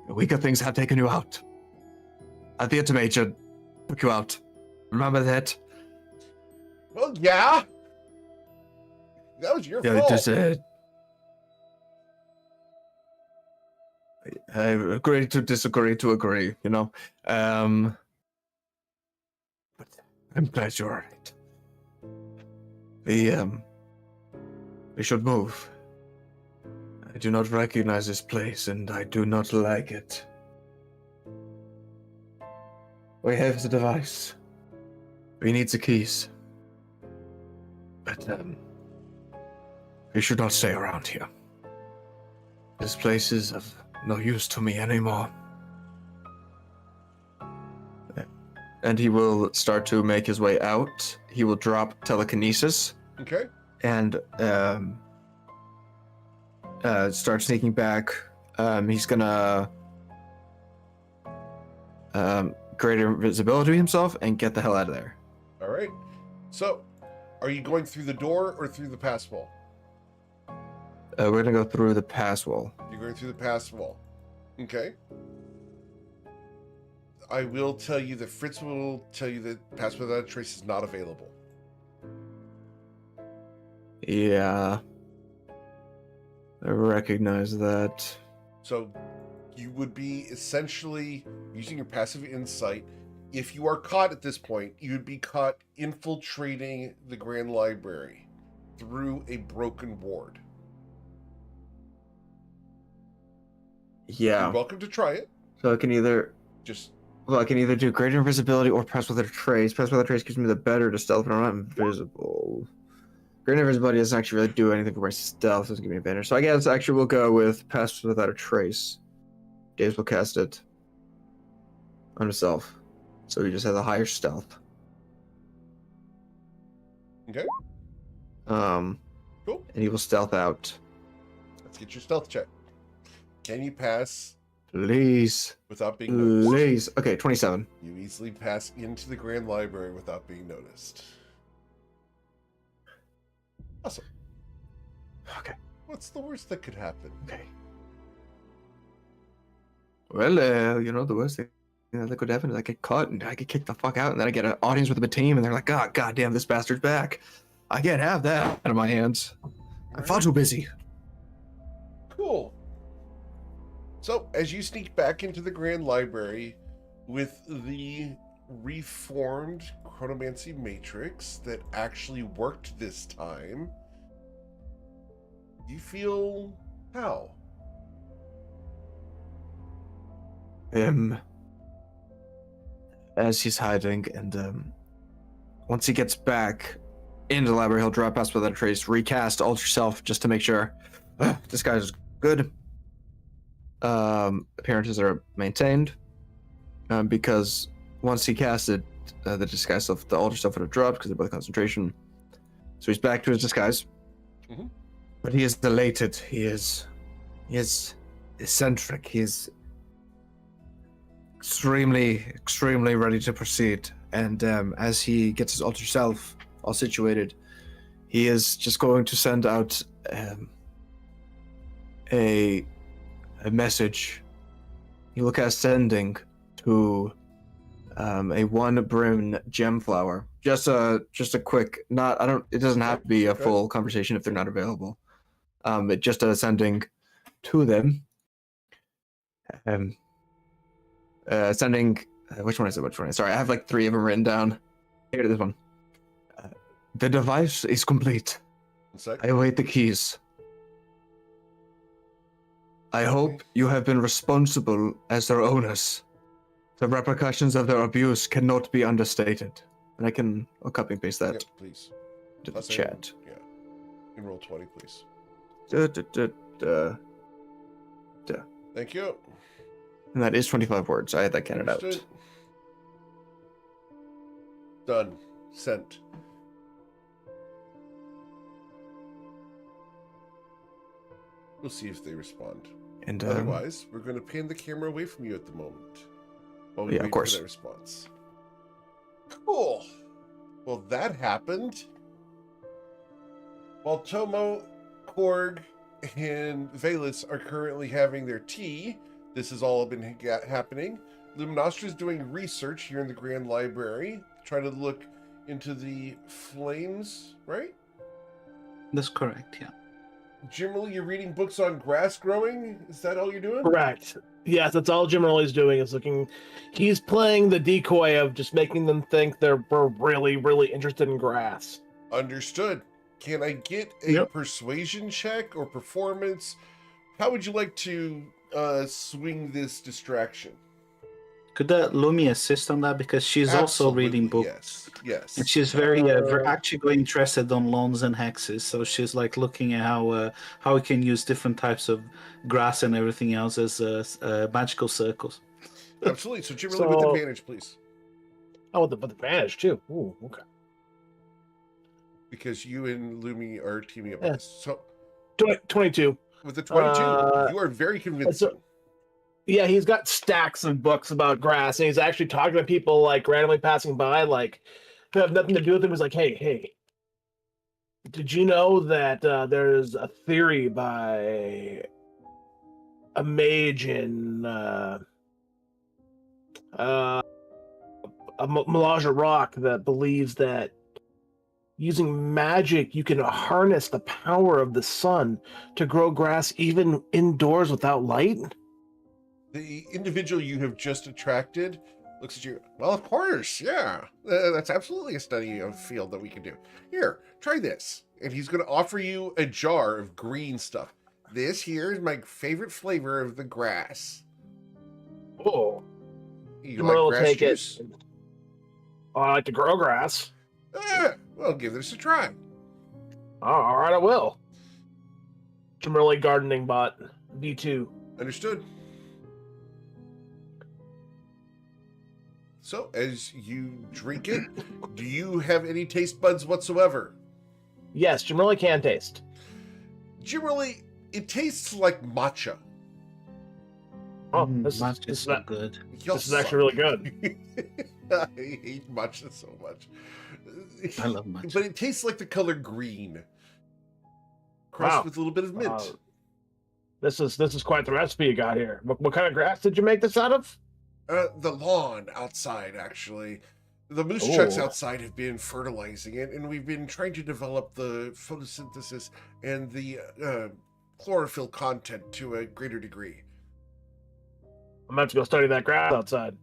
weaker things have taken you out. At the intimation, took you out. Remember that? Well, yeah. That was your fault. I agree to disagree to agree, you know. But I'm glad you're right. We should move. I do not recognize this place, and I do not like it. We have the device. We need the keys. But, we should not stay around here. This place is of no use to me anymore. And he will start to make his way out. He will drop telekinesis. Okay. And start sneaking back. He's gonna greater invisibility himself and get the hell out of there. All right. So, are you going through the door or through the pass wall? We're gonna go through the pass wall. You're going through the pass wall. Okay. I will tell you that Fritz will tell you that Pass Without a Trace is not available. Yeah. I recognize that. So you would be essentially using your passive insight. If you are caught at this point, you would be caught infiltrating the Grand Library through a broken ward. Yeah. You're welcome to try it. So I can either I can either do greater invisibility or Pass Without a Trace. Pass Without a Trace gives me the better to stealth, but I'm not invisible. Greater invisibility doesn't actually really do anything for my stealth. It doesn't give me advantage. So I guess actually we'll go with Pass Without a Trace. Daves will cast it on himself. So he just has a higher stealth. Okay. Cool. And he will stealth out. Let's get your stealth check. Can you pass? Please. Without being noticed. Please. Okay, 27. You easily pass into the Grand Library without being noticed. Awesome. Okay. What's the worst that could happen? Okay. Well, you know, the worst thing that could happen is I get caught and I get kicked the fuck out, and then I get an audience with a team, and they're like, "Oh, goddamn, this bastard's back." I can't have that out of my hands. I'm far too busy. Cool. So, as you sneak back into the Grand Library with the reformed chronomancy matrix that actually worked this time, you feel how? As he's hiding, and once he gets back into the library, he'll drop Pass Without a Trace, recast Alter Self just to make sure this guy's good. Appearances are maintained because once he casted the disguise self, the Alter Self would have dropped because they're both concentration. So he's back to his disguise. Mm-hmm. But he is elated. He is eccentric. He's extremely ready to proceed. And as he gets his Alter Self all situated, he is just going to send out a message. He will cast sending to a one brim gem flower. Just a quick, it doesn't have to be a full conversation if they're not available. It just a sending to them. Sending. Which one is it? Which one? Sorry, I have like 3 of them written down. Here, this one. The device is complete. I await the keys. I hope you have been responsible as their owners. The repercussions of their abuse cannot be understated. And I'll copy and paste that. Yep, please. To the chat. Yeah. In roll 20, please. Thank you. And that is 25 words. I had that counted out. Done. Sent. We'll see if they respond. And otherwise, we're going to pan the camera away from you at the moment. While we wait of course. for that response. Cool. Well, that happened. While Tomo, Korg, and Valus are currently having their tea, this has all been happening. Luminostra is doing research here in the Grand Library, trying to look into the flames, right? That's correct, yeah. Generally, you're reading books on grass growing? Is that all you're doing? Correct. Yes, that's all Jim Early's doing is looking. He's playing the decoy of just making them think we're really, really interested in grass. Understood. Can I get a persuasion check or performance? How would you like to swing this distraction? Could Lumi assist on that? Because she's also reading books. Yes. And she's very actually interested on lawns and hexes. So she's like looking at how we can use different types of grass and everything else as magical circles. Absolutely. So Jim, with advantage, please. Oh, with advantage too. Ooh, okay. Because you and Lumi are teaming up on this. So 22. With the 22, you are very convincing. Yeah, he's got stacks of books about grass, and he's actually talking to people like randomly passing by, like who have nothing to do with him. He's like, "Hey, did you know that there's a theory by a mage in Melage Rock that believes that using magic you can harness the power of the sun to grow grass even indoors without light?" The individual you have just attracted looks at you. Well, of course, yeah. That's absolutely a study of field that we can do. Here, try this. And he's going to offer you a jar of green stuff. This here is my favorite flavor of the grass. Oh. You like grass take juice? I like to grow grass. Well, give this a try. All right, I will. Jamerly Gardening Bot, V2. Understood. So, as you drink it, do you have any taste buds whatsoever? Yes, Jamerly can taste. Generally, it tastes like matcha. Oh, this is so good. This is actually really good. I hate matcha so much. I love matcha. But it tastes like the color green. Crossed with a little bit of mint. This is quite the recipe you got here. What kind of grass did you make this out of? The lawn outside, actually. The moose trucks outside have been fertilizing it, and we've been trying to develop the photosynthesis and the chlorophyll content to a greater degree. I'm about to go study that grass outside.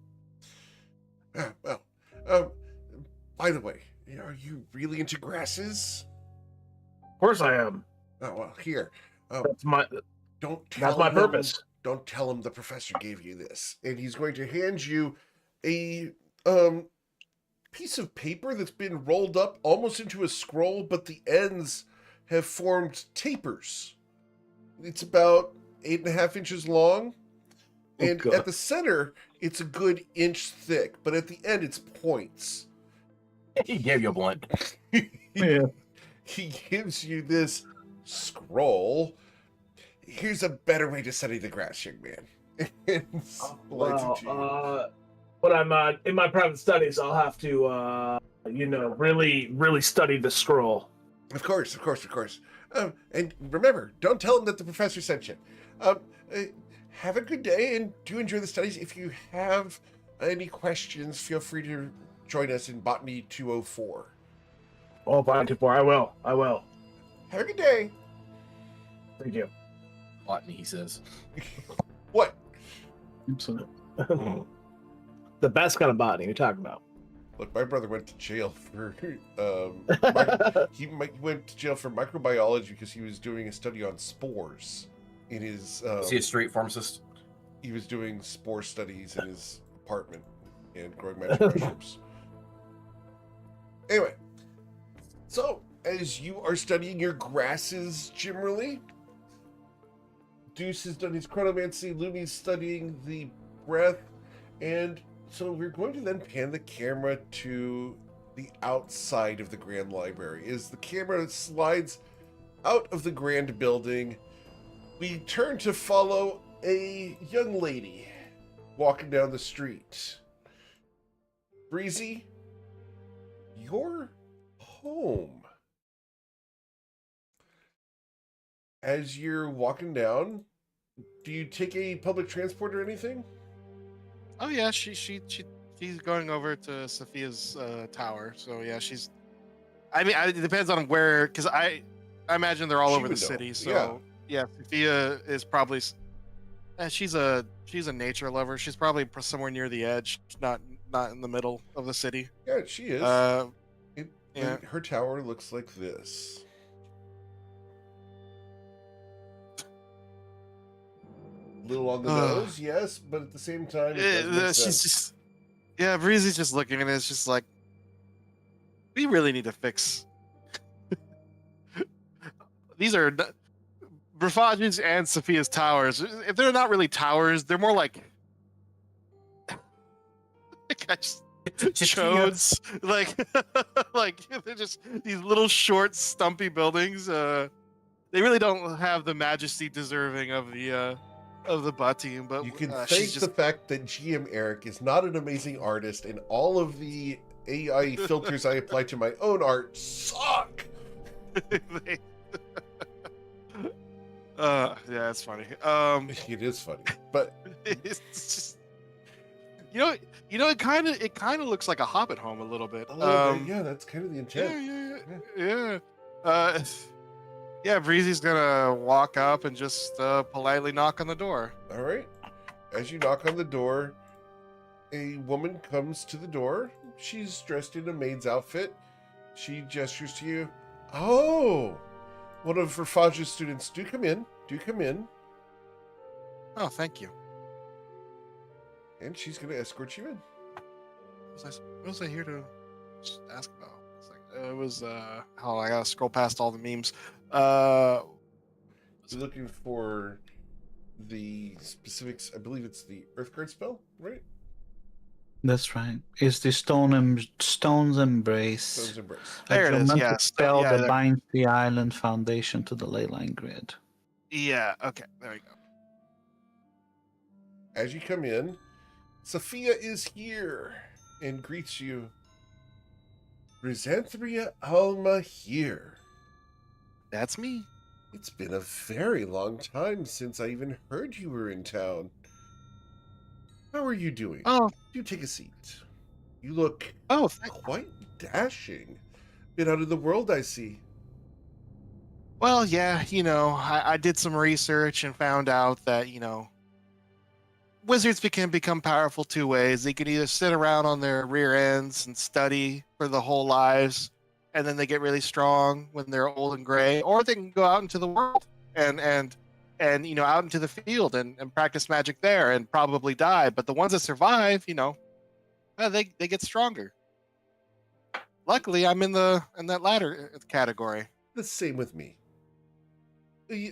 By the way, are you really into grasses? Of course I am. Oh, well, here. That's my purpose. Don't tell him the professor gave you this. And he's going to hand you a piece of paper that's been rolled up almost into a scroll, but the ends have formed tapers. It's about 8.5 inches long. And at the center, it's a good inch thick, but at the end, it's points. He gave you a blunt. Yeah. He gives you this scroll. Here's a better way to study the grass, young man. When I'm in my private studies, I'll have to, really, really study the scroll. Of course. And remember, don't tell him that the professor sent you. Have a good day and do enjoy the studies. If you have any questions, feel free to join us in Botany 204. Oh, Botany 204, I will. Have a good day. Thank you. botany, he says. What? Absolutely. The best kind of botany you're talking about. Look, my brother went to jail for he went to jail for microbiology because he was doing a study on spores in his. Is he a street pharmacist? He was doing spore studies in his apartment and growing magic mushrooms. Anyway, so as you are studying your grasses generally, Deuce has done his chronomancy, Lumi's studying the breath, and so we're going to then pan the camera to the outside of the Grand Library. As the camera slides out of the Grand Building, we turn to follow a young lady walking down the street. Breezy, you're home. As you're walking down, do you take a public transport or anything? Oh yeah, she's going over to Sophia's tower. So yeah, she's. I mean, it depends on where, because I imagine they're all She over the would know. city. So yeah, Sophia is probably. She's a nature lover. She's probably somewhere near the edge, not in the middle of the city. Yeah, she is. Yeah. Her tower looks like this. Little on the nose, yes, but at the same time, it does make she's sense. just. Yeah, Breezy's just looking at it. It's just like, we really need to fix. These are Braffage's and Sophia's towers. If they're not really towers, they're more like chodes. Like they're just these little short, stumpy buildings. They really don't have the majesty deserving of the butt team. But You can she's thank the fact that GM Eric is not an amazing artist, and all of the AI filters I apply to my own art suck. Yeah, it's funny. It is funny, but It's just, it kind of looks like a Hobbit home a little bit. a little bit, yeah, that's kind of the intent. Yeah. Yeah, Breezy's gonna walk up and just politely knock on the door. All right. As you knock on the door, a woman comes to the door. She's dressed in a maid's outfit. She gestures to you. Oh, one of Verfage's students. Do come in. Do come in. Oh, thank you. And she's going to escort you in. What was I here to just ask about? It was oh, I gotta scroll past all the memes. You're looking for the specifics. I believe it's the Earthguard spell, right? That's right. It's the Stone's Embrace. Stone's Embrace. There it is, geomantic yes. spell Yeah, that there- binds the island foundation to the ley line grid. Yeah. Okay. There we go. As you come in, Sophia is here and greets you. Rhizanthria Alma here. That's me. It's been a very long time since I even heard you were in town. How are you doing? Oh. Do take a seat. You look Oh. quite dashing. Been out of the world, I see. Well, yeah. I did some research and found out that wizards can become powerful two ways. They can either sit around on their rear ends and study for the whole lives, and then they get really strong when they're old and gray, or they can go out into the world and out into the field and practice magic there and probably die. But the ones that survive, they get stronger. Luckily, I'm in that latter category. The same with me.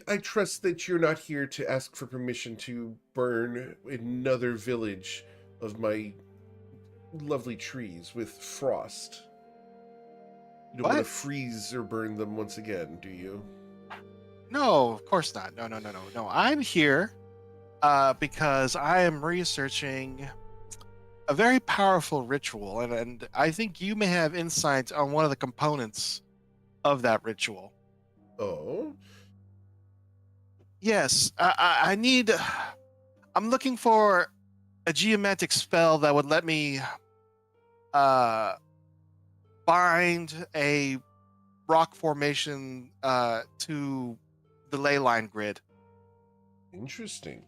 I trust that you're not here to ask for permission to burn another village of my lovely trees with frost. You don't want to What? freeze or burn them once again, do you? No, of course not. No. I'm here because I am researching a very powerful ritual, and I think you may have insight on one of the components of that ritual. Oh? Yes, I need. I'm looking for a geomantic spell that would let me bind a rock formation to the ley line grid. Interesting.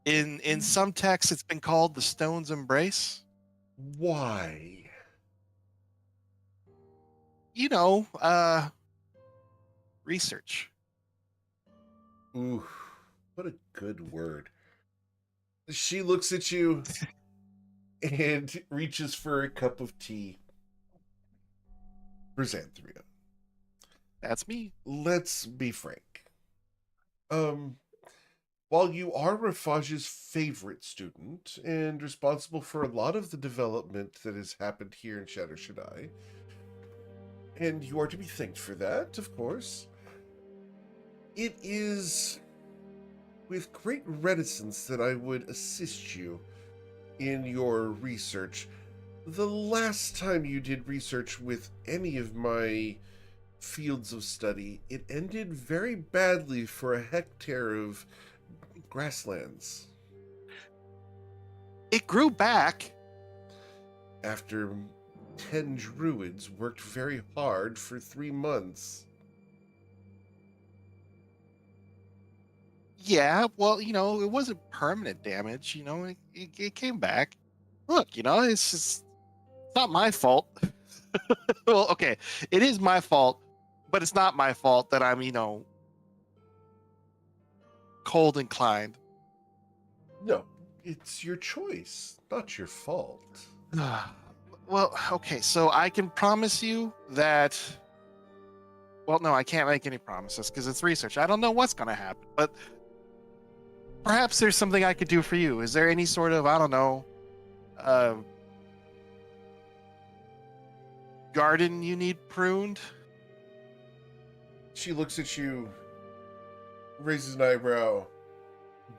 In some texts, it's been called the Stone's Embrace. Why? You know, research. Ooh, what a good word. She looks at you and reaches for a cup of tea. Chrysanthria. That's me. Let's be frank. While you are Rafage's favorite student and responsible for a lot of the development that has happened here in Shadow Shaddai, and you are to be thanked for that, of course, it is with great reticence that I would assist you in your research. The last time you did research with any of my fields of study, it ended very badly for a hectare of grasslands. It grew back. After 10 druids worked very hard for 3 months. Yeah, well, you know, it wasn't permanent damage. You know, it came back. Look, you know, it's not my fault. Well, okay, it is my fault, but it's not my fault that I'm, you know, cold inclined. No, it's your choice, not your fault. Well, okay, so I can promise you that. Well, no, I can't make any promises because it's research. I don't know what's going to happen, but perhaps there's something I could do for you. Is there any sort of, I don't know, garden you need pruned? She looks at you, raises an eyebrow.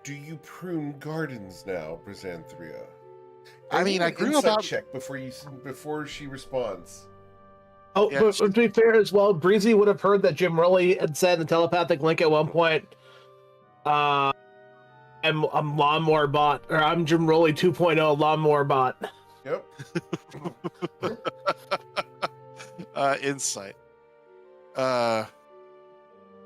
Do you prune gardens now, Chrysanthria? I mean, I grew about check before she responds. Oh, Yeah, but to be fair as well, Breezy would have heard that Jim Rowley had said in the telepathic link at one point, I'm Lawnmower Bot, or I'm Jim Rowley 2.0 Lawnmower Bot. Yep. insight. Oh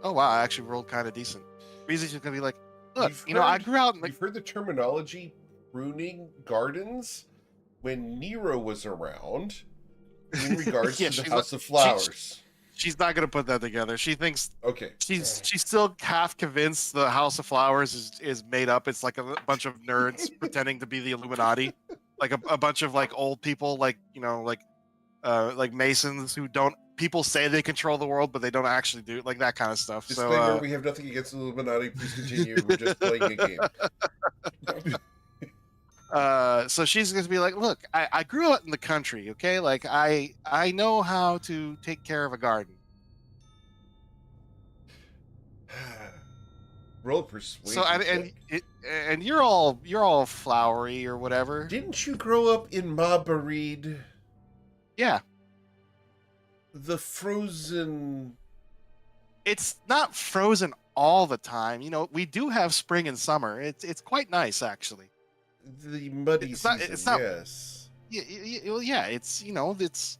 wow, I actually rolled kind of decent. Breezy's just gonna be like, look, I grew out. You've heard the terminology pruning gardens when Nero was around in regards Yeah, to the House of Flowers. She's not gonna put that together. She thinks Okay. she's still half convinced the House of Flowers is made up. It's like a bunch of nerds pretending to be the Illuminati, like a bunch of like old people, like like Masons who don't. People say they control the world, but they don't actually do like that kind of stuff. Disclaimer: we have nothing against the Illuminati. Please continue. We're just playing a game. So she's going to be like, look, I grew up in the country, okay? Like I know how to take care of a garden. Roll persuasion. So and you're all flowery or whatever. Didn't you grow up in Mabarid? Yeah. The frozen. It's not frozen all the time. You know, we do have spring and summer. It's quite nice actually. The muddy season, it's not, yes. Yeah, it's it's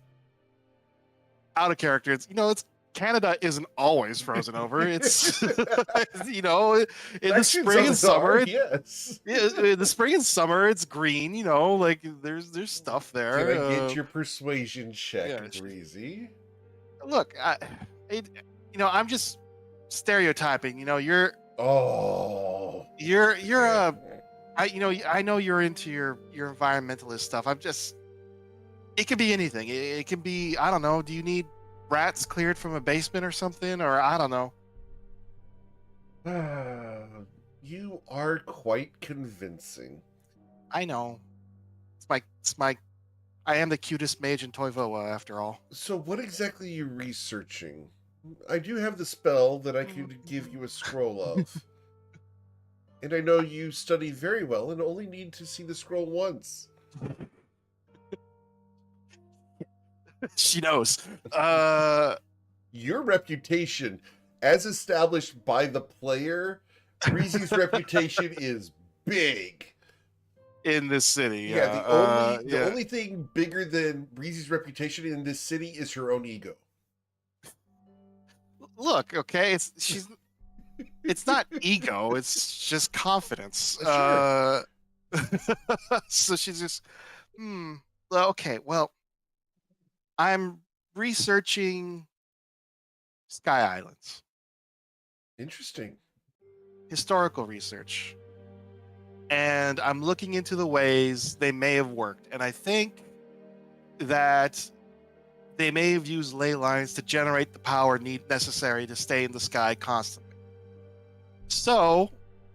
out of character. It's Canada isn't always frozen over. It's in the spring and summer. Yes. In the spring and summer, it's green. Like there's stuff there. Can I get your persuasion check, Breezy? Look, I'm just stereotyping. You're I know you're into your environmentalist stuff. It could be anything. It can be, I don't know, do you need rats cleared from a basement or something? Or I don't know. You are quite convincing. I know. I am the cutest mage in Toivoa after all. So what exactly are you researching? I do have the spell that I could give you a scroll of. And I know you study very well and only need to see the scroll once. She knows. Your reputation, as established by the player, Breezy's reputation is big. In this city. Yeah, the only thing bigger than Breezy's reputation in this city is her own ego. Look, okay, it's not ego, it's just confidence. Sure. So she's just, well, okay, well, I'm researching Sky Islands, Interesting. historical research, and I'm looking into the ways they may have worked. And I think that they may have used ley lines to generate the power necessary to stay in the sky constantly. So,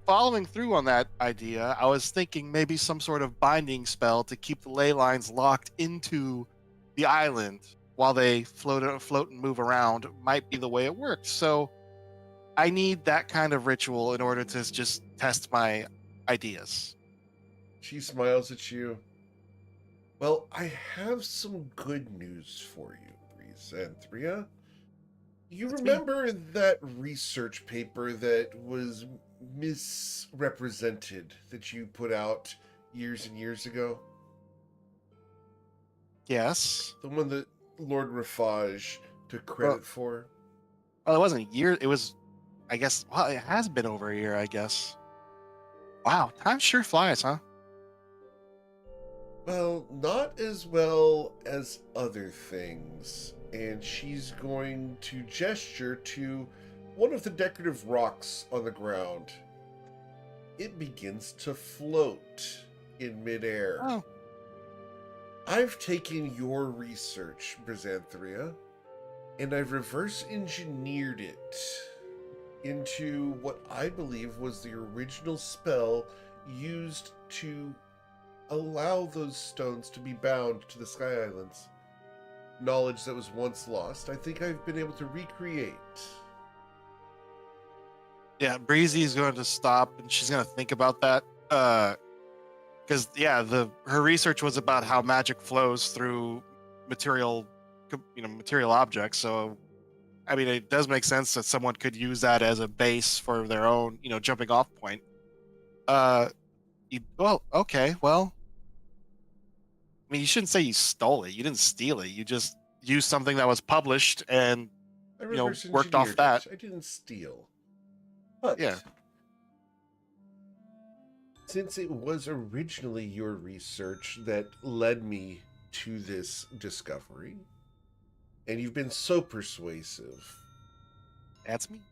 following through on that idea, I was thinking maybe some sort of binding spell to keep the ley lines locked into the island while they float and move around might be the way it worked. So, I need that kind of ritual in order to just test my ideas. She smiles at you. Well, I have some good news for you, Xanthria. You remember that research paper that was misrepresented that you put out years and years ago? Yes. The one that Lord Rafage took credit for? Well, it wasn't a year. It was, I guess, well, it has been over a year, I guess. Wow, time sure flies, huh? Well, not as well as other things. And she's going to gesture to one of the decorative rocks on the ground. It begins to float in midair. Oh. I've taken your research, Brizanthria, and I've reverse engineered it into what I believe was the original spell used to allow those stones to be bound to the Sky Islands. Knowledge that was once lost, I think I've been able to recreate. Yeah, Breezy's going to stop and she's going to think about that. Because her research was about how magic flows through material objects. So, I mean, it does make sense that someone could use that as a base for their own, jumping off point. Okay, well, I mean, you shouldn't say you stole it. You didn't steal it. You just used something that was published and, I worked off that. I didn't steal. But yeah, since it was originally your research that led me to this discovery, and you've been so persuasive, that's me.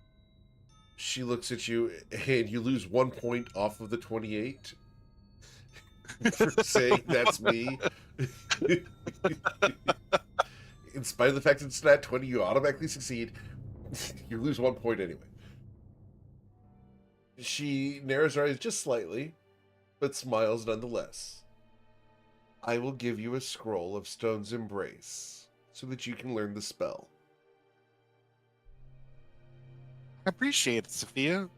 she looks at you and you lose 1 point off of the 28 for saying that's me. In spite of the fact that it's not 20, you automatically succeed. You lose 1 point anyway. She narrows her eyes just slightly, but smiles nonetheless. I will give you a scroll of Stone's Embrace so that you can learn the spell. I appreciate it, Sophia.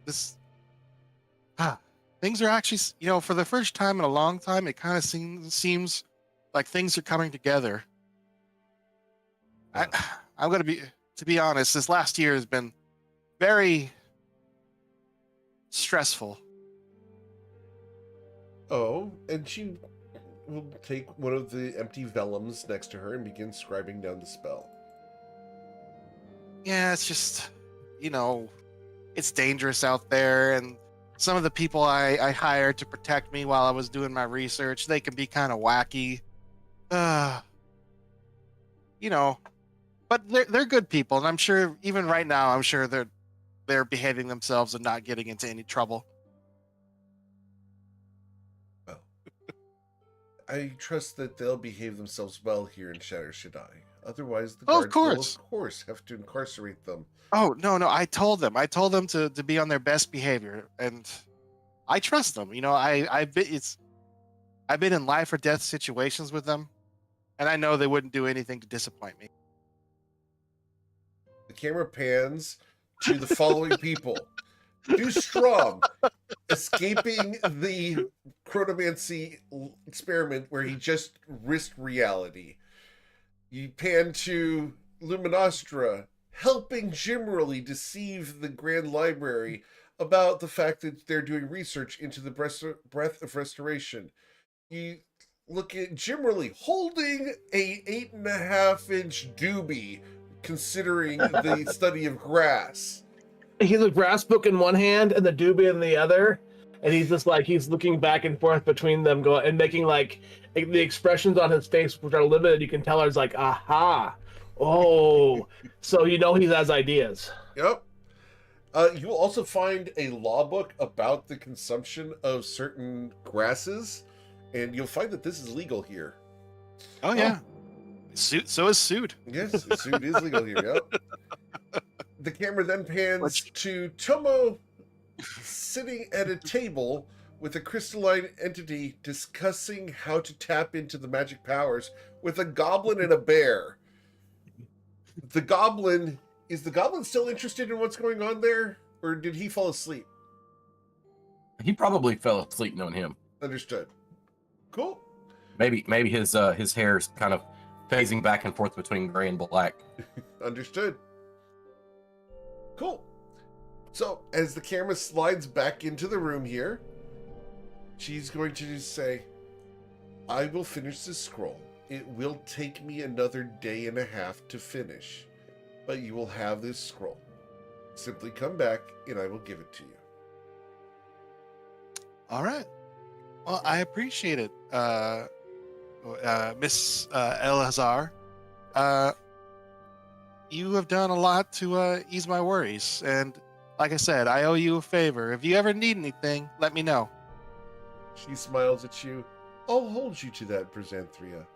Things are actually, for the first time in a long time, it kind of seems like things are coming together. I'm going to be honest, this last year has been very stressful. Oh, and she will take one of the empty vellums next to her and begin scribing down the spell. Yeah, it's just, it's dangerous out there, and some of the people I hired to protect me while I was doing my research, they can be kind of wacky. But they're good people, and I'm sure even right now, I'm sure they're behaving themselves and not getting into any trouble. Well, I trust that they'll behave themselves well here in Shatter Shaddai. Otherwise, the guards will, of course, have to incarcerate them. Oh, no, I told them to be on their best behavior, and I trust them. I've been in life or death situations with them, and I know they wouldn't do anything to disappoint me. The camera pans to the following people. Strom, escaping the chronomancy experiment where he just risked reality. You pan to Luminostra, helping Jimmerly deceive the Grand Library about the fact that they're doing research into the breath of restoration. You look at Jimmerly holding a 8.5-inch doobie, considering the study of grass. he's a brass book in one hand and the doobie in the other, and he's just like he's looking back and forth between them, going and making like the expressions on his face, which are limited. You can tell it's like, aha, oh, so he has ideas. Yep. You will also find a law book about the consumption of certain grasses, and you'll find that this is legal here. Oh yeah, so is sued. Yes, sued is legal here. Yep. The camera then pans to Tomo sitting at a table with a crystalline entity discussing how to tap into the magic powers with a goblin and a bear. Is the goblin still interested in what's going on there, or did he fall asleep? He probably fell asleep knowing him. Understood. Cool. Maybe his hair's kind of phasing back and forth between gray and black. Understood. Cool. So, as the camera slides back into the room here, she's going to say, I will finish this scroll. It will take me another day and a half to finish, but you will have this scroll. Simply come back and I will give it to you. All right. Well, I appreciate it, Miss Elazar. You have done a lot to ease my worries, and like I said, I owe you a favor. If you ever need anything, let me know. She smiles at you. I'll hold you to that, Brizanthria.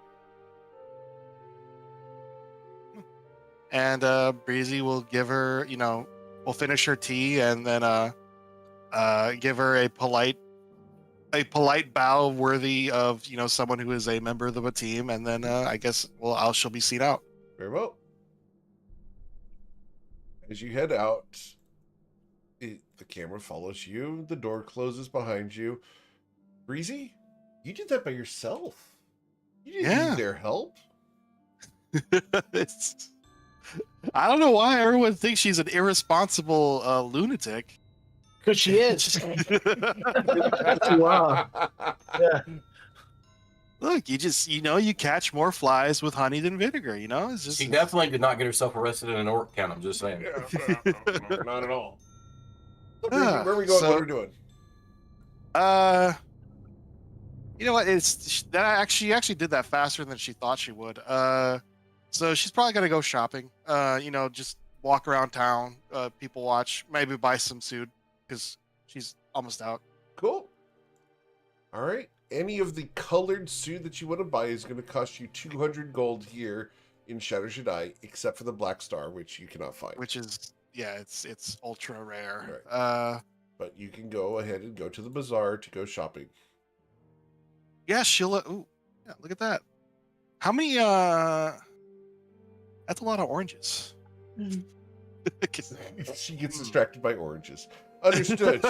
And Breezy will give her, we'll finish her tea and then give her a polite bow worthy of, someone who is a member of the team, and then I guess she'll be seen out. Very well. As you head out, the camera follows you. The door closes behind you. Breezy, you did that by yourself. You didn't need their help. I don't know why everyone thinks she's an irresponsible lunatic. Because she is. Wow. Yeah. Look, you catch more flies with honey than vinegar. It's just She definitely did not get herself arrested in an orc count. I'm just saying. Not at all. So, Breezy, where are we going? What are we doing? You know what? She actually did that faster than she thought she would. So she's probably gonna go shopping. Just walk around town, people watch, maybe buy some food because she's almost out. Cool. All right. Any of the colored suit that you want to buy is going to cost you 200 gold here in Shadow Shaddai, except for the Black Star, which you cannot find. Which is, it's ultra rare. Right. But you can go ahead and go to the bazaar to go shopping. Yeah, Sheila. Ooh, yeah, look at that. How many? That's a lot of oranges. She gets distracted by oranges. Understood.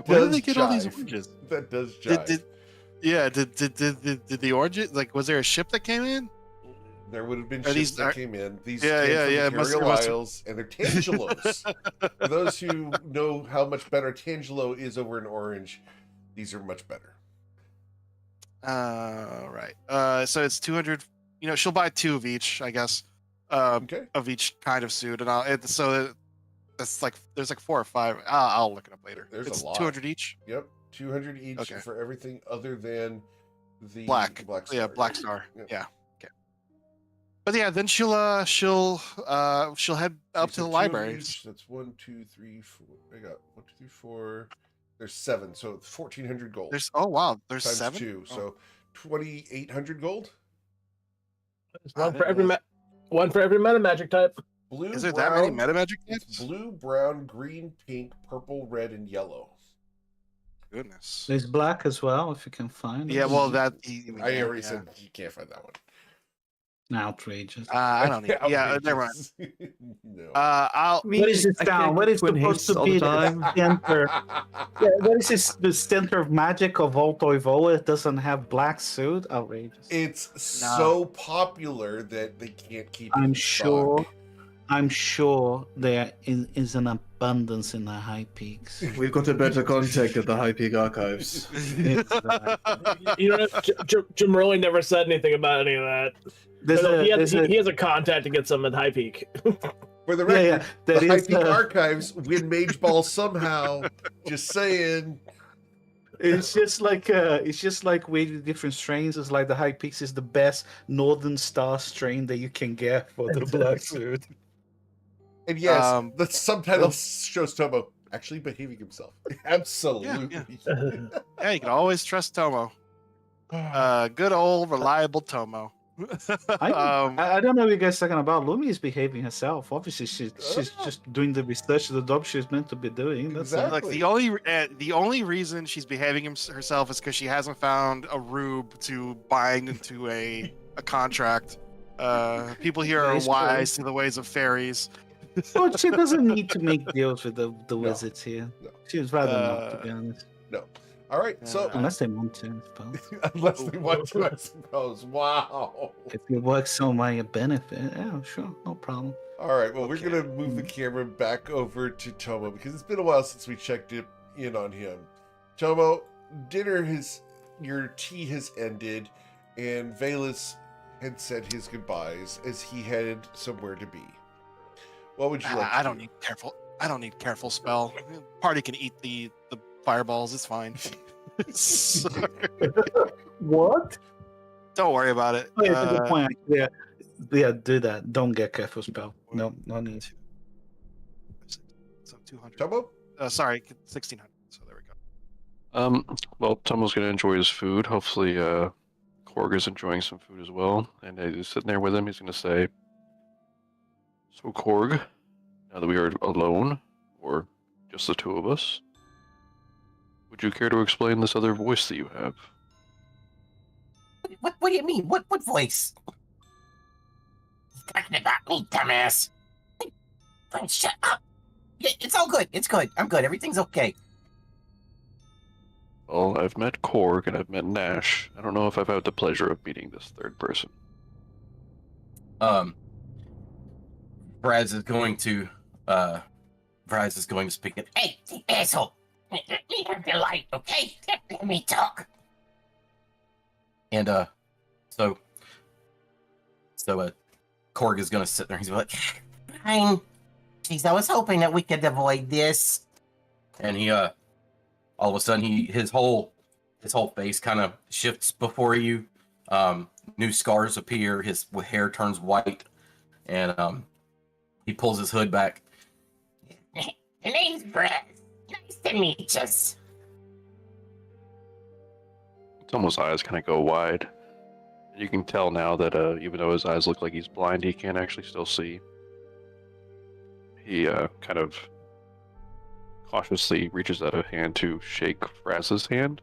Where did they get all these oranges? That does jive. Did the oranges, was there a ship that came in? There would have been ships that came in. These yeah. Imperial Isles, and they're Tangelos. For those who know how much better Tangelo is over in orange, these are much better. Right. So it's 200. She'll buy 2 of each, I guess. Okay. Of each kind of suit, and that's there's 4 or 5. I'll look it up later. It's a lot. 200 each. Yep, 200 each for everything other than the Black Star. Yeah, Black Star. Yep. Yeah. Okay. But yeah, then she'll head up to the library. That's 1, 2, 3, 4. I got 1, 2, 3, 4. There's 7, so 1,400 gold. There's 7. 2, so 2,800 gold. One for every meta magic type. Blue, is there brown, that many meta magic types? It's blue, brown, green, pink, purple, red, and yellow. Goodness. There's black as well, if you can find it. Yeah, well, I already said you can't find that one. Outrageous. I don't need. Yeah, never mind. No. What is this town? What is supposed to be the center? Yeah, what is this? The center of magic of Voltoivoa? It doesn't have black suit. Outrageous. It's so popular that they can't keep. I'm sure there is an abundance in the High Peaks. We've got a better contact at the High Peak Archives. Jim Rowley never said anything about any of that. He has a contact to get some at High Peak. For the record, that the High is, Peak Archives win Mage Ball somehow. Just saying. It's just like with different strains. It's like the High Peaks is the best Northern Star strain that you can get for the Black Suit. And yes, the subtitle shows Tomo actually behaving himself. Absolutely. Yeah, you can always trust Tomo. Good old reliable Tomo. I don't know what you guys talking about. Lumi is behaving herself. Obviously, she's just doing the research, the job she's meant to be doing. That's Exactly. Look, the only reason she's behaving herself is because she hasn't found a rube to bind into a contract. People here are wise to the ways of fairies. Well, she doesn't need to make deals with the wizards here. No. She would rather not, to be honest. No. All right, so Unless they want to, I suppose. unless they want to, I suppose. Wow. If it works on my benefit, yeah, sure, no problem. All right, well, we're gonna move the camera back over to Tomo because it's been a while since we checked in on him. Tomo, your tea has ended, and Valus had said his goodbyes as he headed somewhere to be. What would you like? I don't need careful spell. Party can eat the fireballs. It's fine. What? Don't worry about it. Oh, yeah, that's a good point. Yeah, do that. Don't get careful spell. No need. So 200. Tomo? Sorry, 1600. So there we go. Well, Tomo's gonna enjoy his food. Hopefully, Korg is enjoying some food as well. And as he's sitting there with him, he's gonna say, "So Korg, now that we are alone, or just the two of us, would you care to explain this other voice that you have?" What do you mean? What voice? You're talking about me, dumbass. Shut up. It's all good. It's good. I'm good. Everything's okay. Well, I've met Korg and I've met Nash. I don't know if I've had the pleasure of meeting this third person. Braz is going to speak it. Hey, asshole. Let me have the light, okay? Let me talk. And so Korg is gonna sit there. He's like, Fine. Jeez, I was hoping that we could avoid this. and he all of a sudden his whole face kind of shifts before you. New scars appear. His hair turns white, and he pulls his hood back. The name's Brett. Nice to meet you. Tomo's eyes kind of go wide. You can tell now that even though his eyes look like he's blind, he can actually still see. He kind of cautiously reaches out a hand to shake Fraz's hand.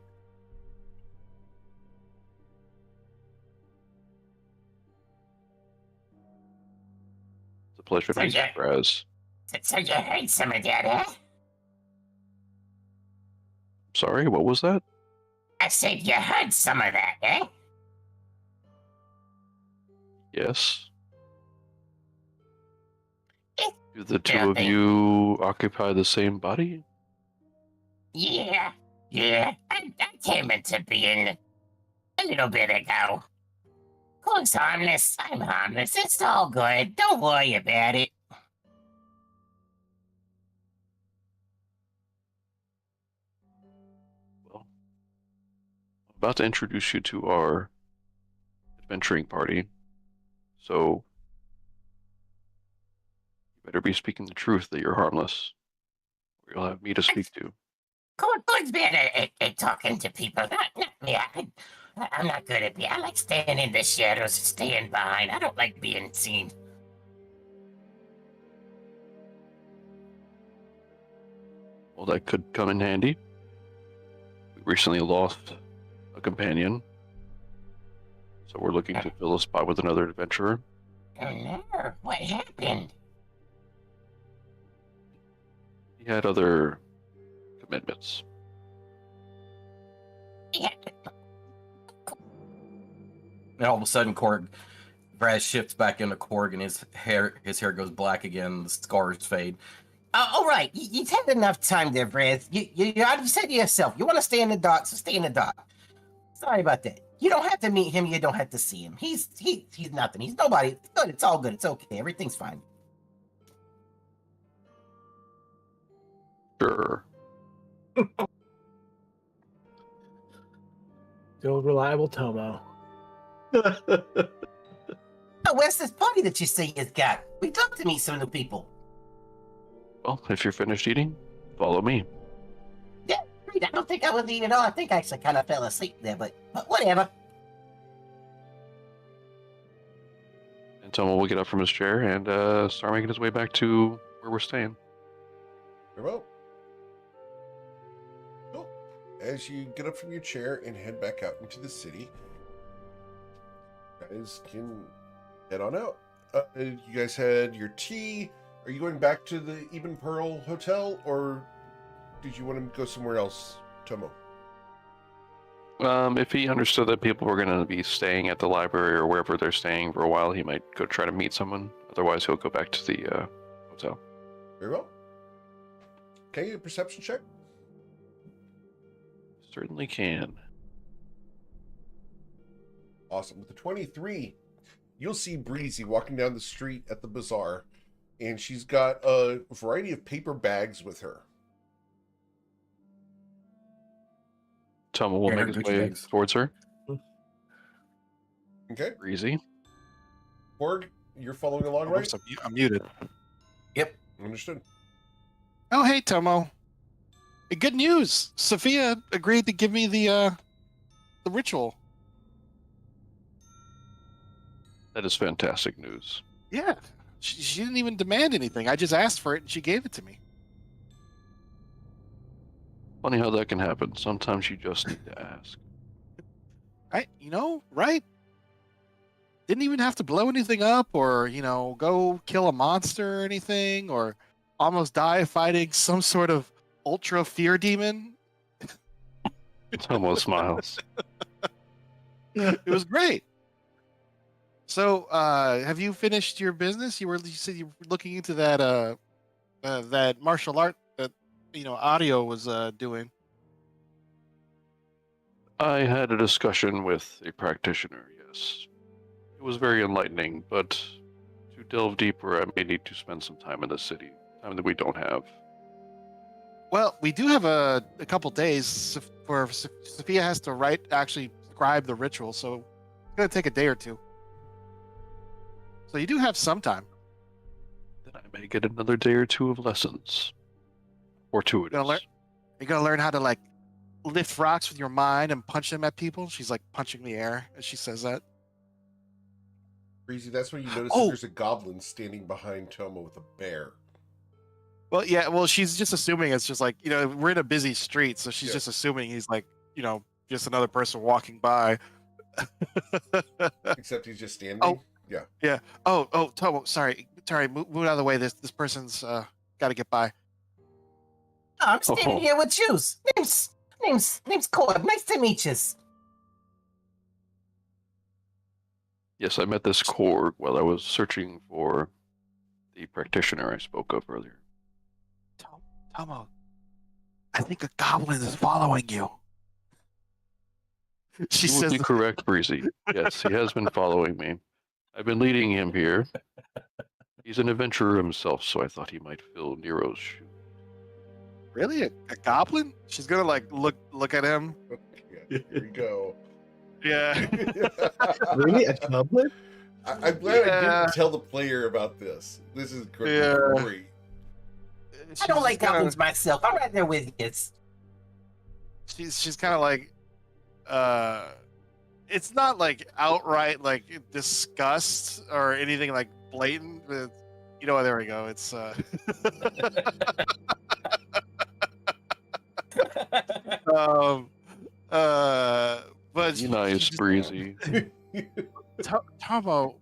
It's a pleasure to meet you, Fraz. So you heard some of that, eh? Sorry, what was that? I said you heard some of that, eh? Yes. Do the two of you occupy the same body? Yeah. I came into being a little bit ago. Who's harmless? I'm harmless. It's all good. Don't worry about it. Well, I'm about to introduce you to our adventuring party, so you better be speaking the truth that you're harmless, or you'll have me to speak to. Corn's better at talking to people. Not me. I'm not good at it. I like staying in the shadows, staying behind. I don't like being seen. Well, that could come in handy. We recently lost a companion, so we're looking to fill a spot with another adventurer. Oh no, what happened? He had other commitments. Yeah. And all of a sudden, Braz shifts back into Korg, and his hair goes black again. The scars fade. All right, you've had enough time there, Brad. You said to yourself, you want to stay in the dark, so stay in the dark. Sorry about that. You don't have to meet him. You don't have to see him. He's nothing. He's nobody. It's good. It's all good. It's okay. Everything's fine. Sure. The old reliable Tomo. Oh, where's this party that you say you've got? We'd love to meet some new people. Well, if you're finished eating, follow me. Yeah, great. I don't think I was eating at all. I think I actually kind of fell asleep there, but whatever. And Tomo will get up from his chair and start making his way back to where we're staying. Very well. Cool. As you get up from your chair and head back out into the city, you guys can head on out. You guys had your tea. Are you going back to the Eben Pearl Hotel, or did you want to go somewhere else, Tomo? If he understood that people were going to be staying at the library or wherever they're staying for a while, he might go try to meet someone. Otherwise, he'll go back to the hotel. Very well. Can you do a perception check? Certainly can. Awesome. With the 23, you'll see Breezy walking down the street at the bazaar, and she's got a variety of paper bags with her. Tomo will Yeah, make his Gucci way bags. towards her. Okay. Breezy. Borg, you're following along, right? Oops, I'm muted. Understood. Oh, hey, Tomo. Hey, good news. Sophia agreed to give me the ritual. That is fantastic news. Yeah. She didn't even demand anything. I just asked for it and she gave it to me. Funny how that can happen. Sometimes you just need to ask. Right? Didn't even have to blow anything up or, go kill a monster or anything or almost die fighting some sort of ultra fear demon. Tomo smiles. It was great. So, have you finished your business? You said you were looking into that martial art that Audio was doing. I had a discussion with a practitioner, yes. It was very enlightening, but to delve deeper, I may need to spend some time in the city, time that we don't have. Well, we do have a couple days for Sophia has to actually scribe the ritual, so it's gonna take a day or two. So you do have some time. Then I may get another day or two of lessons. Fortuitous. You're gonna learn how to lift rocks with your mind and punch them at people. She's punching the air as she says that. Breezy, that's when you notice Oh. that there's a goblin standing behind Tomo with a bear. Well, yeah. Well, she's just assuming it's just we're in a busy street, so she's Yeah. just assuming he's just another person walking by. Except he's just standing. Oh. Yeah. Oh, Tomo, sorry, move out of the way. This person's got to get by. Oh, I'm standing Oh. here with you. Name's Corb. Nice to meet you. Yes, I met this Korg while I was searching for the practitioner I spoke of earlier. Tomo, I think a goblin is following you. She You would says, be correct, Breezy. Yes, he has been following me. I've been leading him here. He's an adventurer himself, so I thought he might fill Nero's shoes. "Really, a goblin?" She's gonna look at him. Yeah, here we go. Yeah. Really? A goblin? I'm glad I Yeah. didn't tell the player about this. This is great. Yeah. Great. I don't like goblins myself. I'm right there with you. She's kind of it's not outright disgust or anything blatant, but there we go. It's but Nice, she's just- Breezy. Tomo,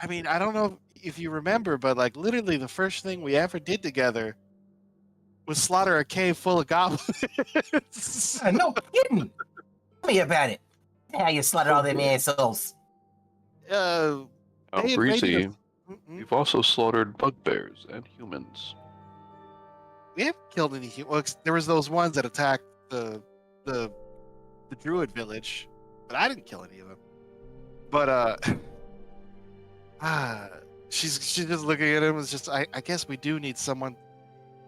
I mean, I don't know if you remember, but literally the first thing we ever did together was slaughter a cave full of goblins. No kidding. Tell me about it. How you slaughtered all them assholes. Oh, They Breezy, invaded us. you've also slaughtered bugbears and humans. We haven't killed any humans. There was those ones that attacked the druid village, but I didn't kill any of them. But she's just looking at him. It's just I guess we do need someone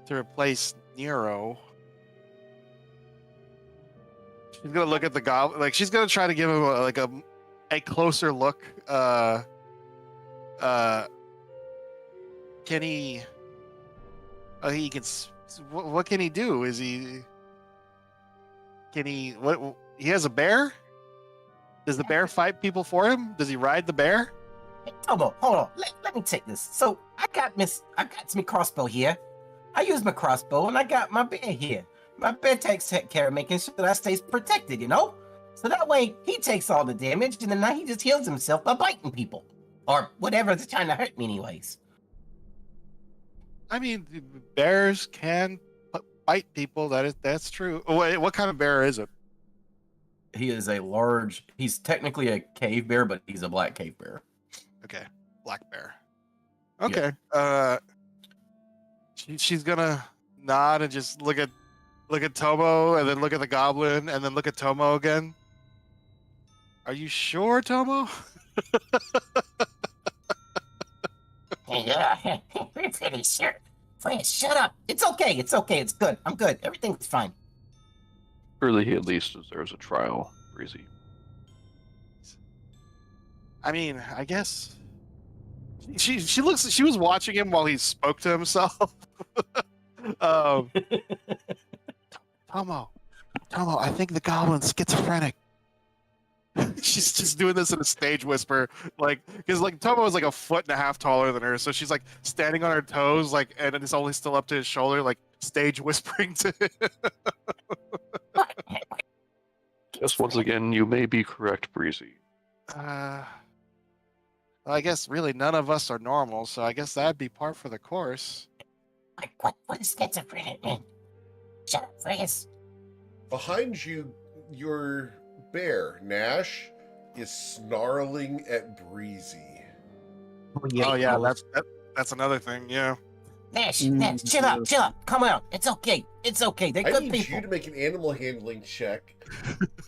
to replace Nero. She's gonna look at the goblin. Like she's gonna try to give him a closer look. Can he? Oh, he can. What can he do? Is he? Can he? What? He has a bear. Does the bear fight people for him? Does he ride the bear? Hold on. Let me take this. So I got my crossbow here. I use my crossbow, and I got my bear here. My bear takes care of making sure that I stays protected, you know? So that way, he takes all the damage, and then now he just heals himself by biting people. Or whatever's trying to hurt me anyways. I mean, bears can bite people. That's true. Wait, what kind of bear is it? He is a large. He's technically a cave bear, but he's a black cave bear. Okay, black bear. Okay. Yeah. She's gonna nod and just look at Tomo, and then look at the goblin, and then look at Tomo again. Are you sure, Tomo? Yeah, we're pretty sure. Friends, shut up. It's okay. It's good. I'm good. Everything's fine. Surely he at least deserves a trial, Breezy. I mean, I guess she was watching him while he spoke to himself. Tomo, I think the goblin's schizophrenic. She's just doing this in a stage whisper, because Tomo is like a foot and a half taller than her, so she's like standing on her toes, and it's only still up to his shoulder, stage whispering to him. Yes, once again, you may be correct, Breezy. Well, I guess really none of us are normal, so I guess that'd be par for the course. What is schizophrenic mean? Shut up, Friends. Behind you, your bear, Nash, is snarling at Breezy. Oh yeah, that's another thing, yeah. Nash, chill up. Come on. It's okay. They're good I need people. you to make an animal handling check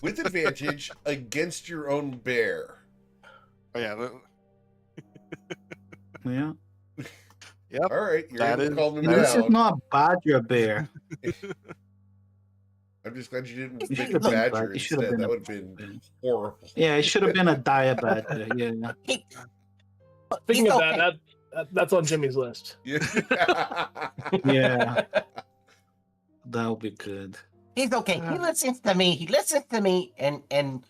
with advantage against your own bear. Oh yeah. Yeah. Yep. All right, you're able to calm him This is down. not a badger bear. I'm just glad you didn't It make a should've been- badger it should've instead. been That a- would have been horrible. Yeah, it should have been a dire badger. Yeah. Speaking of okay. that's on Jimmy's list. Yeah. Yeah. That would be good. He's okay. He listens to me and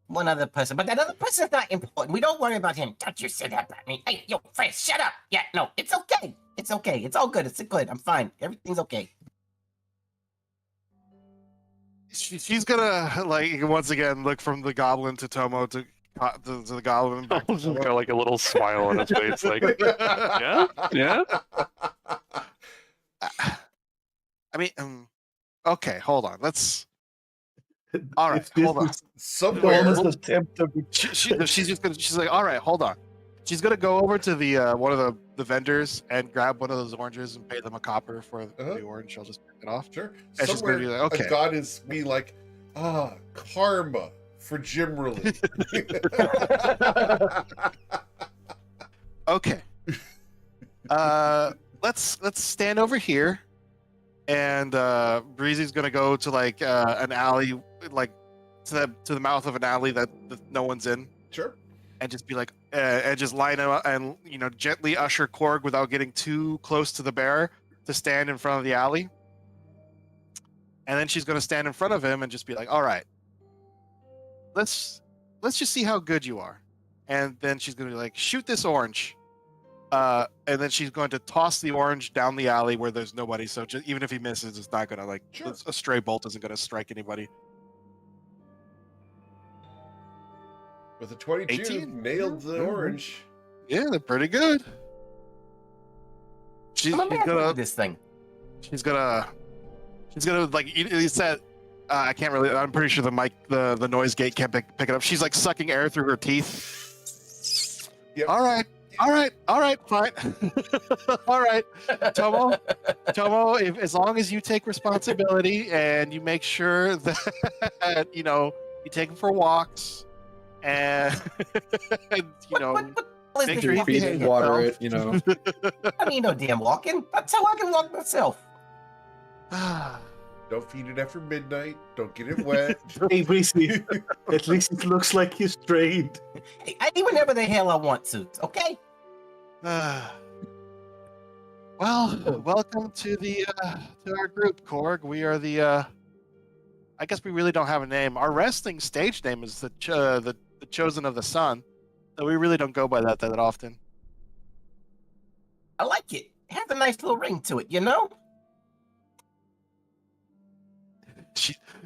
one other person. But that other person's not important. We don't worry about him. Don't you say that about me. Hey, yo, Friends, shut up. Yeah, no, it's okay. It's all good. It's good. I'm fine. Everything's okay. She's gonna once again look from the goblin to Tomo to the goblin. Back to He's Tomo. got like a little smile on his face, like, yeah. I mean, okay, hold on. All right, hold on. Somewhere. She's like, all right, hold on. She's gonna go over to the one of the vendors and grab one of those oranges and pay them a copper for the orange. She'll just pick it off. Sure. And she's Somewhere gonna be like, okay. a god is being like, karma for Jim Riley. Okay. Let's stand over here, and Breezy's gonna go to an alley, to the mouth of an alley that no one's in, Sure. and just be like, and just line him up and gently usher Korg without getting too close to the bear to stand in front of the alley. And then she's gonna stand in front of him and just be like, all right, let's just see how good you are. And then she's gonna be like, shoot this orange. And then she's going to toss the orange down the alley where there's nobody. So even if he misses, it's not gonna Sure. a stray bolt isn't gonna strike anybody. With a 22, 18? nailed the orange. Yeah, they're pretty good. She's I'm a man gonna with this thing. She's gonna he said, I can't really. I'm pretty sure the mic, the noise gate can't pick it up. She's sucking air through her teeth. Yep. All right, fine. All right, Tomo, as long as you take responsibility and you make sure that you take him for walks and make sure you Feed behave it, water yourself. it, I mean, no damn walking. That's how I can walk myself. Don't feed it after midnight. Don't get it wet. Hey, Breezy, at least it looks like he's trained. Hey, I eat whenever the hell I want to, okay? Well, welcome to the to our group, Korg. We are the I guess we really don't have a name. Our wrestling stage name is the Chosen of the Sun. So we really don't go by that often. I like it. It has a nice little ring to it, you know?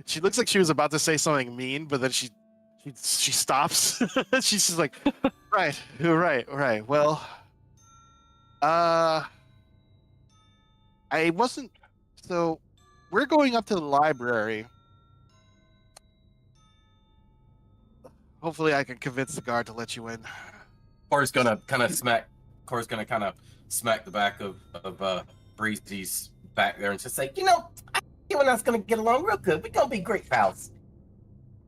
She looks like she was about to say something mean, but then she stops. She's just like, right. Well, I wasn't. So we're going up to the library. Hopefully, I can convince the guard to let you in. Cora's gonna kind of smack the back of Breezy's back there and just say, you know, you and us gonna get along real good. We're gonna be great pals.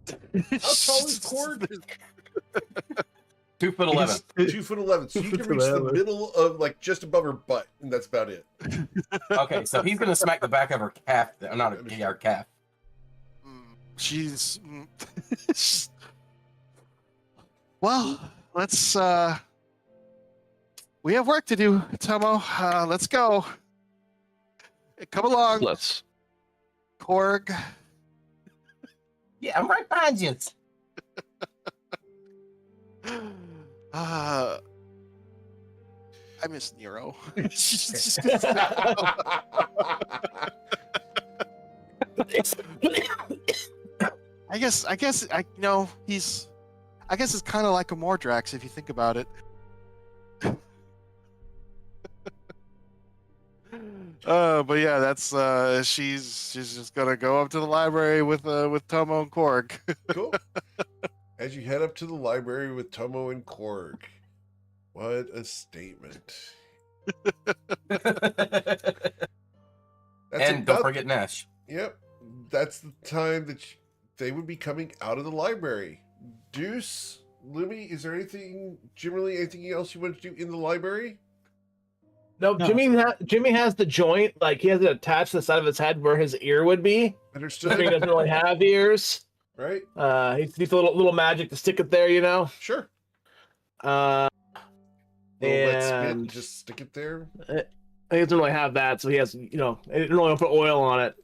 How tall is Korg? 2'11". 2'11", so you can reach the middle of, like, just above her butt, and that's about it. Okay, so he's gonna smack the back of her calf. Not her calf. She's. Well, let's. We have work to do, Tomo. Let's go. Come along. Let's. Korg. Yeah, I'm right behind you. I miss Nero. I guess it's kind of like a Mordrax if you think about it. But yeah, that's she's just gonna go up to the library with Tomo and Korg. Cool. As you head up to the library with Tomo and Korg, what a statement! And don't forget Nash. Yep, that's the time that they would be coming out of the library. Deuce, Lumi, is there anything else you want to do in the library? No. Jimmy has the joint, like he has it attached to the side of his head where his ear would be. Understood. Jimmy doesn't really have ears. Right. He needs a little magic to stick it there, you know. Sure. And let's just stick it there. He doesn't really have that, so he has, you know, he didn't really put oil on it.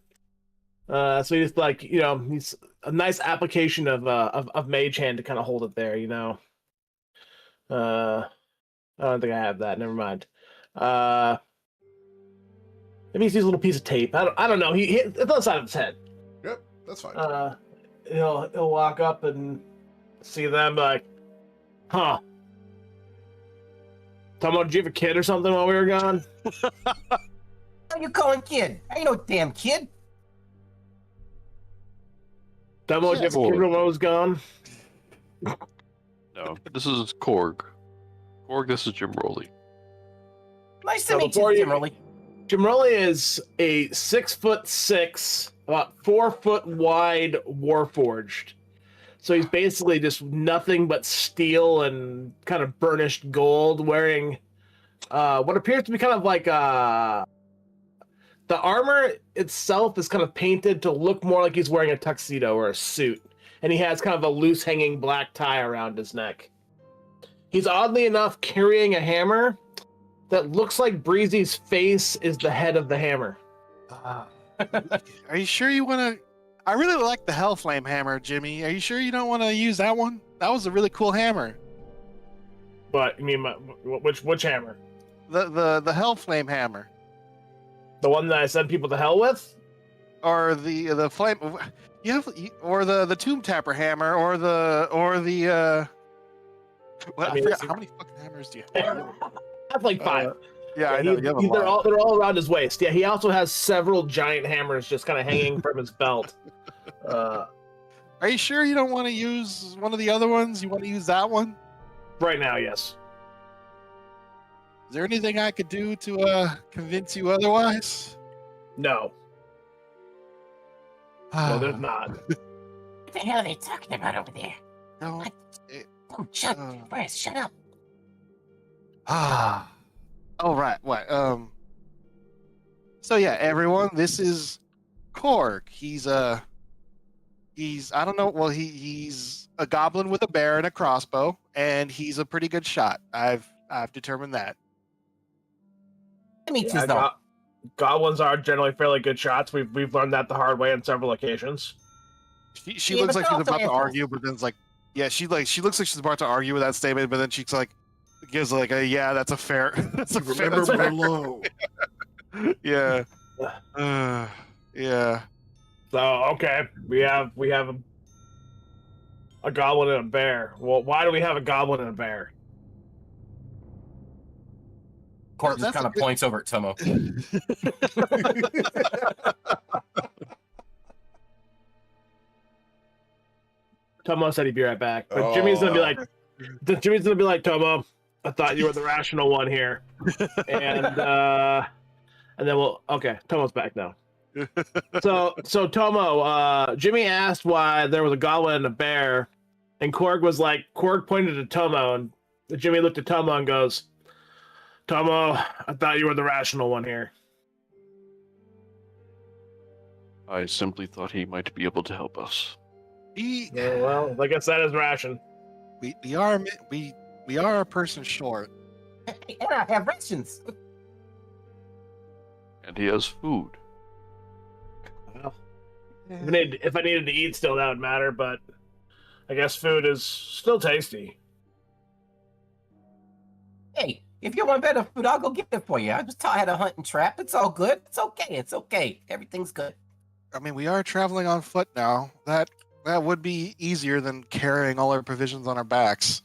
So he just, like, you know, he's a nice application of mage hand to kind of hold it there, you know. I don't think I have that. Never mind. Maybe he sees a little piece of tape. I don't know. It's on the side of his head. Yep, that's fine. He'll walk up and see them like, huh? Tomo, did you have a kid or something while we were gone? What are you calling kid? I ain't no damn kid. Tomo, did you have a kid while I was gone? No, this is Korg. Korg, this is Jim Rowley. Nice to meet you, Jim Rowley. Jim Rowley is a 6'6", about 4 foot wide Warforged. So he's basically just nothing but steel and kind of burnished gold, wearing what appears to be kind of like the armor itself is kind of painted to look more like he's wearing a tuxedo or a suit. And he has kind of a loose hanging black tie around his neck. He's oddly enough carrying a hammer that looks like Breezy's face is the head of the hammer. Are you sure you want to? I really like the Hellflame hammer, Jimmy. Are you sure you don't want to use that one? That was a really cool hammer. But you mean which hammer? The Hellflame hammer. The one that I send people to hell with, or the flame? Or the Tomb Tapper hammer, or the. Well, I forgot, how many fucking hammers do you have? That's like 5. Yeah, I know. They're all around his waist. Yeah, he also has several giant hammers just kind of hanging from his belt. Are you sure you don't want to use one of the other ones? You want to use that one? Right now, yes. Is there anything I could do to convince you otherwise? No. No, there's not. What the hell are they talking about over there? No. Oh, shut up. Oh, right. What? So yeah, everyone, this is Korg. He's I don't know. Well, he's a goblin with a bear and a crossbow, and he's a pretty good shot. I've determined that. Let me Yeah, just know. goblins are generally fairly good shots. We've learned that the hard way on several occasions. She Yeah, looks but like they're she's also about to assholes. argue, but then it's like, yeah, she looks like she's about to argue with that statement, but then she's like, gives like a yeah, that's a fair, that's a fair, Remember that's fair. Merlot. Yeah, yeah. So okay, we have a goblin and a bear. Well, why do we have a goblin and a bear? Court Well, just kind of that's a points over at Tomo. Tomo said he'd be right back, but Jimmy's gonna be like, Tomo, I thought you were the rational one here, and then Tomo's back now. So Tomo, Jimmy asked why there was a goblin and a bear, and Korg pointed to Tomo, and Jimmy looked at Tomo and goes, Tomo, I thought you were the rational one here. I simply thought he might be able to help us. Yeah, well, I guess that is ration. We are a person short. And I have rations. And he has food. Well, if I needed to eat still, that would matter, but I guess food is still tasty. Hey, if you want better food, I'll go get it for you. I was taught how to hunt and trap. It's all good. It's okay. It's okay. Everything's good. I mean, we are traveling on foot now. That would be easier than carrying all our provisions on our backs.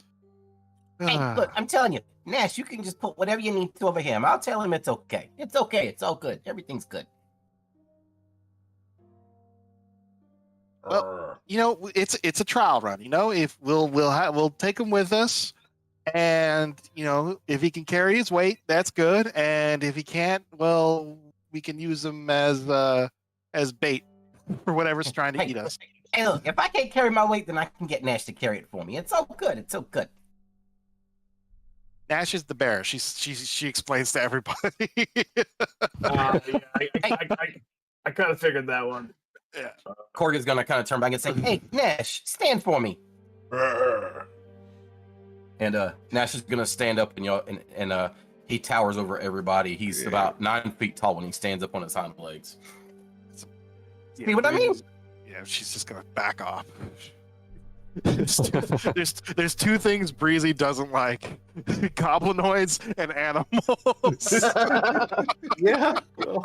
Hey, look, I'm telling you, Nash, you can just put whatever you need to over him. I'll tell him it's okay. It's okay. It's all good. Everything's good. Well, you know, it's a trial run. You know, if we'll take him with us, and you know, if he can carry his weight, that's good. And if he can't, well, we can use him as bait for whatever's trying to eat us. Hey, look, if I can't carry my weight, then I can get Nash to carry it for me. It's all good. It's all good. Nash is the bear. She explains to everybody. I kind of figured that one. Yeah. Korg is gonna kind of turn back and say, Hey, Nash, stand for me. and Nash is gonna stand up and he towers over everybody. He's about 9 feet tall when he stands up on his hind legs. See what I mean? Yeah, she's just gonna back off. there's two things Breezy doesn't like: goblinoids and animals. Yeah. Well,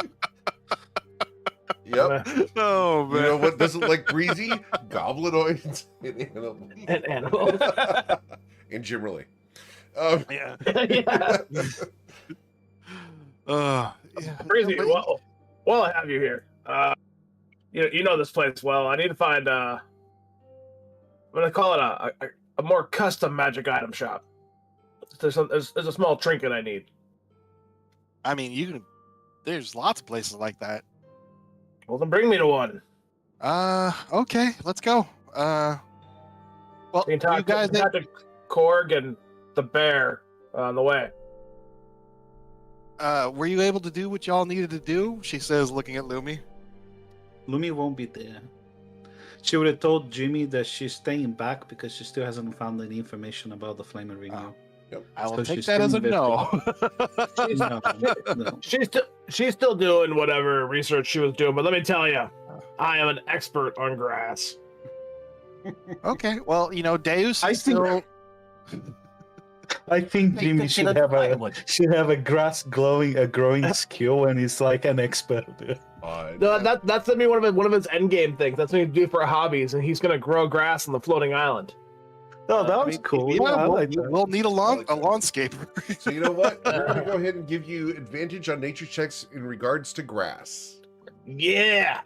Yep. Oh man. You know what doesn't like Breezy? Goblinoids And animals. and Jimmerly. Yeah. Yeah. Yeah. Breezy, But- while I have you here, you know this place well. I need to find I'm gonna call it a more custom magic item shop. There's a small trinket I need. I mean, there's lots of places like that. Well, then bring me to one. Okay, let's go. Well, You can talk, you guys, talk to Korg and the bear on the way. were you able to do what y'all needed to do? She says, looking at Lumi. Lumi won't be there. She would have told Jimmy that she's staying back because she still hasn't found any information about the Flaming Renew. I will So take she's that as a still no. No. She's still doing whatever research she was doing, but let me tell you, I am an expert on grass. Okay, well, you know, Deus I is think- still. I think Hey, Jimmy they should look have firewood. a grass growing skill, and he's like an expert. No, that's gonna be one of his end game things. That's what he's do for hobbies, and he's gonna grow grass on the floating island. Oh, that I was mean, cool. yeah, Yeah, I like we'll, that. we'll need a like that. landscaper. So you know what? We're going to go ahead and give you advantage on nature checks in regards to grass. Yeah,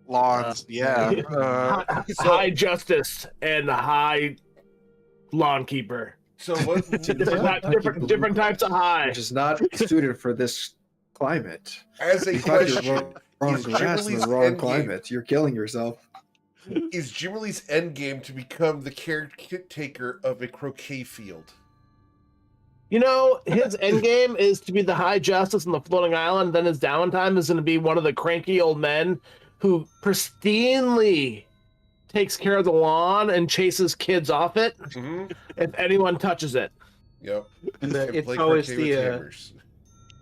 Lawns, yeah. high justice and high lawn keeper. So what? Different types of high. Which is not suited for this climate. As a You find your question, wrong is grass in Jimmerly's the wrong endgame- climate. You're killing yourself. is Jimmerly's endgame to become the caretaker of a croquet field? You know, his end game is to be the high justice on the floating island. Then his downtime is going to be one of the cranky old men who pristinely takes care of the lawn and chases kids off it Mm-hmm. if anyone touches it. Yep. And And it's play always croquet with the hammers.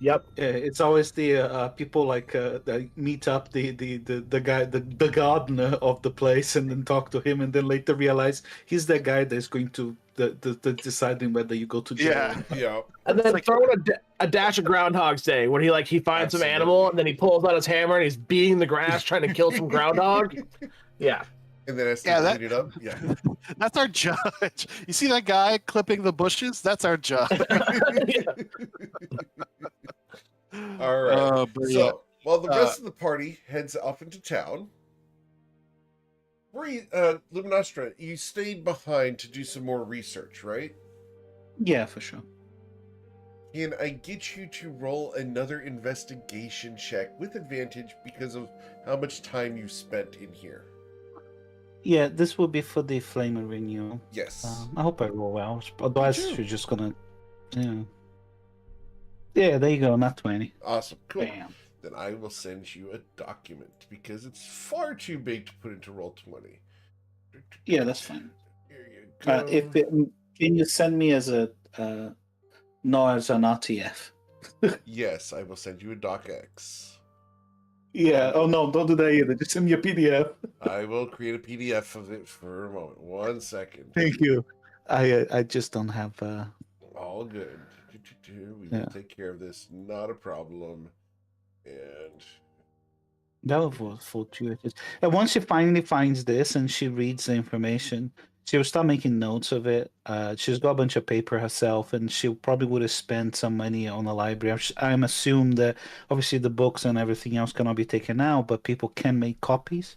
Yep. it's always the people like that meet up the guy the gardener of the place and then talk to him and then later realize he's the guy that's going to the deciding whether you go to jail. Yeah. Yeah. And then like- throw in a dash of Groundhog's Day when he finds some Absolutely. animal and then he pulls out his hammer and he's beating the grass trying to kill some groundhog. Yeah. And then has to Yeah, clean that- it up. Yeah. That's our judge. You see that guy clipping the bushes? That's our judge. All right. But yeah. So while the rest of the party heads off into town, Luminostra, you stayed behind to do some more research, right? Yeah, for sure. Can I get you to roll another investigation check with advantage because of how much time you spent in here? Yeah, this will be for the flame renewal. Yes. I hope I roll well. Otherwise, Me too. you're just gonna. Yeah. Yeah, there you go. Not 20. Awesome. Cool. Bam. Then I will send you a document because it's far too big to put into Roll20. Yeah, that's fine. Here you go. Can you send me as a no as an RTF? Yes, I will send you a docx. Yeah. Oh no, don't do that either. Just send me a PDF. I will create a PDF of it for a moment. 1 second. Thank you. I just don't have. All good. We Yeah. will take care of this. Not a problem. And That was fortuitous. And once she finally finds this and she reads the information, she will start making notes of it. She's got a bunch of paper herself, and she probably would have spent some money on the library. I'm assume that obviously the books and everything else cannot be taken out, but people can make copies.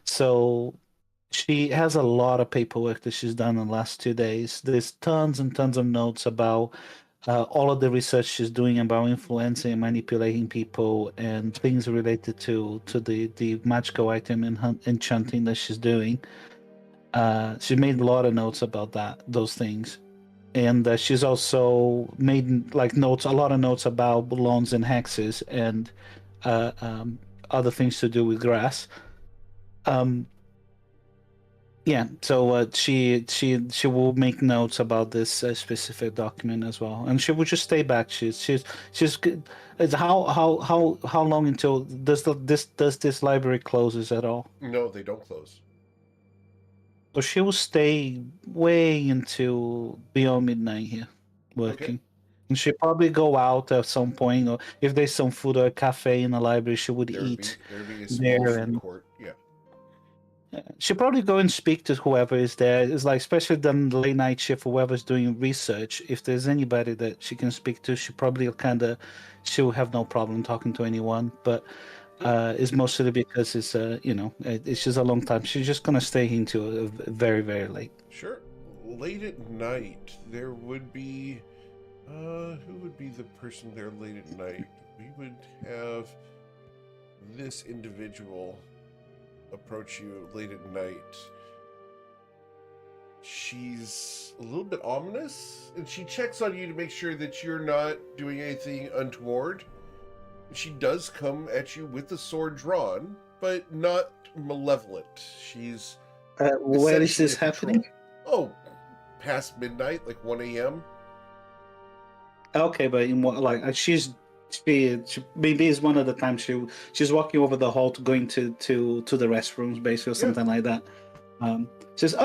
So she has a lot of paperwork that she's done in the last 2 days. There's tons and tons of notes about all of the research she's doing about influencing and manipulating people and things related to the magical item and enchanting that she's doing. She made a lot of notes about those things, and she's also made a lot of notes about loans and hexes and other things to do with grass. Yeah, so she will make notes about this specific document as well, and she will just stay back. She's good. How long until does this library closes at all? no, they don't close. So she will stay way into beyond midnight here, working. Okay. And she'll probably go out at some point, or if there's some food or a cafe in the library, she would eat. There'd be a small there food and- court. Yeah. She'll probably go and speak to whoever is there. It's like, especially done the late night shift, whoever's doing research. If there's anybody that she can speak to, she'll have no problem talking to anyone. But it's mostly because it's it's just a long time. She's just gonna stay into very, very late. Sure. Late at night, there would be. Who would be the person there late at night? We would have this individual approach you late at night. She's a little bit ominous, and she checks on you to make sure that you're not doing anything untoward. She does come at you with the sword drawn, but not malevolent. She's Where is essentially this a patrol. happening? Oh, past midnight, like 1 a.m. Okay, but in what, like she maybe it's one of the times she's walking over the hall to going to the restrooms, basically, or Yeah. something like that. Says,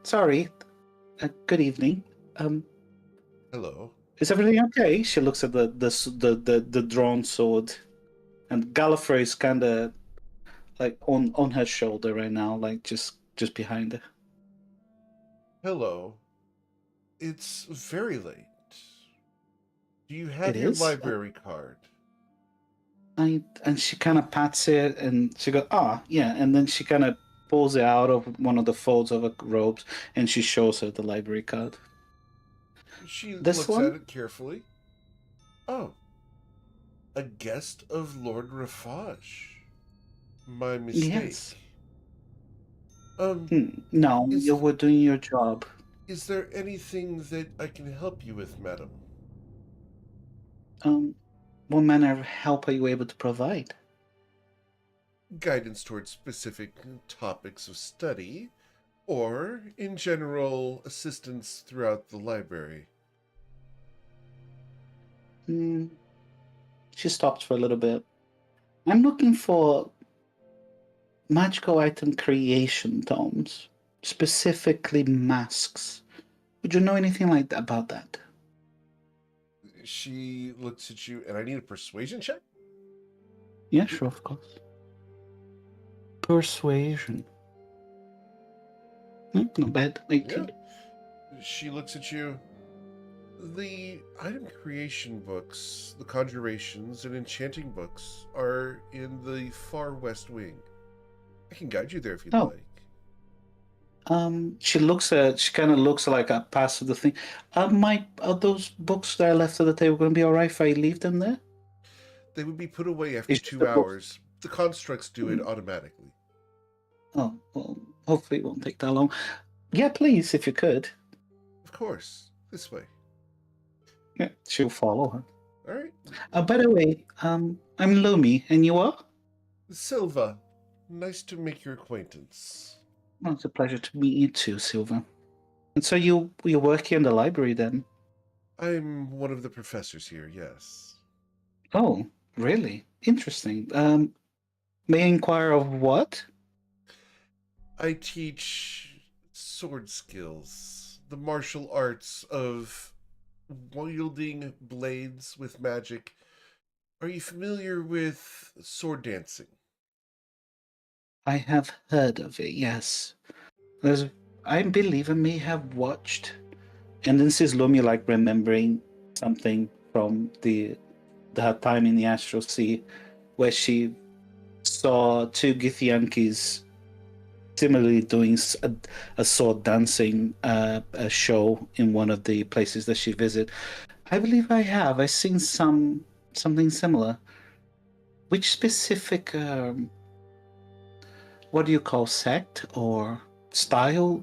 sorry, good evening. Hello. Is everything okay? She looks at the drawn sword, and Gallifrey is kind of like on her shoulder right now, like just behind her. Hello. It's very late. Do you have It your is? library card? And she kind of pats it, and she goes, yeah, and then she kind of pulls it out of one of the folds of her robes, and she shows her the library card. She This looks one? at it carefully. Oh. A guest of Lord Rafage. My mistake. Yes. No, Is- you were doing your job. Is there anything that I can help you with, madam? What manner of help are you able to provide? guidance towards specific topics of study, or, in general, assistance throughout the library. She stops for a little bit. I'm looking for magical item creation tomes, specifically masks. Would you know anything like that about that? She looks at you, and I need a persuasion check? Yeah, sure, of course. Persuasion. Not bad. 18. Yeah. She looks at you. The item creation books, the conjurations, and enchanting books are in the far west wing. I can guide you there if you'd Oh. like. She kind of looks like I pass the thing. Are those books that I left at the table going to be all right if I leave them there? They would be put away after It's just 2 the books. hours. The constructs do it automatically. Oh, well, hopefully it won't take that long. Yeah, please, if you could. Of course. This way. Yeah, she'll follow her. All right. By the way, I'm Lumi, and you are? Silva, nice to make your acquaintance. Well, it's a pleasure to meet you too, Silva. And so you work here in the library then? I'm one of the professors here, yes. Oh, really? Interesting. May I inquire of what? I teach sword skills, the martial arts of wielding blades with magic. Are you familiar with sword dancing? I have heard of it, yes. I believe I may have watched. And then sees Lumi like remembering something from her time in the Astral Sea, where she saw two Githyankis similarly doing a sword dancing a show in one of the places that she visited. I believe I have. I've seen something similar. Which specific what do you call sect or style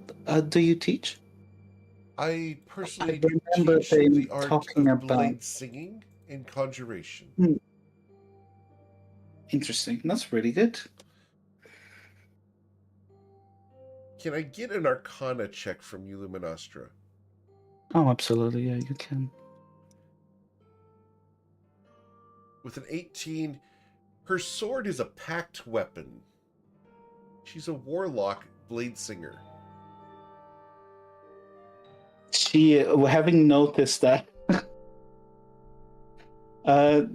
do you teach? I personally remember teach them the art talking of about- blade singing and conjuration. Interesting. That's really good. Can I get an Arcana check from you, Luminostra? Oh, absolutely. Yeah, you can. With an 18, her sword is a packed weapon. She's a warlock blade singer. She, having noticed that,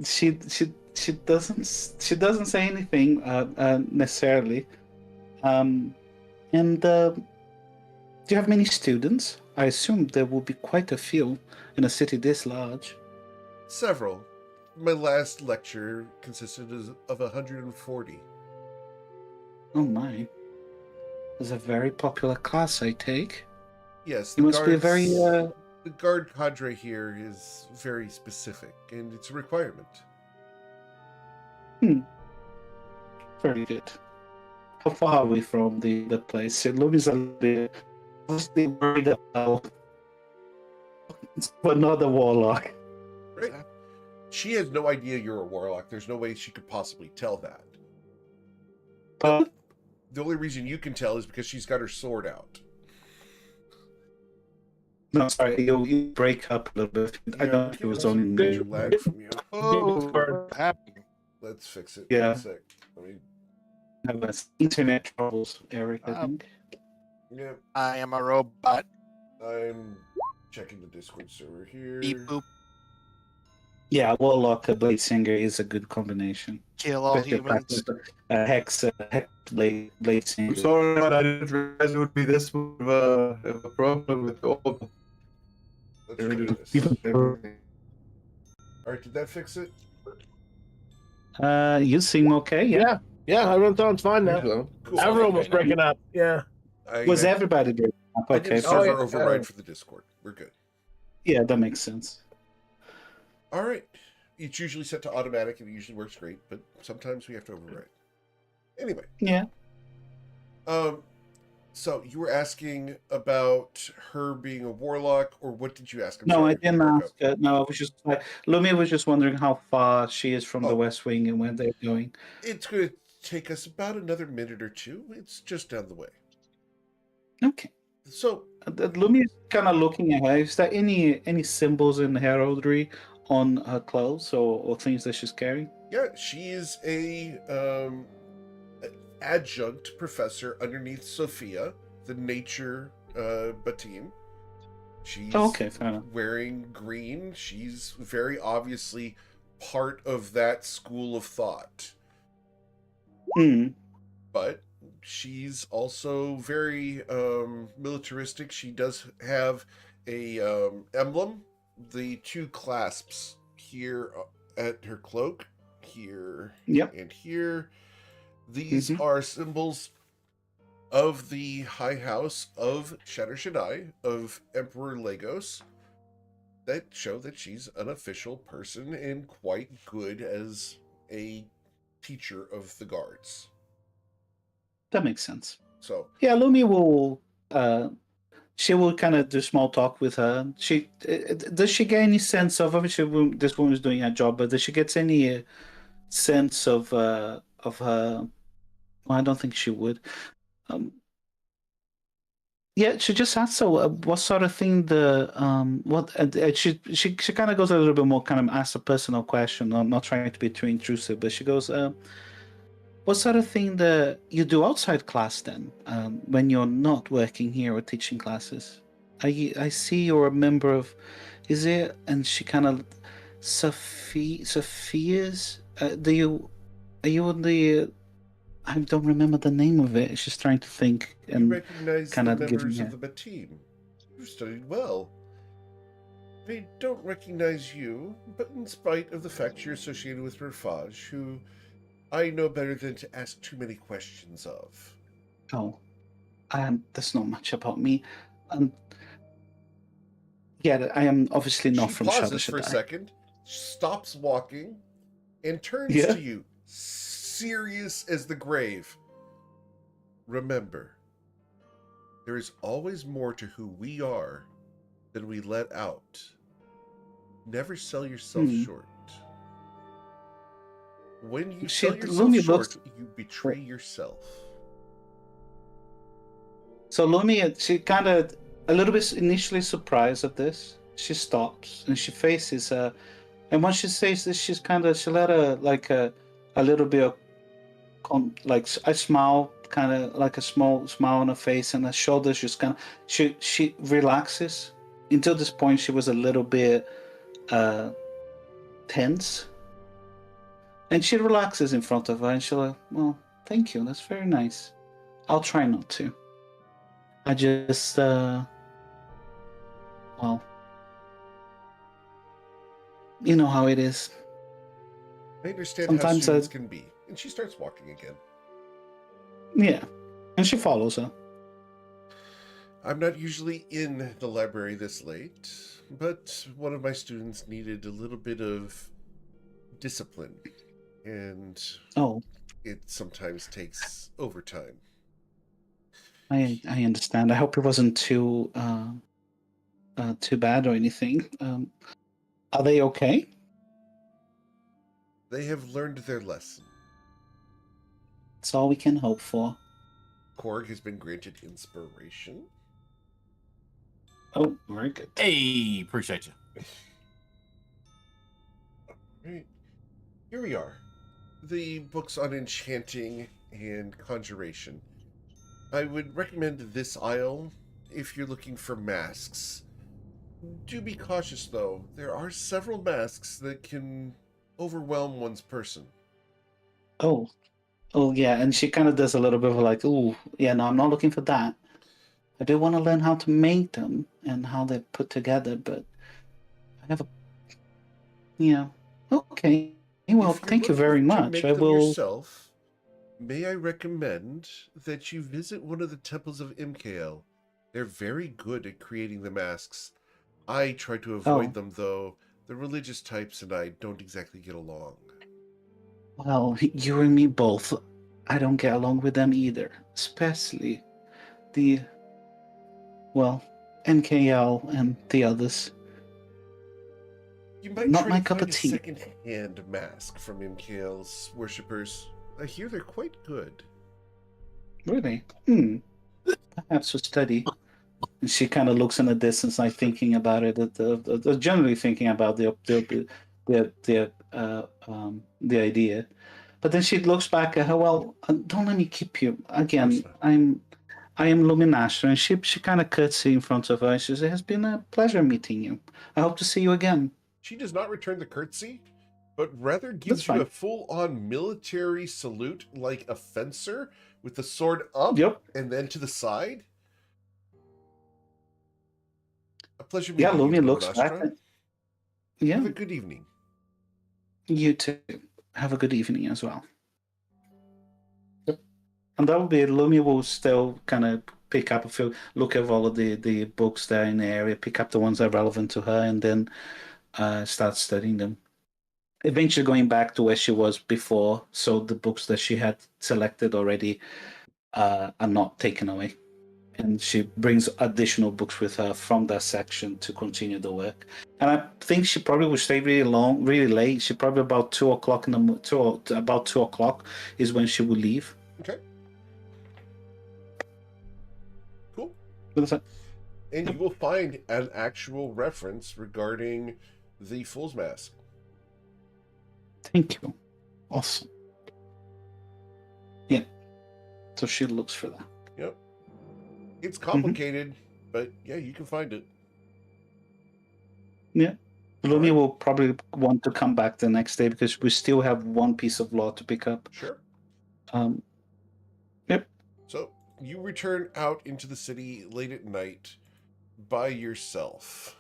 she doesn't say anything necessarily. And do you have many students? I assume there will be quite a few in a city this large. Several. My last lecture consisted of 140. Oh my. It's a very popular class, I take. Yes, You must be a very the guard cadre here is very specific, and it's a requirement. very good. How far are we from the place? Lumi's a little bit honestly worried about another warlock. Right? She has no idea you're a warlock. There's no way she could possibly tell that. But The only reason you can tell is because she's got her sword out. no, sorry, you break up a little bit. I Yeah, don't know if it was only major me. lag from you. Oh, what happened? Let's fix it. Yeah. One sec. Let me. I have internet troubles, Eric, I Wow. think. Yeah, I am a robot. I'm checking the Discord server here. Beep boop. Yeah, warlock, blade singer is a good combination. Kill all Especially humans. hex blade singer. I'm sorry, but I didn't realize it would be this much of a problem with all. Let's try this. All right, did that fix it? You seem okay, yeah. Yeah, everyone sounds fine now. Cool. Everyone was breaking up. Yeah. Was I, everybody breaking up? I did Okay, a server yeah. override for the Discord. We're good. yeah, that makes sense. All right. It's usually set to automatic and it usually works great, but sometimes we have to override. Anyway. Yeah. So you were asking about her being a warlock, or what did you ask? I'm No, sorry, I didn't Marco. ask. No, I was just like, Lumi was just wondering how far she is from Oh. the West Wing and where they're going. It's going to take us about another minute or two. It's just down the way. Okay. So, Lumi's kind of looking at her. Is there any symbols in heraldry on her clothes or things that she's carrying? yeah, she is a adjunct professor underneath Sophia, the nature Batim. She's okay, fair enough. wearing green. She's very obviously part of that school of thought. Hmm. But she's also very militaristic. She does have a emblem, the two clasps here at her cloak, here Yep. and here. These are symbols of the High House of Shatter Shaddai, of Emperor Lagos, that show that she's an official person and quite good as a teacher of the guards. That makes sense. So yeah, Lumi will she will kind of do small talk with her. She does she get any sense of obviously this woman's doing her job, but does she get any sense of her? Well, I don't think she would. Yeah, she just asks her what sort of thing the what she kind of goes a little bit more kind of asks a personal question, not trying to be too intrusive, but she goes, what sort of thing that you do outside class then, when you're not working here or teaching classes? I see you're a member of, is it? And she kind of Sophia's. Are you in the? I don't remember the name of it. She's trying to think you and recognize the kind of members giving of the team. You've studied well. They don't recognize you, but in spite of the fact you're associated with Rafaj, who I know better than to ask too many questions of. Oh, there's not much about me. Yeah, I am obviously not from Shadow She pauses for a Shaddai. second, stops walking, and turns Yeah. to you, serious as the grave. Remember, there is always more to who we are than we let out. Never sell yourself short. When you sell yourself short, you betray yourself. So Lumi, she kind of a little bit initially surprised at this. She stops and she faces her, and once she says this, she let her like a little bit of like a smile, kind of like a small smile on her face, and her shoulders just kind of she relaxes. Until this point, she was a little bit tense. And she relaxes in front of her and she'll like, well, thank you, that's very nice. I'll try not to. I just, well, you know how it is. I understand Sometimes how students can be. And she starts walking again. Yeah, and she follows her. I'm not usually in the library this late, but one of my students needed a little bit of discipline. And it sometimes takes overtime. I understand. I hope it wasn't too bad or anything. Are they okay? They have learned their lesson. That's all we can hope for. Korg has been granted inspiration. Oh, very good. Hey, appreciate you. Right. Here we are. The books on enchanting and conjuration. I would recommend this aisle if you're looking for masks. Do be cautious, though. There are several masks that can overwhelm one's person. Oh, yeah, and she kind of does a little bit of like, oh, yeah, no, I'm not looking for that. I do want to learn how to make them and how they're put together, but I have a... Yeah, okay. Well, thank you very much. I will... Yourself, may I recommend that you visit one of the temples of MKL? They're very good at creating the masks. I try to avoid them, though. The religious types and I don't exactly get along. Well, you and me both. I don't get along with them either. Especially the... Well, MKL and the others. You might not try my to cup find of a tea. second-hand mask from MKL's worshippers. I hear they're quite good. Really? Perhaps to study. And she kind of looks in the distance, like thinking about it. Generally thinking about the idea. But then she looks back at her. Well, don't let me keep you again. I am Luminastra, and she kind of curtsies in front of her. And she says, "It has been a pleasure meeting you. I hope to see you again." She does not return the curtsy, but rather gives you a full-on military salute like a fencer with the sword up and then to the side. A pleasure meeting you, Lumia looks back. Have a good evening. You too. Have a good evening as well. And that will be Lumia will still kind of pick up a few, look at all of the books there in the area, pick up the ones that are relevant to her, and then start studying them. Eventually going back to where she was before, so the books that she had selected already are not taken away. And she brings additional books with her from that section to continue the work. And I think she probably will stay really late. She probably about 2 o'clock about 2 o'clock is when she will leave. Okay. Cool. And you will find an actual reference regarding the Fool's Mask. Thank you. Awesome. Yeah. So she looks for that. Yep. It's complicated, but yeah, you can find it. Yeah. Lumia will probably want to come back the next day because we still have one piece of law to pick up. Sure. Yep. So you return out into the city late at night by yourself.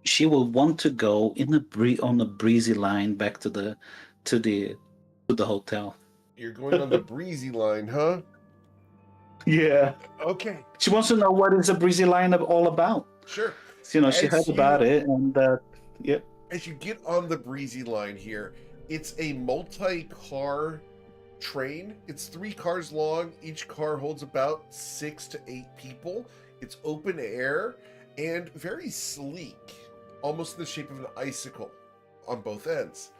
She will want to go on a breezy line back to the hotel. You're going on the breezy line, huh? Yeah. Okay. She wants to know what is a breezy line all about. Sure. She heard about it, and yep. As you get on the breezy line here, it's a multi-car train. It's 3 cars long. Each car holds about 6 to 8 people. It's open air and very sleek, almost in the shape of an icicle on both ends.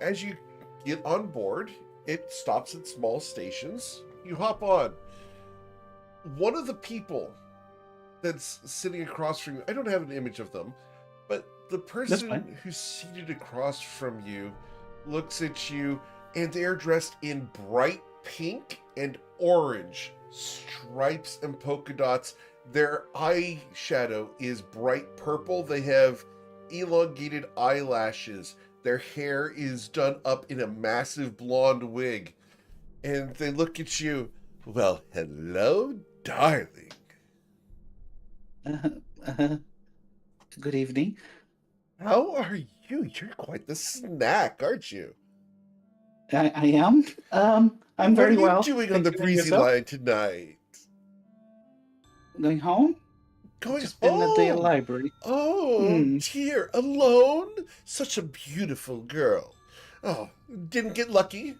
As you get on board, it stops at small stations. You hop on. One of the people that's sitting across from you, I don't have an image of them, but the person who's seated across from you looks at you, and they're dressed in bright pink and orange stripes and polka dots. Their eyeshadow is bright purple. They have elongated eyelashes. Their hair is done up in a massive blonde wig. And they look at you. Well, hello, darling. Good evening. How are you? You're quite the snack, aren't you? I am. I'm very well. What are you doing on the breezy line tonight? Going home? Just been at the library. Oh, dear. Alone? Such a beautiful girl. Oh, didn't get lucky?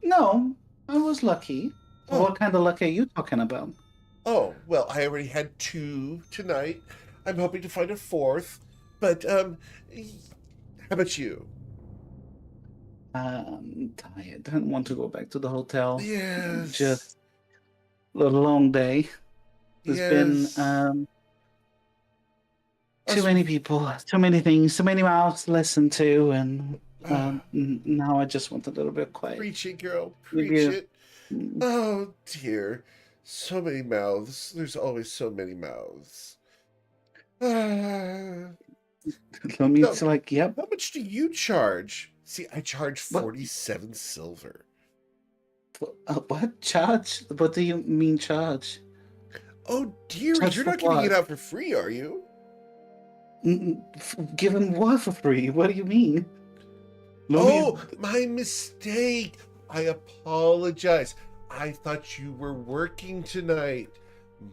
No, I was lucky. Oh. What kind of luck are you talking about? Oh, well, I already had 2 tonight. I'm hoping to find a 4th. But, how about you? I'm tired. I don't want to go back to the hotel. Yes. Just a long day. There's been too many people, too many things, too many mouths to listen to, and now I just want a little bit of quiet. Preach it, girl. Preach it. Oh, dear. So many mouths. There's always so many mouths. Yep. How much do you charge? See, I charge 47 silver. What charge? What do you mean charge? Oh, dear, you're not getting it out for free, are you? Given what for free? What do you mean? Oh, my mistake. I apologize. I thought you were working tonight.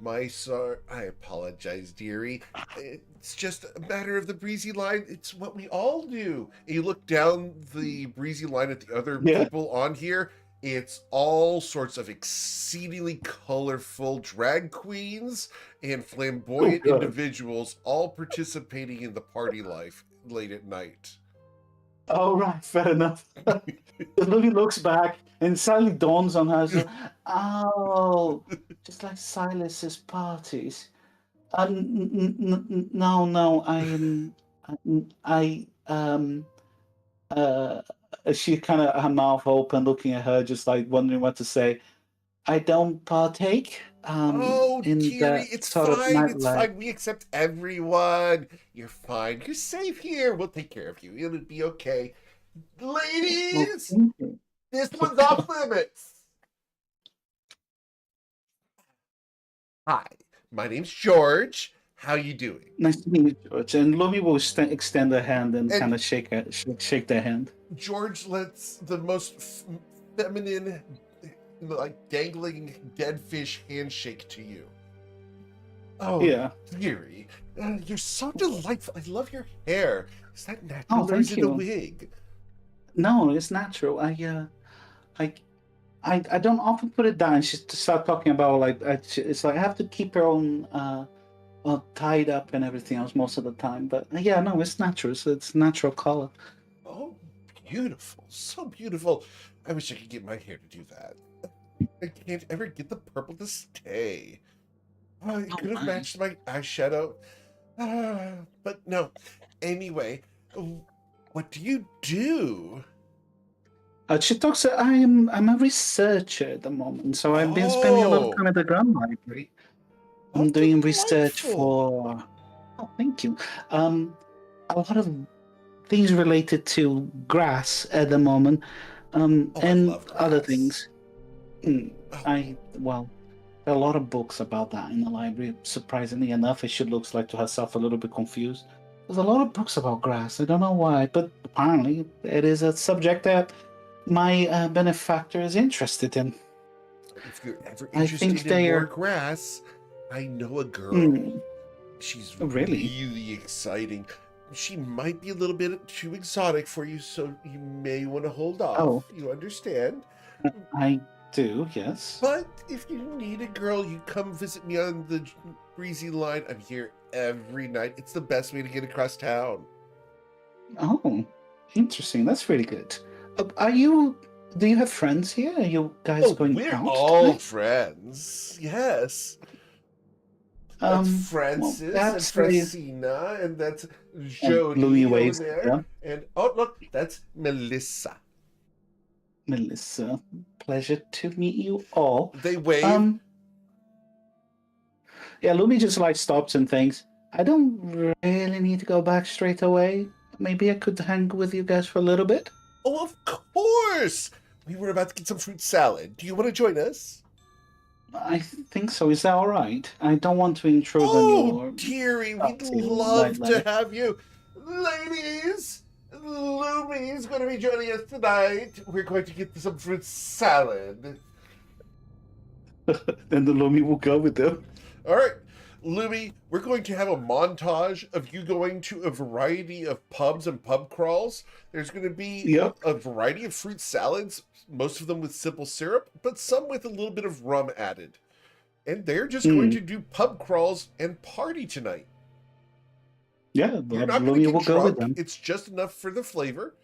I apologize, dearie. It's just a matter of the breezy line. It's what we all do. And you look down the breezy line at the other people on here. It's all sorts of exceedingly colorful drag queens and flamboyant individuals all participating in the party life late at night. Oh, right, fair enough. Lily looks back and suddenly dawns on her. So, oh, just like Silas's parties. No, uh, she kind of her mouth open, looking at her, just like wondering what to say. I don't partake Oh, in dearie, that it's sort of fine. It's nightlife. fine. We accept everyone. You're fine. You're safe here. We'll take care of you. It'll be okay. Well, Ladies, thank you. this one's off limits. Hi, my name's George. How you doing? Nice to meet you, George. And Lumi will extend her hand and And- kind of shake their hand. George lets the most feminine, like dangling dead fish handshake to you. Oh, Yeah. dearie, you're so delightful. I love your hair. Is that natural or thank is it a you. wig? No, it's natural. I don't often put it down. She start talking about like it's like I have to keep her on tied up and everything else most of the time. But yeah, no, it's natural. It's natural color. Oh, beautiful. So beautiful. I wish I could get my hair to do that. I can't ever get the purple to stay. Oh, it could have matched my eyeshadow. But no. Anyway, what do you do? She talks. I'm a researcher at the moment, so I've been spending a lot of time at the Grand Library. I'm doing research for. Oh, thank you. A lot of things related to grass at the moment, and other things. Well, there are a lot of books about that in the library. Surprisingly enough, she looks like to herself a little bit confused. There's a lot of books about grass. I don't know why, but apparently it is a subject that my benefactor is interested in. If you're ever I think interested in they more are. grass, I know a girl. She's Really? really exciting. She might be a little bit too exotic for you, so you may want to hold off. Oh. You understand? I do, yes. But if you need a girl, you come visit me on the Breezy line. I'm here every night. It's the best way to get across town. Oh, interesting. That's really good. Do you have friends here? Are you guys going we're out all tonight? friends. Yes. That's Francis and that's Francina, and that's Jody Louis over waves, there. yeah. And oh look, that's Melissa. Melissa, pleasure to meet you all. They wave. Yeah, Lumi just like stops and thinks, I don't really need to go back straight away. Maybe I could hang with you guys for a little bit. Oh, of course! We were about to get some fruit salad. Do you want to join us? I think so. Is that all right? I don't want to intrude on your... Oh, dearie, we'd cocktail love night. to have you. Ladies, Lumi's going to be joining us tonight. We're going to get some fruit salad. Then the Lumi will go with them. All right, Lumi, we're going to have a montage of you going to a variety of pubs and pub crawls. There's going to be a variety of fruit salads, most of them with simple syrup, but some with a little bit of rum added. And they're just going to do pub crawls and party tonight. Yeah, you're not going to will get go with drunk. them. It's just enough for the flavor.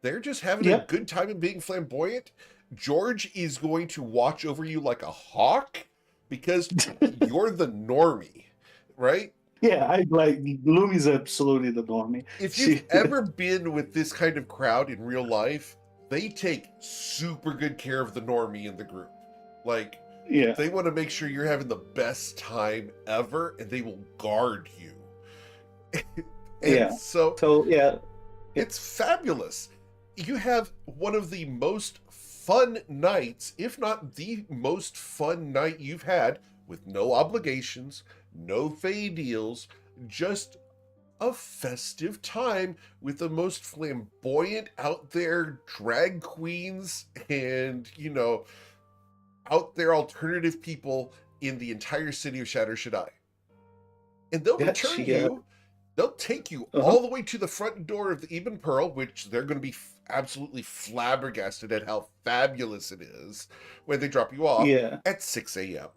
They're just having a good time and being flamboyant. George is going to watch over you like a hawk because you're the normie, right? Yeah, Lumi's absolutely the normie. If you've ever been with this kind of crowd in real life, they take super good care of the normie in the group. Like, they want to make sure you're having the best time ever, and they will guard you. It's fabulous. You have one of the most fun nights, if not the most fun night you've had, with no obligations, no fey deals, just a festive time with the most flamboyant out there drag queens and, out there alternative people in the entire city of Shatter Shaddai. And they'll return you. They'll take you all the way to the front door of the Eben Pearl, which they're going to be absolutely flabbergasted at how fabulous it is when they drop you off at 6 a.m.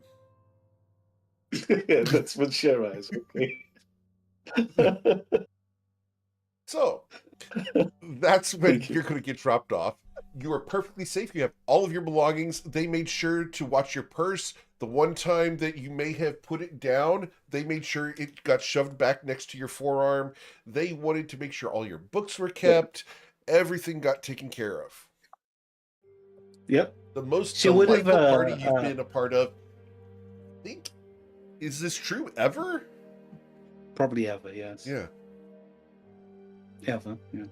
Yeah, that's what she arrives. Okay. So, That's when you're going to get dropped off. You are perfectly safe. You have all of your belongings. They made sure to watch your purse. The one time that you may have put it down, they made sure it got shoved back next to your forearm. They wanted to make sure all your books were kept. Everything got taken care of. Yep. The most She would have, delightful party you've been a part of. I think, is this true ever? Probably ever, yes. Yeah. Ever, yeah.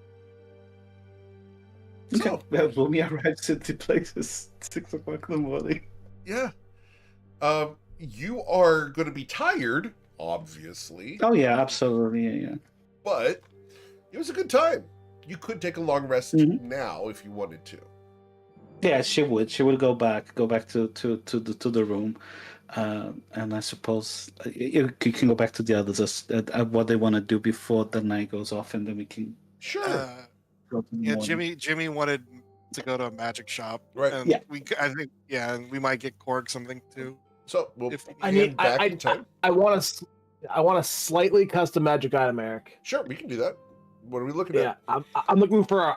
So- Okay, well, Boomy arrives at the place at 6 o'clock in the morning. Yeah. You are going to be tired, obviously, Oh, yeah, absolutely, yeah. but it was a good time. You could take a long rest Mhm. now if you wanted to. Yeah, she would. She would go back to the room, and I suppose you can go back to the others at what they want to do before the night goes off, and then we can Sure. go to the Yeah, morning. Jimmy wanted to go to a magic shop, Right. And Yeah. I think, and we might get Korg something too. So we'll If- head back in time. I want a slightly custom magic item, Eric. Sure, we can do that. What are we looking Yeah, at? I'm looking for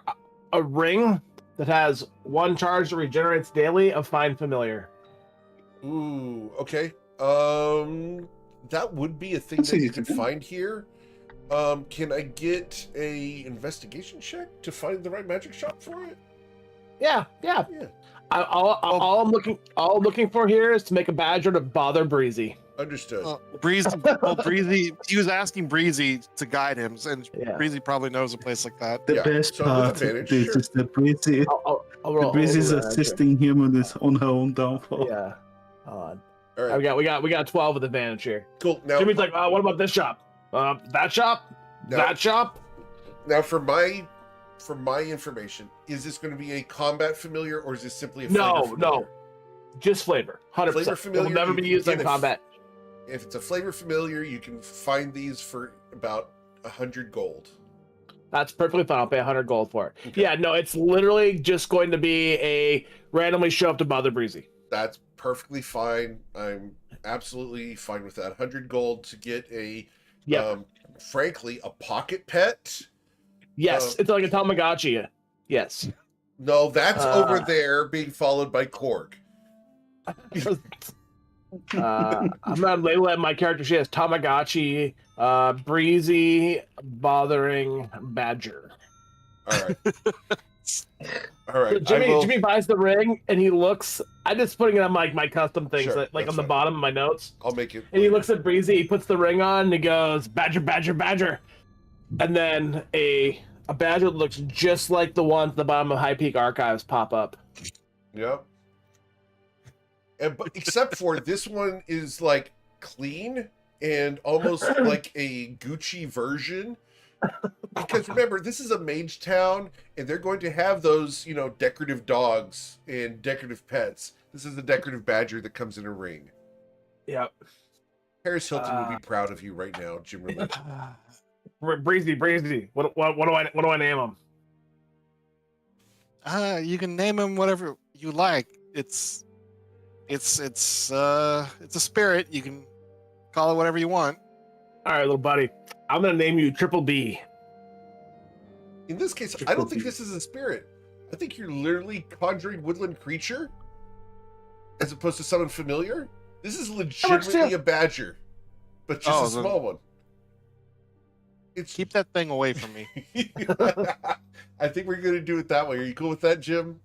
a ring that has 1 charge that regenerates daily of Find Familiar. Ooh, okay. That would be a thing That's that you easy can to do. find here. Can I get a investigation check to find the right magic shop for it? Yeah. Yeah. All I'm looking for here is to make a badger to bother Breezy. Understood. Breezy, he was asking Breezy to guide him, and Yeah. Breezy probably knows a place like that. The Yeah, best so with part advantage, this sure. is that Breezy, I'll roll Breezy's that, sure. assisting him on her own downfall. Yeah. Hold on. All right. We got 12 with advantage here. Cool. Now, Jimmy's like, what about this shop? That shop? No. That shop? now for my information, is this going to be a combat familiar or is this simply a No, flavor no. familiar? Just flavor. 100%. Flavor It will familiar, never you be can used get in if- combat. If it's a flavor familiar, you can find these for about 100 gold. That's perfectly fine. I'll pay 100 gold for it. Okay. Yeah, no, it's literally just going to be a randomly show up to bother Breezy. That's perfectly fine. I'm absolutely fine with that. 100 gold to get a, Yep. frankly, a pocket pet. Yes, it's like a Tamagotchi. Yes. No, that's Uh, over there being followed by Korg. I'm not labeling my character sheet as Tamagotchi, Breezy, bothering Badger. All right. All So right. Jimmy buys the ring and he looks. I'm just putting it on like my custom things, Sure, like that's on the fine. bottom of my notes. I'll make it. And he looks at Breezy. He puts the ring on and he goes, "Badger, Badger, Badger," and then a badger that looks just like the one at the bottom of High Peak Archives pop up. Yep. But except for this one is like clean and almost like a Gucci version. Because remember, this is a mage town, and they're going to have those, decorative dogs and decorative pets. This is a decorative badger that comes in a ring. Yep. Paris Hilton would be proud of you right now, Jim Riley. Breezy. What do I name him? You can name him whatever you like. It's a spirit. You can call it whatever you want. All right, little buddy. I'm gonna name you Triple B. In this case, I don't think this is a spirit. I think you're literally conjuring woodland creature as opposed to someone familiar. This is legitimately a badger, but just a small one. It's Keep that thing away from me. I think we're going to do it that way. Are you cool with that, Jim?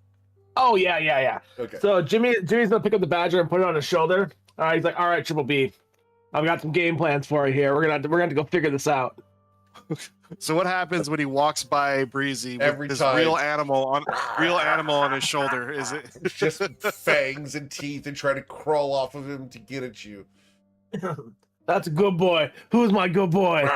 Oh yeah. Okay. So Jimmy's gonna pick up the badger and put it on his shoulder. He's like, "All right, Triple B, I've got some game plans for you here. We're gonna have to go figure this out." So what happens when he walks by Breezy with Every this time. real animal on his shoulder? Is it It's just fangs and teeth and trying to crawl off of him to get at you. That's a good boy. Who's my good boy?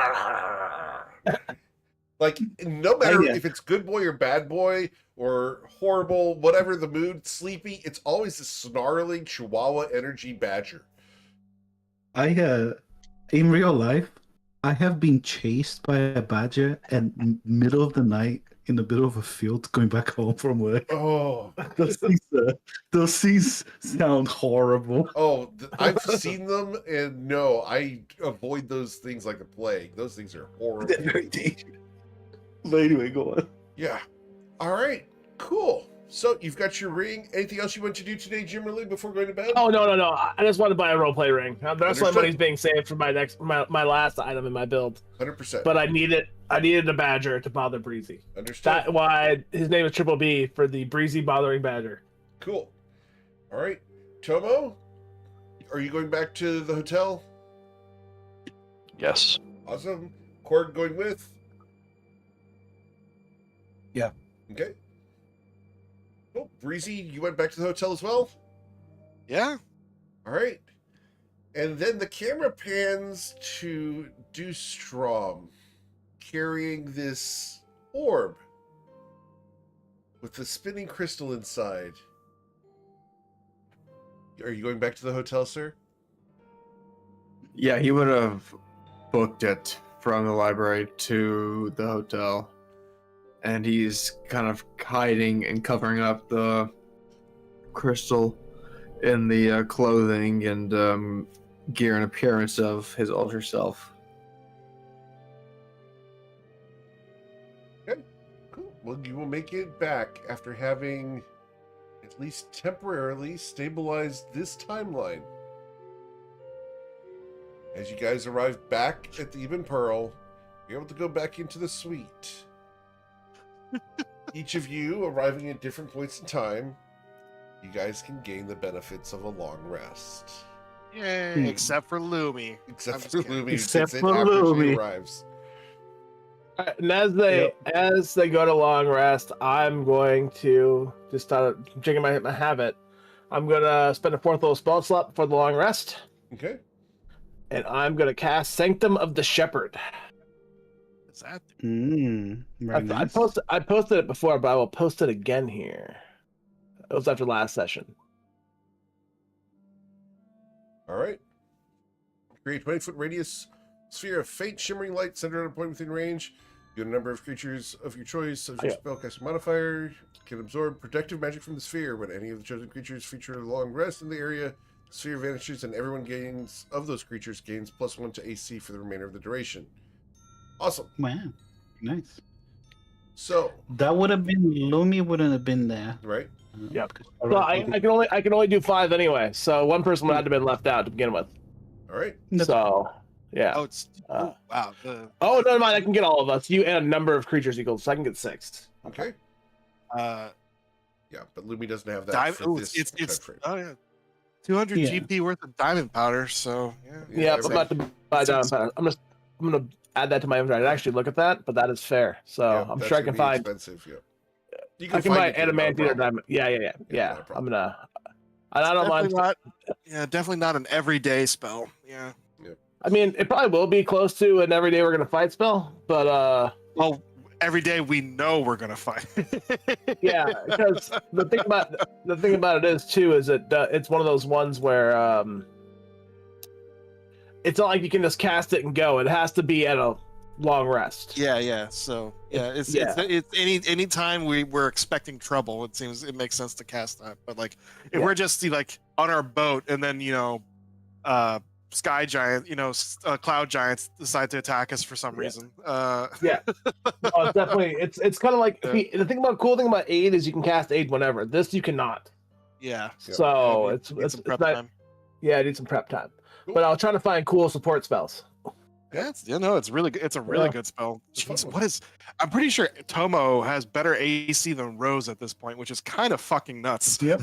Like, no matter Yeah. if it's good boy or bad boy or horrible, whatever the mood, sleepy, it's always a snarling Chihuahua energy badger. In real life, I have been chased by a badger at middle of the night in the middle of a field going back home from work. Oh, Those things sound horrible. I've seen them, and no, I avoid those things like the plague. Those things are horrible. They're very dangerous. But anyway, go on. Yeah. All right. Cool. So you've got your ring. Anything else you want to do today, Jim or Lee, before going to bed? Oh no! I just want to buy a roleplay ring. The rest of Understood. my money's being saved for my last item in my build. 100%. But I needed a badger to bother Breezy. Understood. That's why his name is Triple B, for the Breezy bothering badger. Cool. All right. Tomo, are you going back to the hotel? Yes. Awesome. Korg going with? Yeah. Okay. Cool. Breezy, you went back to the hotel as well? Yeah. All right. And then the camera pans to Dustrom carrying this orb with the spinning crystal inside. Are you going back to the hotel, sir? Yeah, he would have booked it from the library to the hotel. And he's kind of hiding and covering up the crystal in the clothing and gear and appearance of his alter self. Okay, cool. Well, you will make it back after having at least temporarily stabilized this timeline. As you guys arrive back at the Even Pearl, you're able to go back into the suite. Each of you arriving at different points in time, you guys can gain the benefits of a long rest. Yay! Except for Lumi. Except I'm for just kidding. Lumi, Except who gets for it after she Lumi. arrives. And as they go to long rest, I'm going to just start drinking my habit. I'm gonna spend a fourth level spell slot before the long rest, Okay. and I'm gonna cast Sanctum of the Shepherd. Is that Very nice. I posted it before, but I will post it again here. It was after last session. All right. Create 20-foot radius sphere of faint shimmering light centered on a point within range. You have a number of creatures of your choice. As your spellcasting modifier can absorb protective magic from the sphere. When any of the chosen creatures feature a long rest in the area, the sphere vanishes and everyone gains of those creatures gains +1 to AC for the remainder of the duration. Awesome. Wow. Nice. So, That would have been Lumi wouldn't have been there. right? Yep. Because- So I can only do 5 anyway. So one person would have to been left out to begin with. All right. So yeah. Oh, it's wow. Oh, never mind. I can get all of us. You and a number of creatures equals, so I can get 6. Okay. Uh, Yeah, but Lumi doesn't have that dive, for this it's time frame. oh yeah, 200 Yeah. GP worth of diamond powder. So yeah. Yeah, I'm about to buy down. expensive. I'm gonna add that to my inventory. I actually look at that, but that is fair. So Yeah, I'm that's sure I gonna can be find. expensive, yeah. You I can find buy it, not a adamantine or problem. diamond. Yeah. Yeah, not a I'm problem. gonna. And I don't mind. Definitely not. Yeah, definitely not an everyday spell. Yeah. I mean, it probably will be close to an everyday we're gonna fight spell, but Well, every day we know we're gonna fight. yeah, because the thing about it is too is that it's one of those ones where it's not like you can just cast it and go. It has to be at a long rest. Yeah. So yeah, it's any time we're expecting trouble, it makes sense to cast that. But like if we're just like on our boat and then sky giant, cloud giants decide to attack us for some reason. Yeah, no, it's definitely it's kind of like the cool thing about aid is you can cast aid whenever. This you cannot. Yeah. So Yeah, it's some prep not- time. Yeah, I need some prep time. But I'll try to find cool support spells. Yeah, it's really good. It's a really good spell. Jeez, what is? I'm pretty sure Tomo has better AC than Rose at this point, which is kind of fucking nuts. Yep.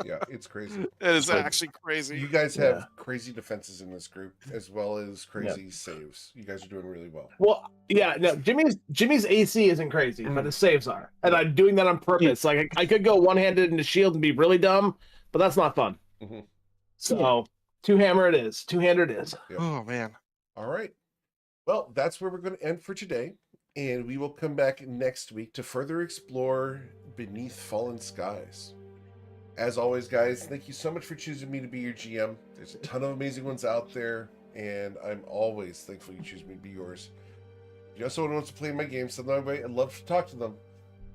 Yeah, it's crazy. It is actually crazy. You guys have crazy defenses in this group as well as crazy saves. You guys are doing really well. Well, yeah, no, Jimmy's AC isn't crazy, but his saves are, and I'm doing that on purpose. Like I could go one-handed into shield and be really dumb, but that's not fun. Mhm. So two-hammer it is. Two-hander it is. Yep. Oh man. All right. Well, that's where we're going to end for today, and we will come back next week to further explore Beneath Fallen Skies. As always, guys, thank you so much for choosing me to be your GM. There's a ton of amazing ones out there, and I'm always thankful you choose me to be yours. If you know someone who wants to play my game, send them my way. I'd love to talk to them.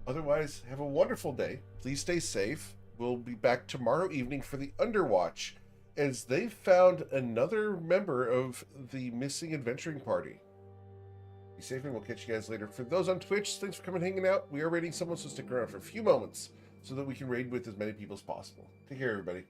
Otherwise, have a wonderful day. Please stay safe. We'll be back tomorrow evening for the Underwatch, as they've found another member of the missing adventuring party. Be safe, and we'll catch you guys later. For those on Twitch, thanks for coming and hanging out. We are raiding someone, so stick around for a few moments so that we can raid with as many people as possible. Take care, everybody.